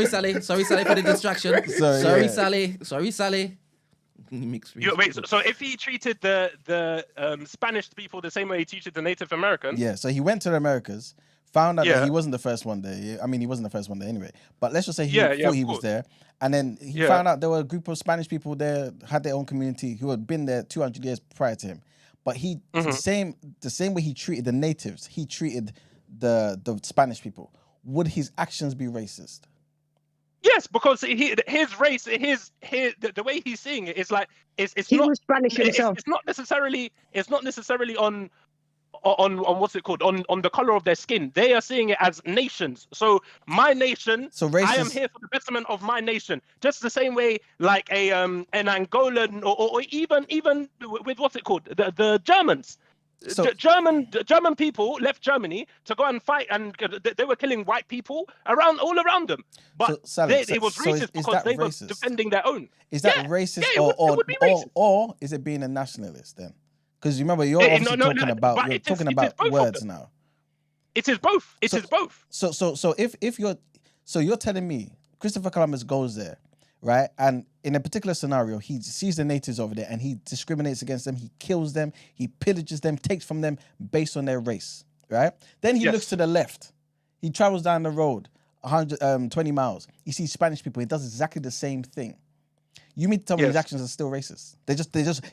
Saleh. Sorry, Saleh, for the distraction. Sorry, Saleh. Mixed race. Wait, so if he treated the Spanish people the same way he treated the Native Americans, Yeah, so he went to the Americas, found out Yeah. that he wasn't the first one there. I mean, he wasn't the first one there anyway. But let's just say he Yeah, thought of he was course. there. And then he Yeah. found out there were a group of Spanish people there, had their own community, who had been there 200 years prior to him. But he, the same way he treated the natives, he treated the Spanish people. Would his actions be racist? yes, because his race, the way he's seeing it is like it's He not was Spanish himself. it's not necessarily on what's it called on the color of their skin. They are seeing it as nations. So my nation, So I am racist. here for the betterment of my nation. Just the same way like an Angolan or even with what's it called, the Germans. So- German people left Germany to go and fight, and they were killing white people all around them. But So, Saleh, it was so racist is because that they racist? were defending their own. Is that Yeah, racist, yeah, it would be racist. or is it being a nationalist then? Because remember, you're No, obviously no, talking no, about but you're it is- talking it is about both of words them. now. It is both. It is both. So if you're telling me Christopher Columbus goes there, right? And in a particular scenario, he sees the natives over there and he discriminates against them, he kills them, he pillages them, takes from them based on their race, right? Then he Yes. looks to the left. He travels down the road 120 miles. He sees Spanish people. He does exactly the same thing. You mean to tell me his Yes. actions are still racist?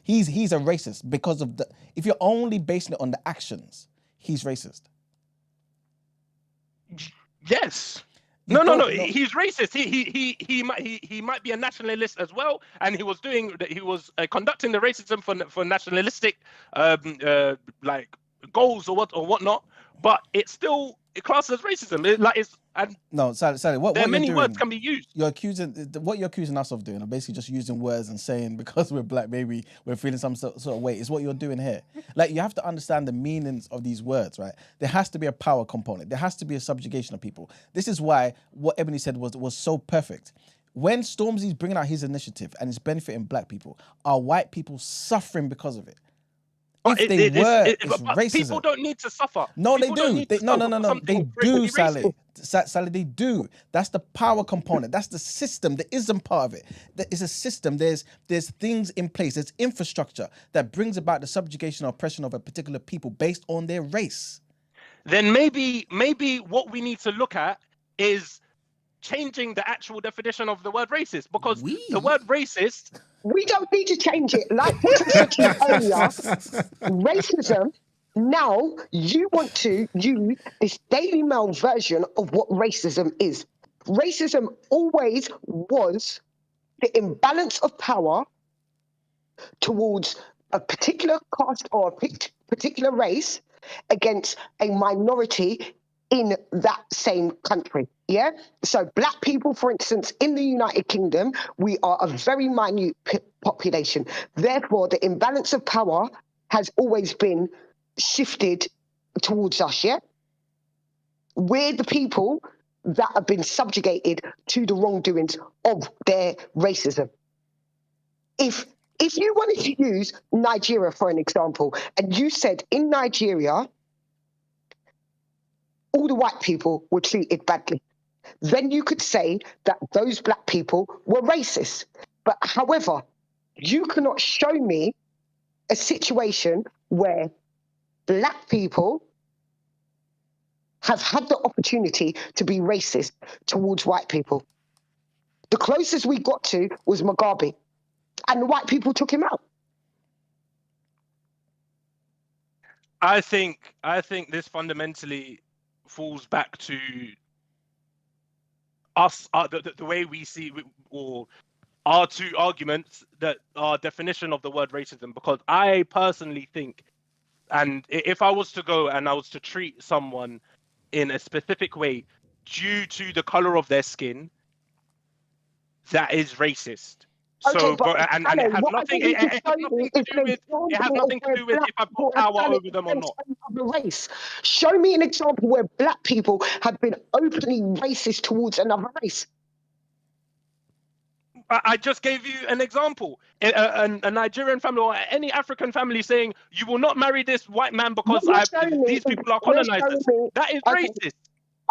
He's a racist because of if you're only basing it on the actions, he's racist. Yes. You No. don't know. He's racist. He might be a nationalist as well, and he was conducting the racism for nationalistic like goals or whatnot. But it's still classed as racism. No, Saleh, what There are you're many doing, words can be used. what you're accusing us of doing, are basically just using words and saying because we're black, maybe we're feeling some sort of way. It's what you're doing here. Like, you have to understand the meanings of these words, right? There has to be a power component. There has to be a subjugation of people. This is why what Ebony said was so perfect. When Stormzy's bringing out his initiative and it's benefiting black people, are white people suffering because of it? If But they were, it's but racism. people don't need to suffer. No, People they don't do. need to No. suffer for something They to do, be Saleh. racist. Saleh, they do. That's the power component. That's the system. The ism part of it. There is a system. There's things in place. There's infrastructure that brings about the subjugation or oppression of a particular people based on their race. then maybe what we need to look at is changing the actual definition of the word racist, because the word racist. We don't need to change it. Like what I said to you earlier, racism. Now you want to use this Daily Mail version of what racism is. Racism always was the imbalance of power towards a particular caste or a particular race against a minority in that same country. Yeah. So black people, for instance, in the United Kingdom, we are a very minute population. Therefore, the imbalance of power has always been shifted towards us. Yeah. We're the people that have been subjugated to the wrongdoings of their racism. If you wanted to use Nigeria for an example, and you said in Nigeria, all the white people were treated badly, then you could say that those black people were racist. But however, you cannot show me a situation where black people have had the opportunity to be racist towards white people. The closest we got to was Mugabe, and the white people took him out. I think this fundamentally falls back to us, the way we see, or our two arguments, that our definition of the word racism. Because I personally think, and if I was to go and I was to treat someone in a specific way due to the color of their skin, that is racist. So, Okay, and it has nothing. It has nothing to do with if I've got power over them or not. Race. Show me an example where black people have been openly racist towards another race. I just gave you an example. A Nigerian family or any African family saying, "You will not marry this white man because these people are colonizers." That is racist.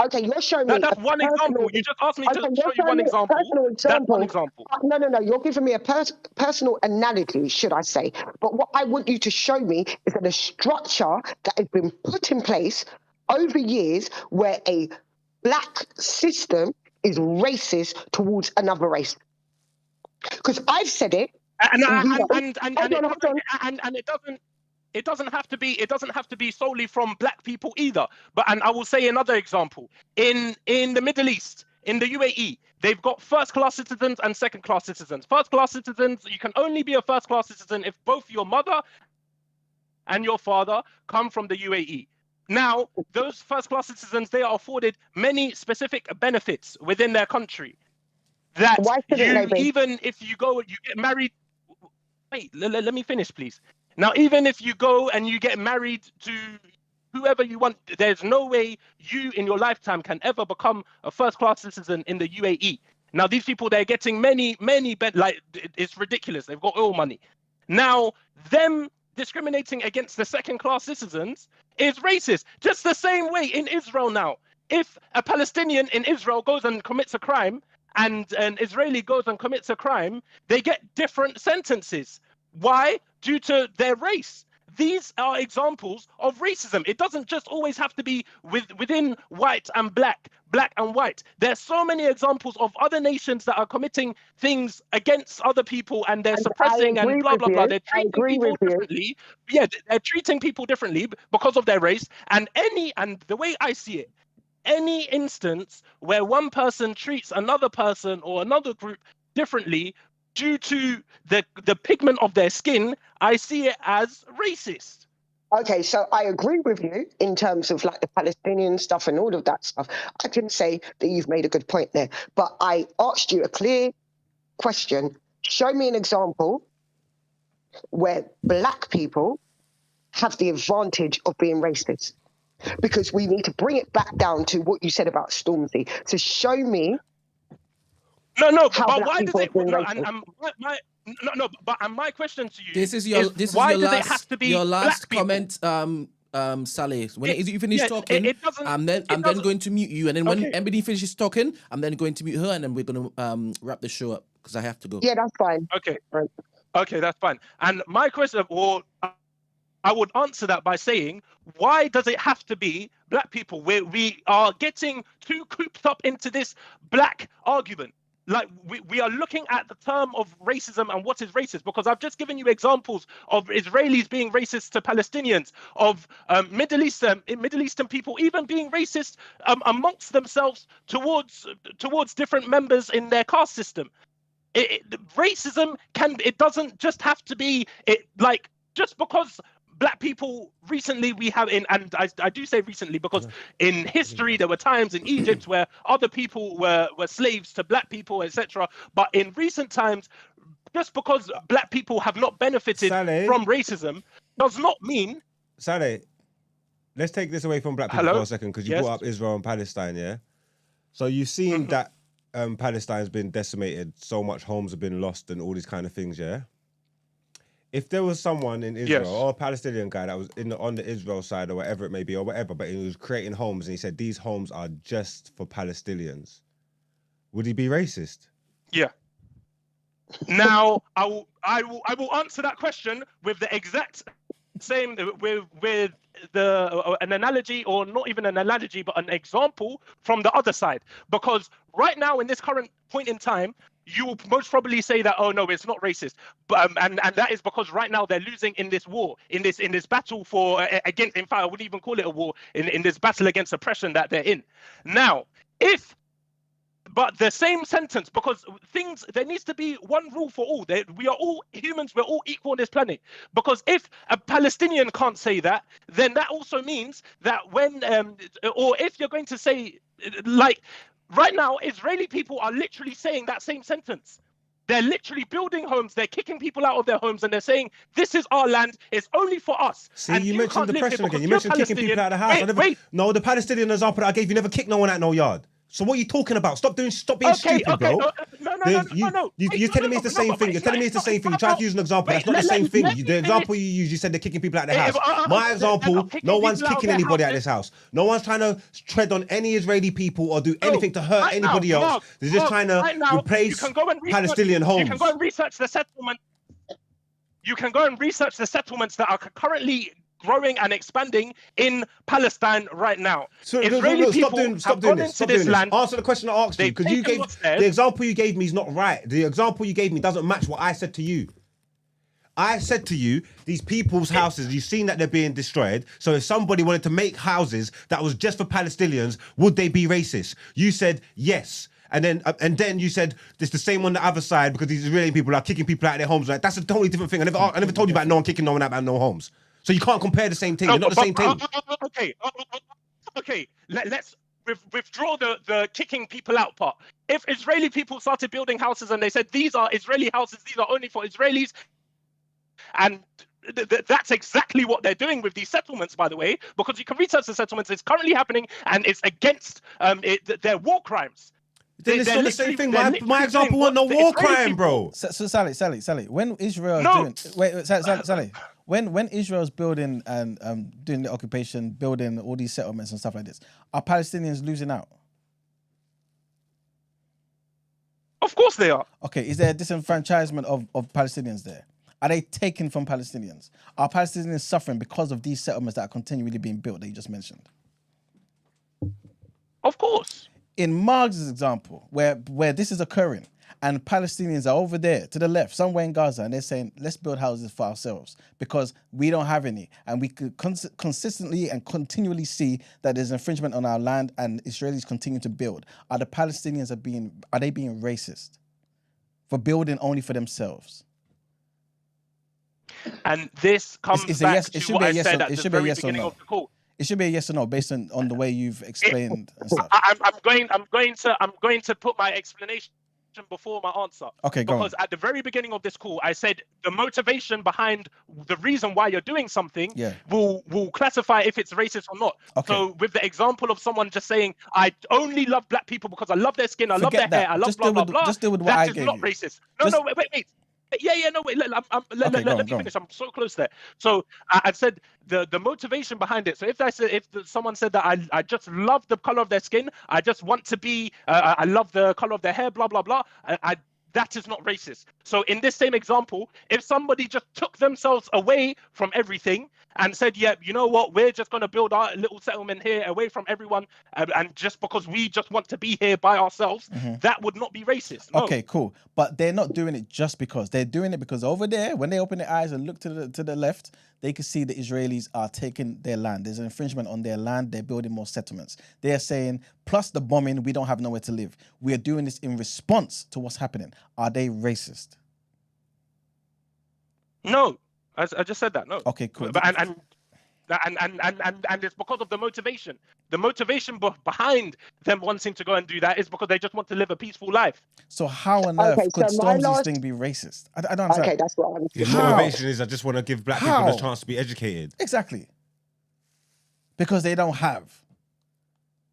Okay, you're showing me. That's one example. You just asked me to show you one example. That's one example. No. You're giving me a personal analogy, should I say. But what I want you to show me is that the structure that has been put in place over years where a black system is racist towards another race. Because I've said it. It doesn't have to be solely from black people either. And I will say another example. In the Middle East, in the UAE, they've got first-class citizens and second-class citizens. First-class citizens, you can only be a first-class citizen if both your mother and your father come from the UAE. Now, those first-class citizens, they are afforded many specific benefits within their country. That even if you go, you get married. Wait, let me finish, please. Now, even if you go and you get married to whoever you want, there's no way you in your lifetime can ever become a first-class citizen in the UAE. Now, these people, they're getting many, like, it's ridiculous. They've got oil money. Now, them discriminating against the second-class citizens is racist. Just the same way in Israel now. If a Palestinian in Israel goes and commits a crime, and an Israeli goes and commits a crime, they get different sentences. Why? Due to their race. These are examples of racism. It doesn't just always have to be within white and black and white. There's so many examples of other nations that are committing things against other people, and they're suppressing and blah, blah, blah. They're treating people differently. Yeah, they're treating people differently because of their race. And the way I see it, any instance where one person treats another person or another group differently due to the pigment of their skin, I see it as racist. Okay, so I agree with you in terms of like the Palestinian stuff and all of that stuff. I can say that you've made a good point there. But I asked you a clear question. Show me an example where black people have the advantage of being racist. Because we need to bring it back down to what you said about Stormzy. So show me. No, but why does it? But my question to you this is your last comment, Saleh. When you finish talking, I'm then going to mute you, and then when everybody finishes talking, I'm then going to mute her, and then we're going to wrap the show up because I have to go. Yeah, that's fine. Okay, right. Okay, that's fine. And my question, I would answer that by saying, why does it have to be black people? We are getting too cooped up into this black argument. Like we are looking at the term of racism and what is racist, because I've just given you examples of Israelis being racist to Palestinians, of Middle Eastern people even being racist amongst themselves towards different members in their caste system. Racism doesn't just have to be like, just because black people recently and I do say recently because in history there were times in Egypt where other people were slaves to black people, etc. But in recent times, just because black people have not benefited Saleh, from racism does not mean. Saleh, let's take this away from black people for a second, because you brought up Israel and Palestine, yeah? So you've seen that Palestine's been decimated, so much homes have been lost and all these kind of things, yeah? If there was someone in Israel or a Palestinian guy that was on the Israel side or whatever it may be, or whatever, but he was creating homes and he said these homes are just for Palestinians, would he be racist? Yeah. Now I will answer that question with the exact same with an analogy, or not even an analogy, but an example from the other side. Because right now in this current point in time, you will most probably say that, oh no, it's not racist, but and that is because right now they're losing in this war, in this battle for against. In fact, I wouldn't even call it a war, in this battle against oppression that they're in. Now, but the same sentence, because there needs to be one rule for all. We are all humans, we're all equal on this planet. Because if a Palestinian can't say that, then that also means that or if you're going to say, like, right now, Israeli people are literally saying that same sentence. They're literally building homes, they're kicking people out of their homes, and they're saying, this is our land, it's only for us. See, and you mentioned depression again. You mentioned kicking people out of the house. No, the Palestinian example that I gave, you never kicked no one out no yard. So what are you talking about? Stop being stupid, bro. No. You're telling me it's the same thing. You're telling me it's the same thing. You tried to use an example. That's not the same thing. The example you used, you said they're kicking people out of the house. My example, no one's kicking anybody out of this house. No one's trying to tread on any Israeli people or do anything to hurt anybody else. They're just trying to replace Palestinian homes. You can go and research the settlement. You can go and research the settlements that are currently growing and expanding in Palestine right now. So stop doing this. Land. Answer the question I asked you, because you gave the example you gave me is not right. The example you gave me doesn't match what I said to you. I said to you, these people's houses, you've seen that they're being destroyed. So if somebody wanted to make houses that was just for Palestinians, would they be racist? You said yes. And then you said it's the same on the other side, because these Israeli people are kicking people out of their homes. Right? That's a totally different thing. I never told you about no one kicking no one out of no homes. So you can't compare the same thing. They're not the same thing. Okay. Let's withdraw the kicking people out part. If Israeli people started building houses and they said these are Israeli houses, these are only for Israelis, and that's exactly what they're doing with these settlements, by the way, because you can research the settlements. It's currently happening, and it's against their war crimes. Then it's not the same thing. My example wasn't no war crime, bro. So Saleh, when Israel Saleh, when Israel's building and doing the occupation, building all these settlements and stuff like this, are Palestinians losing out? Of course they are. Okay, is there a disenfranchisement of Palestinians there? Are they taken from Palestinians? Are Palestinians suffering because of these settlements that are continually being built that you just mentioned? Of course. In Margs' example, where this is occurring, and Palestinians are over there to the left, somewhere in Gaza, and they're saying, let's build houses for ourselves because we don't have any. And we could consistently and continually see that there's infringement on our land and Israelis continue to build. Are the Palestinians being racist for building only for themselves? And this comes back to what I said at the very beginning of the call. It should be a yes or no based on the way you've explained and stuff. I'm going to put my explanation before my answer. Okay, go on. Because at the very beginning of this call, I said the motivation behind the reason why you're doing something will classify if it's racist or not. Okay. So with the example of someone just saying, I only love black people because I love their skin, I love their hair, I love blah, blah, blah. Just deal with what I gave you. That is not racist. No, wait. Wait. Let me finish. I'm so close there. So I said the motivation behind it. So if someone said that I just love the color of their skin, I just want to be, I love the color of their hair, blah blah blah. That is not racist. So in this same example, if somebody just took themselves away from everything and said, "Yeah, you know what? We're just going to build our little settlement here away from everyone, and just because we just want to be here by ourselves, that would not be racist." No. Okay, cool. But they're not doing it just because. They're doing it because over there, when they open their eyes and look to the left, they can see the Israelis are taking their land. There's an infringement on their land. They're building more settlements. They are saying, plus the bombing, we don't have nowhere to live. We are doing this in response to what's happening. Are they racist? No, I just said that. No. Okay, cool. And it's because of the motivation. The motivation behind them wanting to go and do that is because they just want to live a peaceful life. So how on earth could so my Stormzy's thing be racist? I don't understand. Okay, that's what I'm His How? motivation is, I just want to give black people How? the chance to be educated. Exactly. Because they don't have.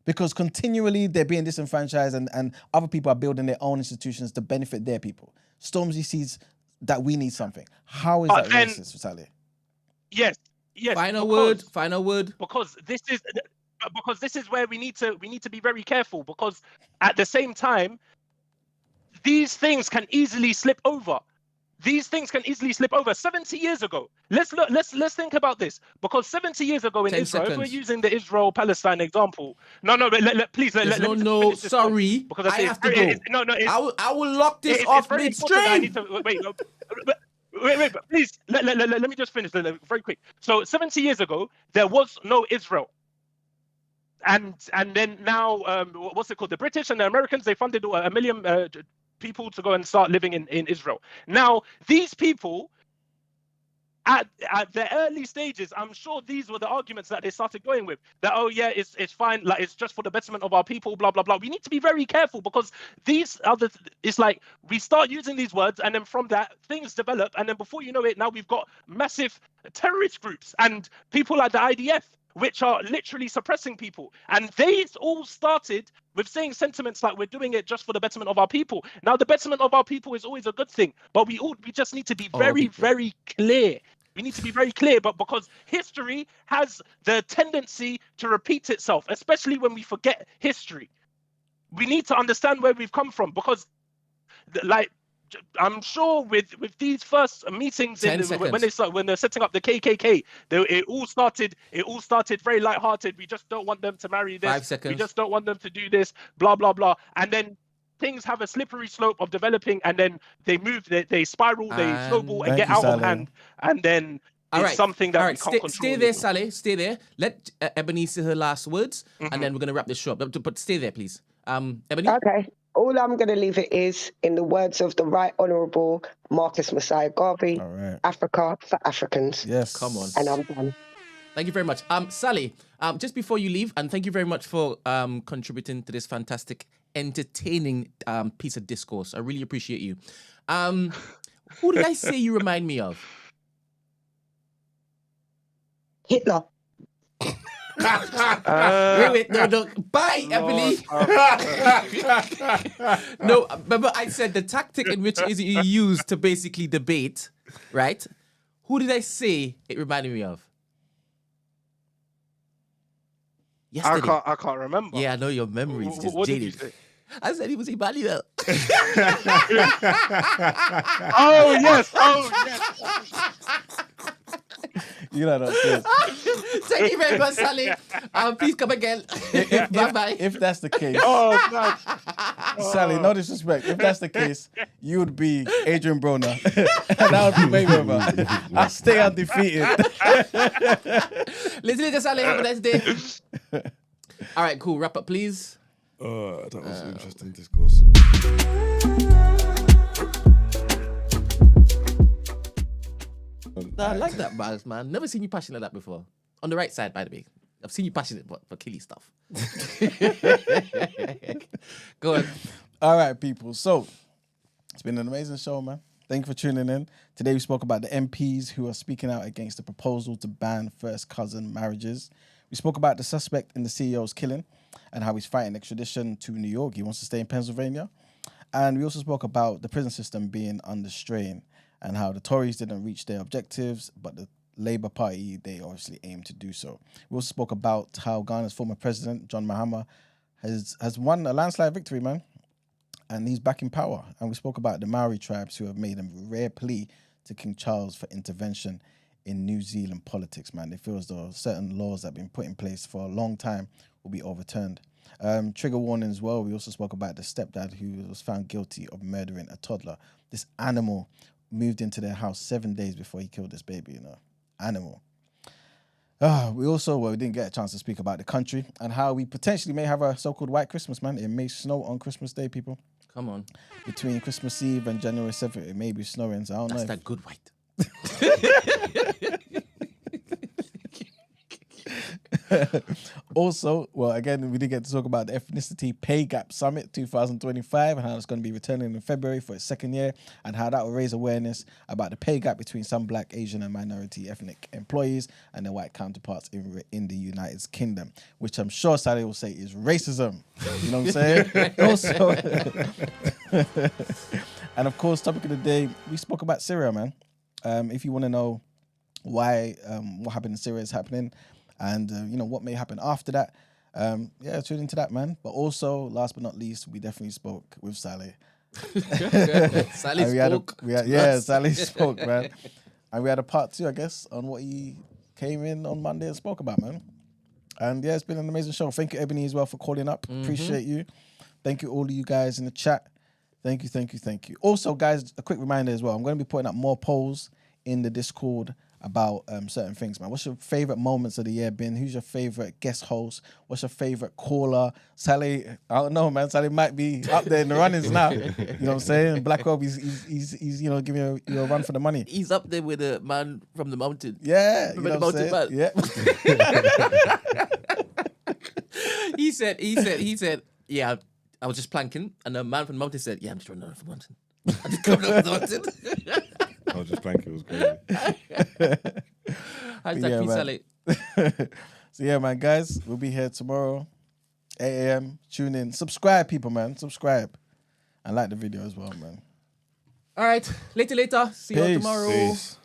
Because continually they're being disenfranchised and other people are building their own institutions to benefit their people. Stormzy sees that we need something. How is that racist, Saleh? Yes. Final word. Because this is where we need to be very careful, because at the same time, these things can easily slip over. 70 years ago. Let's think about this, because 70 years ago in 10 Israel, if we're seconds. using the Israel-Palestine example. Please let me just finish this sorry. point, because I have to go. I will lock this it's off very important that I need midstream. to wait, but please let me just finish very quick. So 70 years ago, there was no Israel. And then now, what's it called? The British and the Americans, they funded 1 million people to go and start living in Israel. Now, these people, at the early stages, I'm sure these were the arguments that they started going with. That, oh yeah, it's fine, like it's just for the betterment of our people, blah blah blah. We need to be very careful, because these other, it's like we start using these words, and then from that things develop, and then before you know it, now we've got massive terrorist groups and people like the IDF, which are literally suppressing people. And they all started with saying sentiments like, we're doing it just for the betterment of our people. Now, the betterment of our people is always a good thing, but we just need to be very clear. We need to be very clear, but because history has the tendency to repeat itself, especially when we forget history. We need to understand where we've come from, because like, I'm sure with these first meetings when they're setting up the KKK, it all started very lighthearted. We just don't want them to marry this. 5 seconds. We just don't want them to do this. Blah blah blah. And then things have a slippery slope of developing, and then they move, they spiral, they snowball and get out of hand, and then it's something that we can't control. Stay there, Saleh. Stay there. Let Ebony say her last words, and then we're gonna wrap this show up. But stay there, please. Ebony. Okay. All I'm going to leave it is, in the words of the Right Honourable Marcus Messiah Garvey, Africa for Africans. Yes. Come on. And I'm done. Thank you very much. Saleh, just before you leave, and thank you very much for contributing to this fantastic, entertaining piece of discourse. I really appreciate you. Who did I say you remind me of? Hitler. Wait, no. Bye, Ebony. No, remember I said the tactic in which is you use to basically debate, right? Who did I say it reminded me of? Yesterday. I can't remember. Yeah, I know your memory is just what jaded. Did you say? I said he was Emmanuel. Oh yes. You know that. Thank you very much, Saleh. Please come again. Bye-bye. If that's the case, God. Saleh, no disrespect. If that's the case, you would be Adrian Broner, and I would be Mayweather. I stay undefeated. Listen to Saleh. Have a nice day. All right, cool. Wrap up, please. That was an interesting discourse. No, I like that, Margs, man. Never seen you passionate like that before. On the right side, by the way. I've seen you passionate for killy stuff. Go on. All right, people. So it's been an amazing show, man. Thank you for tuning in. Today we spoke about the MPs who are speaking out against the proposal to ban first cousin marriages. We spoke about the suspect in the CEO's killing and how he's fighting extradition to New York. He wants to stay in Pennsylvania. And we also spoke about the prison system being under strain and how the Tories didn't reach their objectives, but the Labour Party, they obviously aim to do so. We also spoke about how Ghana's former president, John Mahama, has won a landslide victory, man. And he's back in power. And we spoke about the Maori tribes who have made a rare plea to King Charles for intervention in New Zealand politics, man. They feel as though certain laws that have been put in place for a long time will be overturned. Trigger warning as well. We also spoke about the stepdad who was found guilty of murdering a toddler. This animal moved into their house 7 days before he killed this baby, you know. Animal. We didn't get a chance to speak about the country and how we potentially may have a so-called white Christmas, man. It may snow on Christmas Day, people. Come on. Between Christmas Eve and January 7th, it may be snowing, so I don't know. That's that good white. Also, well, again, we did get to talk about the Ethnicity Pay Gap Summit 2025 and how it's going to be returning in February for its second year and how that will raise awareness about the pay gap between some Black, Asian and minority ethnic employees and their white counterparts in the United Kingdom, which I'm sure Saleh will say is racism. You know what I'm saying? Also, and of course, topic of the day, we spoke about Syria, man. If you want to know why what happened in Syria is happening, and what may happen after that, tune into that, man. But also, last but not least, we definitely spoke with Saleh. Saleh spoke. Saleh spoke, man. And we had a part 2, I guess, on what he came in on Monday and spoke about, man. And yeah, it's been an amazing show. Thank you, Ebony, as well, for calling up. Appreciate you. Thank you, all of you guys in the chat. Thank you. Also, guys, a quick reminder as well. I'm going to be putting up more polls in the Discord about certain things, man. What's your favorite moments of the year been? Who's your favorite guest host? What's your favorite caller? Saleh, I don't know, man. Saleh might be up there in the runnings now. You know what I'm saying? Black Rob, he's giving you a run for the money. He's up there with the man from the mountain. Yeah, From the mountain man. Yeah. He said, yeah, I was just planking, and the man from the mountain said, yeah, I'm just running off the mountain. I just coming off the mountain. I was just planking. It was crazy. Hashtag Peace Saleh. So yeah, man, guys, we'll be here tomorrow, 8 a.m. Tune in. Subscribe, people, man. Subscribe. And like the video as well, man. All right. Later. See you all Peace. tomorrow. Peace.